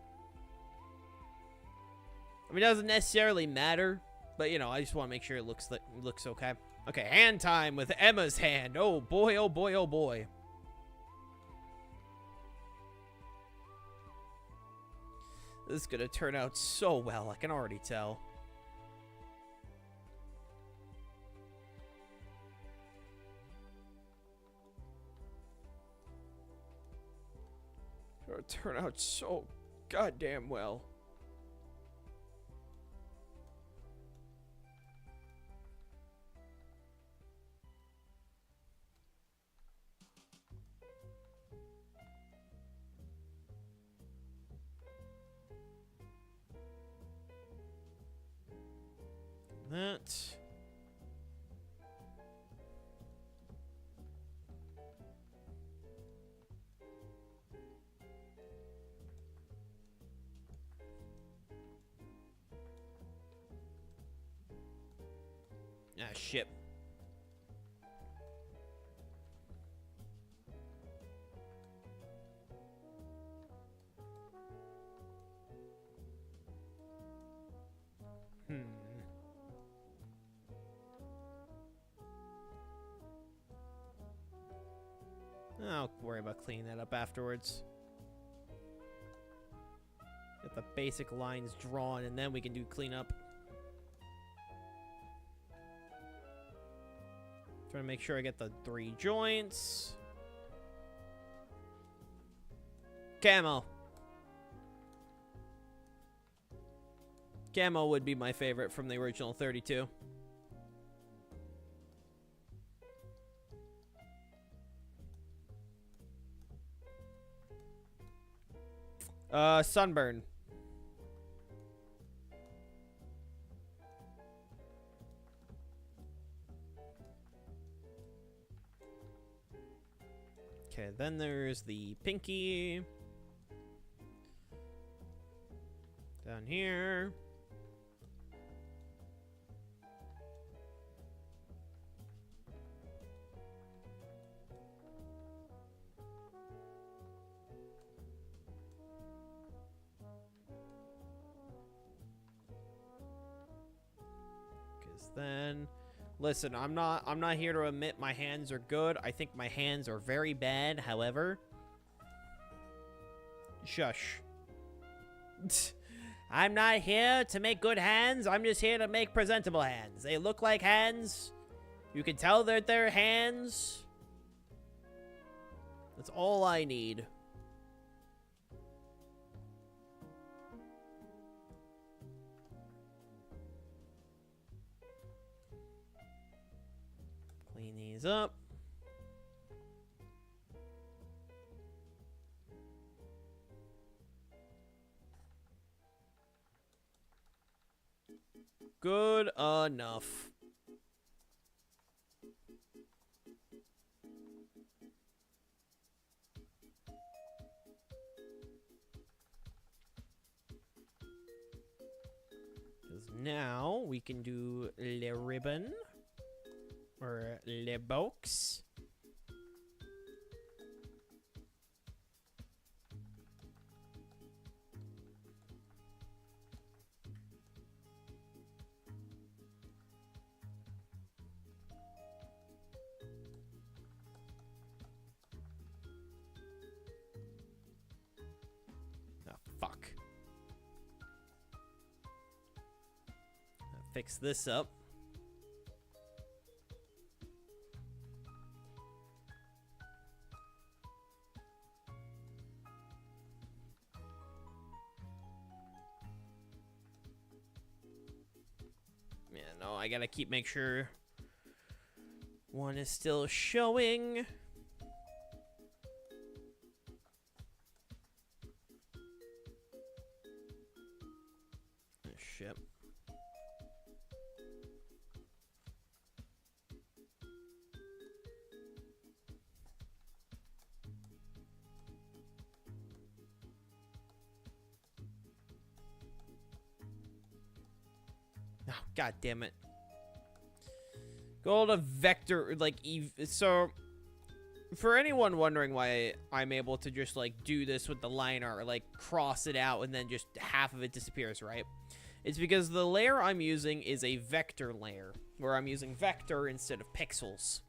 I mean, it doesn't necessarily matter, but you know, I just want to make sure it looks okay. Okay, hand time with Emma's hand. Oh boy, oh boy, oh boy. This is gonna turn out so well, I can already tell. It's gonna turn out so goddamn well. That. Ah, shit. I'll worry about cleaning that up afterwards. Get the basic lines drawn, and then we can do cleanup. Trying to make sure I get the 3 joints. Camo. Camo would be my favorite from the original 32. Sunburn. Okay, then there's the pinky. Down here. Then listen, I'm not here to admit my hands are good. I think my hands are very bad, however. Shush. I'm not here to make good hands. I'm just here to make presentable hands. They look like hands. You can tell that they're hands. That's all I need. Clean these up. Good enough. Because now we can do le ribbon. Or le box. Oh, fuck. Fix this up. Yeah, no, I gotta make sure one is still showing. Oh, shit. Oh, god damn it. Go to vector, like, so, for anyone wondering why I'm able to just, like, do this with the liner, or, like, cross it out and then just half of it disappears, right? It's because the layer I'm using is a vector layer, where I'm using vector instead of pixels.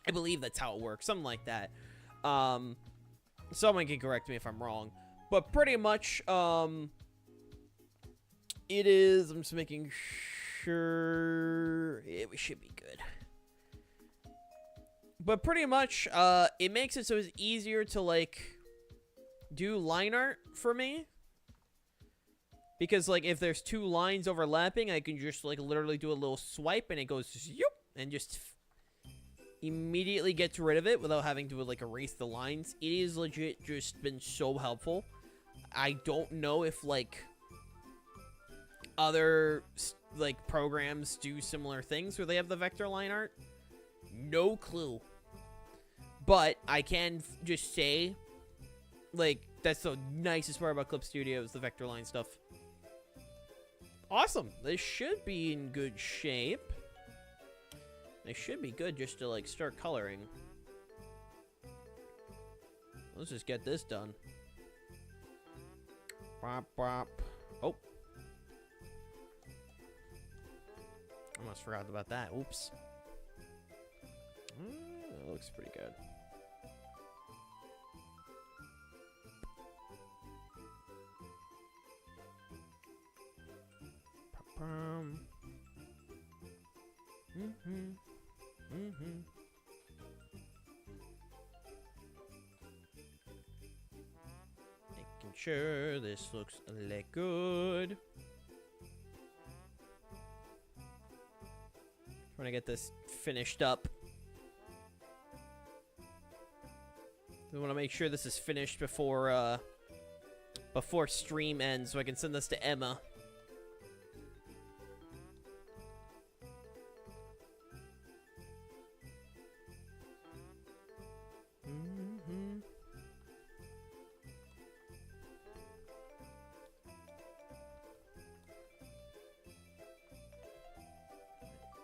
I believe that's how it works, something like that. Someone can correct me if I'm wrong. But pretty much, it is, I'm just making sure it should be good. But pretty much, it makes it so it's easier to, like, do line art for me. Because, like, if there's two lines overlapping, I can just, like, literally do a little swipe and it goes, yoop, and just immediately gets rid of it without having to, like, erase the lines. It is legit just been so helpful. I don't know if, like, other, like, programs do similar things where they have the vector line art. No clue. But I can just say, like, that's the nicest part about Clip Studio is the vector line stuff. Awesome. This should be in good shape. They should be good just to, like, start coloring. Let's just get this done. Bop, bop. Oh. Almost forgot about that. Oops. That looks pretty good. Making sure this looks like good. Trying to get this finished up. I want to make sure this is finished before stream ends, so I can send this to Emma.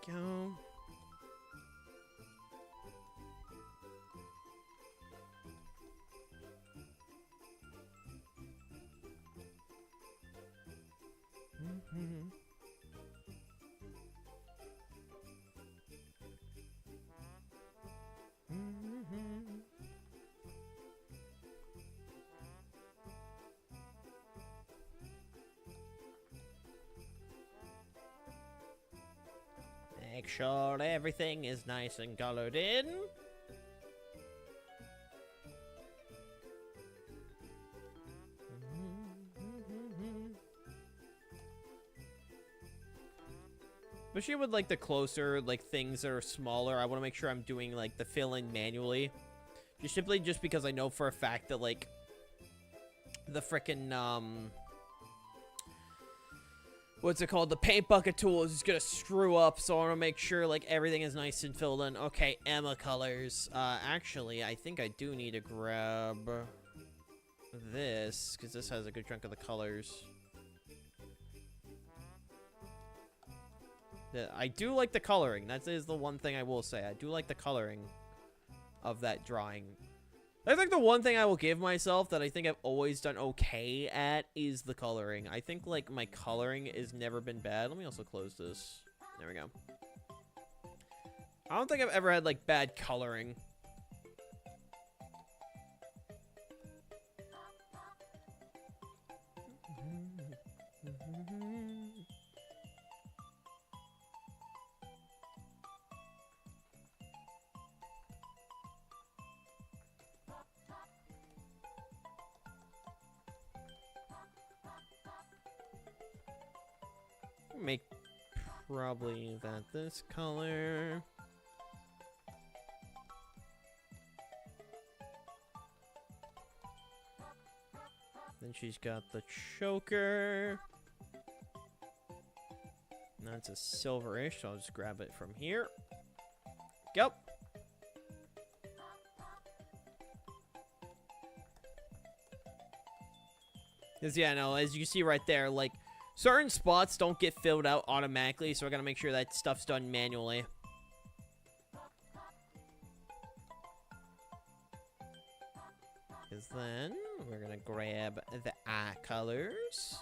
Go. Make sure everything is nice and colored in. Especially with, like, the closer, like, things that are smaller, I want to make sure I'm doing, like, the fill-in manually. Just simply just because I know for a fact that, like, the frickin', what's it called? The paint bucket tool is just gonna screw up, so I want to make sure, like, everything is nice and filled in. Okay, Emma colors. Actually, I think I do need to grab this, because this has a good chunk of the colors. I do like the coloring. That is the one thing I will say. I do like the coloring of that drawing. I think the one thing I will give myself that I think I've always done okay at is the coloring. I think, like, my coloring has never been bad. Let me also close this. There we go. I don't think I've ever had, like, bad coloring. probably that this color. Then she's got the choker. That's a silverish, so I'll just grab it from here. Go. Because, yeah, no, as you can see right there, like, certain spots don't get filled out automatically, so we're gonna make sure that stuff's done manually. Because then, we're gonna grab the eye colors.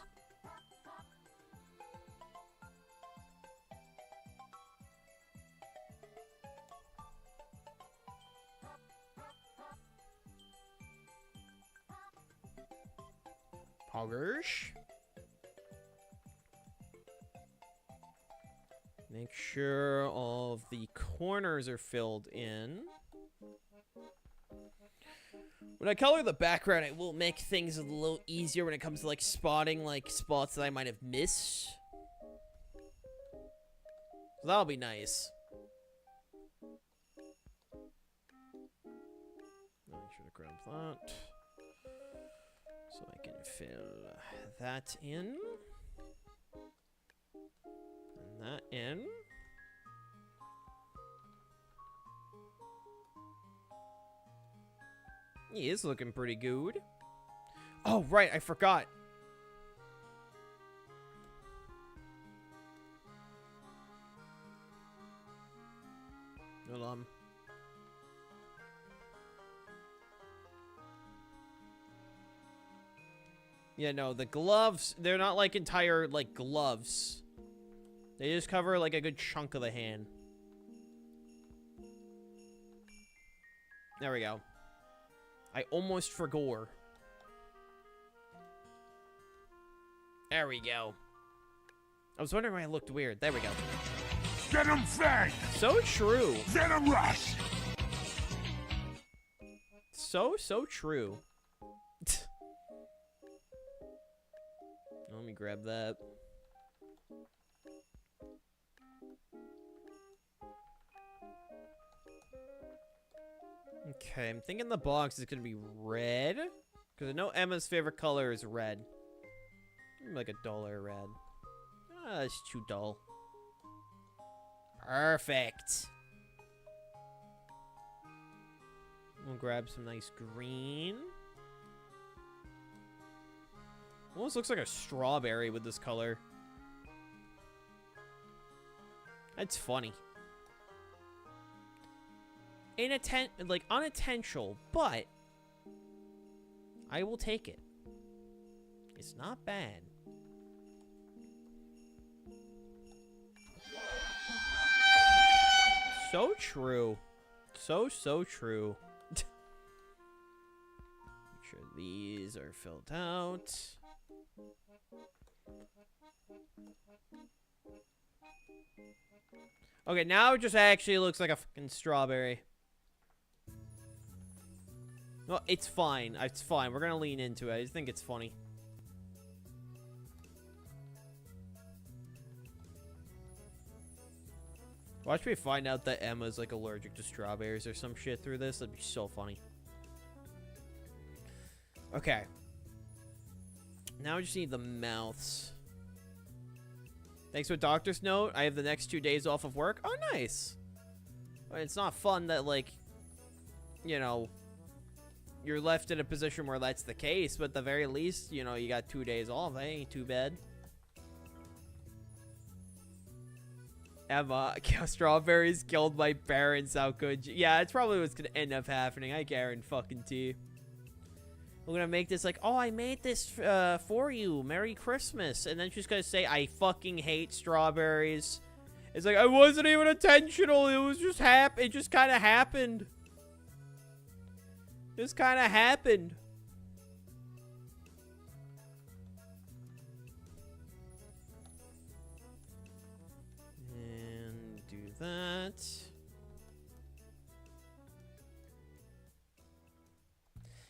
Poggers. Make sure all of the corners are filled in. When I color the background, it will make things a little easier when it comes to like spotting like spots that I might have missed. So that'll be nice. Make sure to grab that. So I can fill that in. And that in. He is looking pretty good. Oh, right, I forgot. Hold on. Yeah, no, the gloves, they're not like entire, like, gloves. They just cover, like, a good chunk of the hand. There we go. I almost forgot. There we go. I was wondering why I looked weird. There we go. Get him, Fang! So true. Venom Rush! So true. Let me grab that. Okay, I'm thinking the box is gonna be red. Because I know Emma's favorite color is red. Maybe like a duller red. Ah, it's too dull. Perfect. We'll grab some nice green. Almost looks like a strawberry with this color. That's funny. Like unintentional, but I will take it. It's not bad. So true. So true. Make sure these are filled out. Okay, now it just actually looks like a fucking strawberry. Well, it's fine. It's fine. We're gonna lean into it. I just think it's funny. Watch me find out that Emma's like allergic to strawberries or some shit through this. That'd be so funny. Okay. Now we just need the mouths. Thanks for doctor's note. I have the next 2 days off of work. Oh, nice. Well, it's not fun that, like, you know, you're left in a position where that's the case, but at the very least, you know, you got 2 days off. That ain't too bad. Emma, strawberries killed my parents. How could you? Yeah, it's probably what's gonna end up happening. I guarantee. We're gonna make this like, oh, I made this for you. Merry Christmas. And then she's gonna say, I fucking hate strawberries. It's like, I wasn't even intentional. It was just it just kind of happened. Just kind of happened. And do that.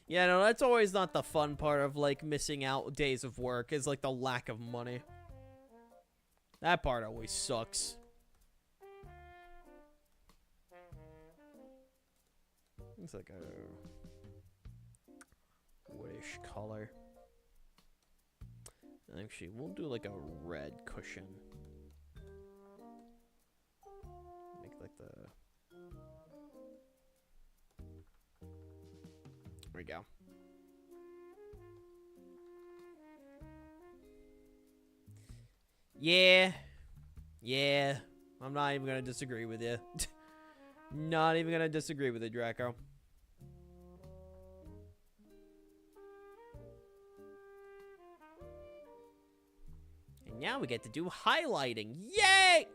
Yeah, no, that's always not the fun part of, like, missing out days of work, is, like, the lack of money. That part always sucks. It's like a woodish color. Actually, we'll do like a red cushion. Make like the... There we go. Yeah. Yeah. I'm not even gonna disagree with you. Not even gonna disagree with it, Draco. And now we get to do highlighting. Yay!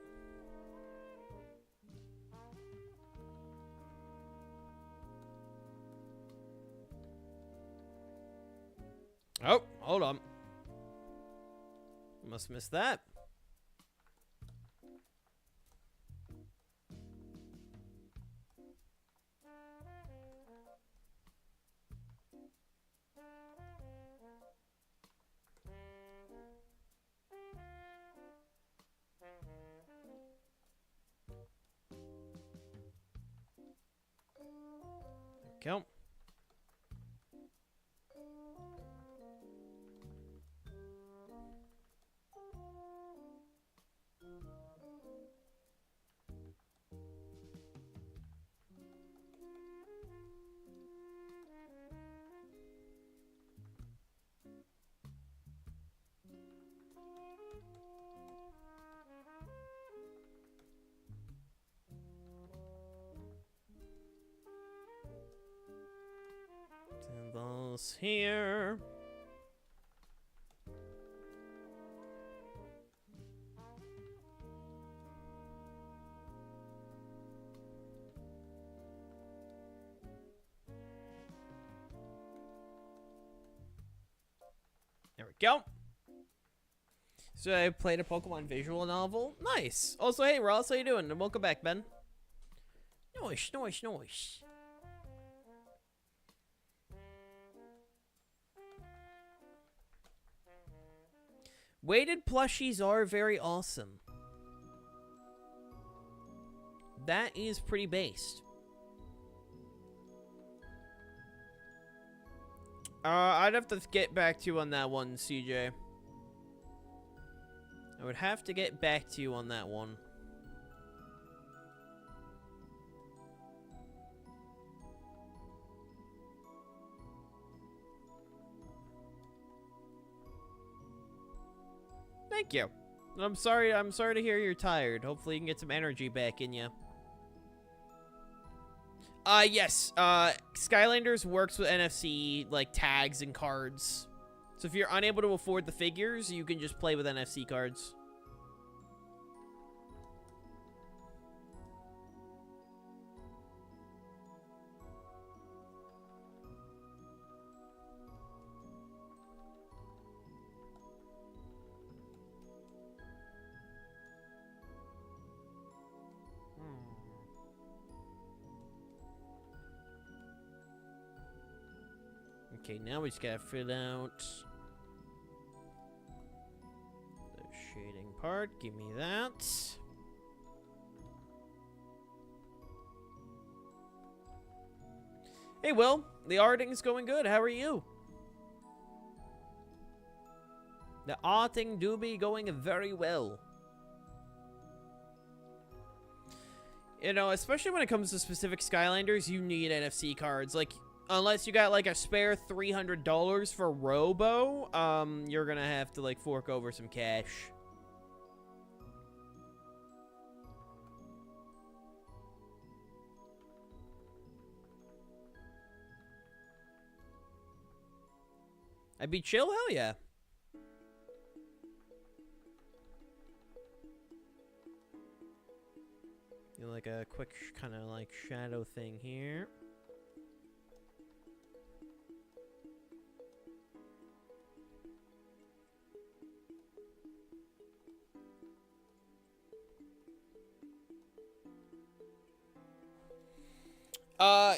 Oh, hold on. Must miss that. Go. Symbols here. There we go. So I played a Pokemon visual novel. Nice. Also, hey Ross, how you doing? And welcome back, Ben. Nice, nice, nice. Weighted plushies are very awesome. That is pretty based. I'd have to get back to you on that one, CJ. I would have to get back to you on that one. Thank you. I'm sorry to hear you're tired. Hopefully you can get some energy back in you. Yes. Skylanders works with NFC, like, tags and cards. So if you're unable to afford the figures, you can just play with NFC cards. Okay, now we just gotta fill out the shading part. Give me that. Hey, Will. The arting's going good. How are you? The arting do be going very well. You know, especially when it comes to specific Skylanders, you need NFC cards. Like, unless you got, like, a spare $300 for Robo, you're gonna have to, like, fork over some cash. I'd be chill? Hell yeah. Do, like, a quick kind of, like, shadow thing here.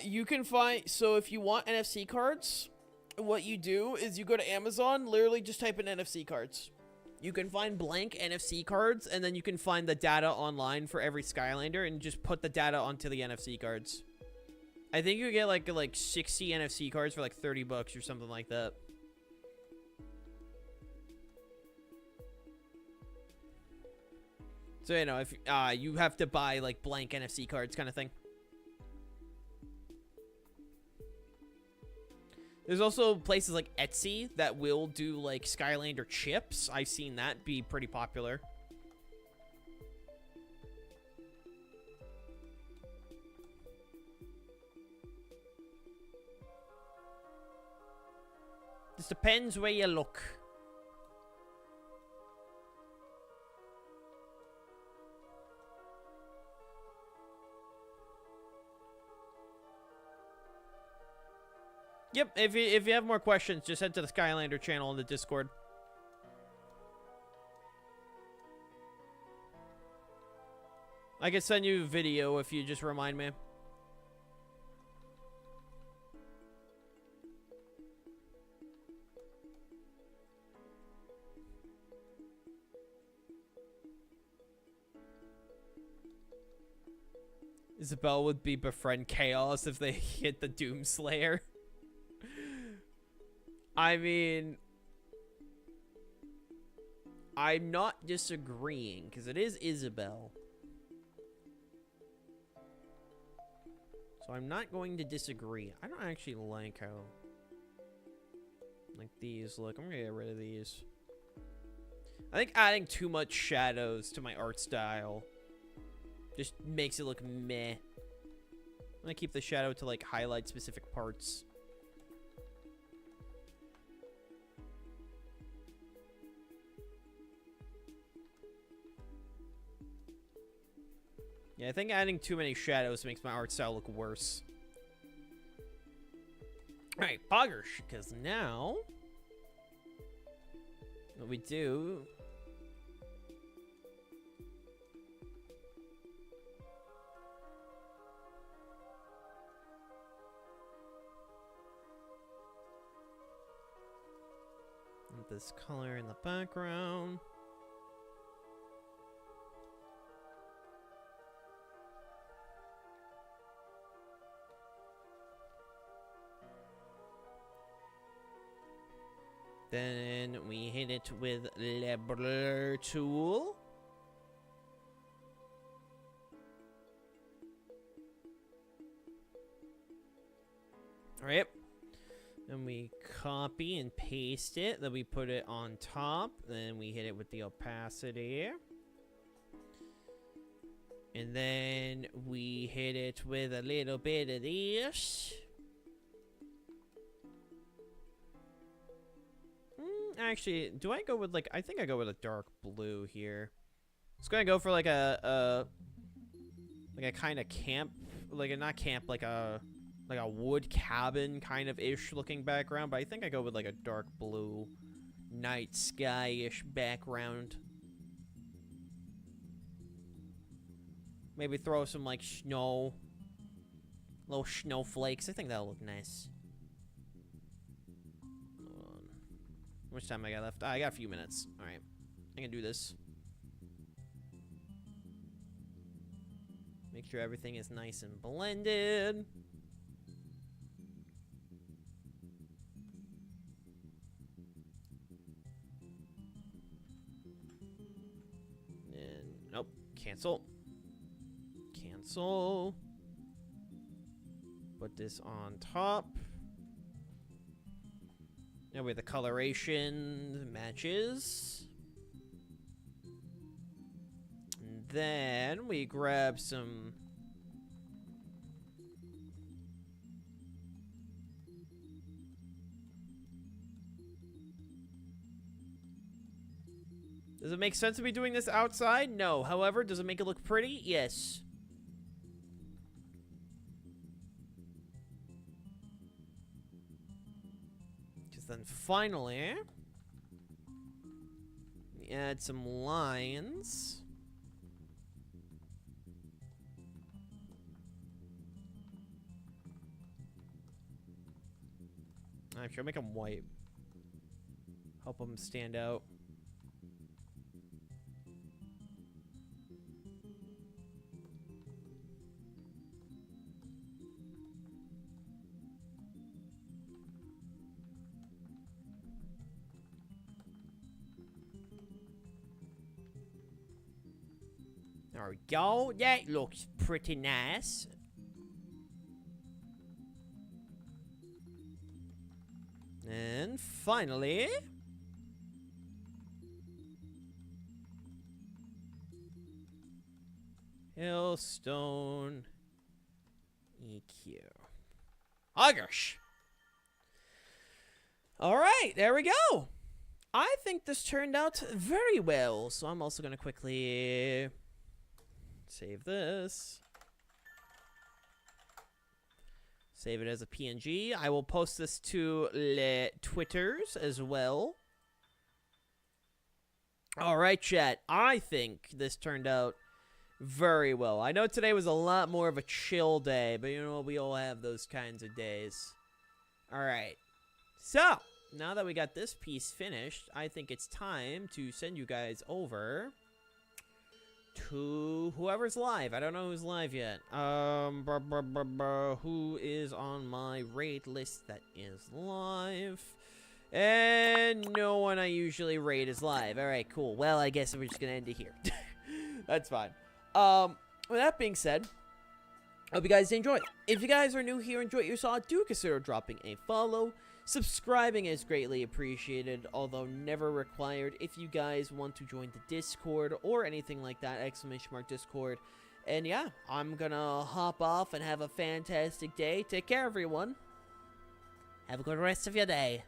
You can find, so if you want NFC cards, what you do is you go to Amazon, literally just type in NFC cards. You can find blank NFC cards, and then you can find the data online for every Skylander, and just put the data onto the NFC cards. I think you get like 60 NFC cards for like 30 bucks or something like that. So, you know, if you have to buy like blank NFC cards kind of thing. There's also places like Etsy that will do like Skylander chips. I've seen that be pretty popular. Just depends where you look. Yep, if you have more questions, just head to the Skylander channel in the Discord. I can send you a video if you just remind me. Isabel would be befriend Chaos if they hit the Doomslayer. I mean, I'm not disagreeing, because it is Isabel. So I'm not going to disagree. I don't actually like how, like, these look. I'm going to get rid of these. I think adding too much shadows to my art style just makes it look meh. I'm going to keep the shadow to, like, highlight specific parts. Yeah, I think adding too many shadows makes my art style look worse. Alright, Poggers, because now what we do this color in the background. Then we hit it with the blur tool. Alright. Then we copy and paste it. Then we put it on top. Then we hit it with the opacity. And then we hit it with a little bit of this. Actually, do I go with like, I think I go with a dark blue here. It's gonna go for like a kind of camp, like a, not camp, like a wood cabin kind of ish looking background, but I think I go with like a dark blue night sky-ish background. Maybe throw some like snow, little snowflakes. I think that'll look nice. How much time I got left? I got a few minutes. Alright. I can do this. Make sure everything is nice and blended. And, nope. Cancel. Cancel. Put this on top. Now with the coloration matches. And then we grab some Does it make sense to be doing this outside? No. However, does it make it look pretty? Yes. Then finally, we add some lines. Actually, I'll make them white. Help them stand out. There we go. That looks pretty nice. And finally... Hillstone EQ. Oh gosh. Alright, there we go. I think this turned out very well. So I'm also going to quickly save this. Save it as a PNG. I will post this to the Twitters as well. Alright, chat. I think this turned out very well. I know today was a lot more of a chill day, but you know, we all have those kinds of days. Alright. So, now that we got this piece finished, I think it's time to send you guys over to whoever's live. I don't know who's live yet. Who is on my raid list that is live? And no one I usually raid is live. Alright, cool. Well, I guess we're just gonna end it here. That's fine. With that being said, hope you guys enjoyed. If you guys are new here, enjoy what you saw, do consider dropping a follow. Subscribing is greatly appreciated, although never required. If you guys want to join the Discord or anything like that, !Discord. And yeah, I'm gonna hop off and have a fantastic day. Take care, everyone. Have a good rest of your day.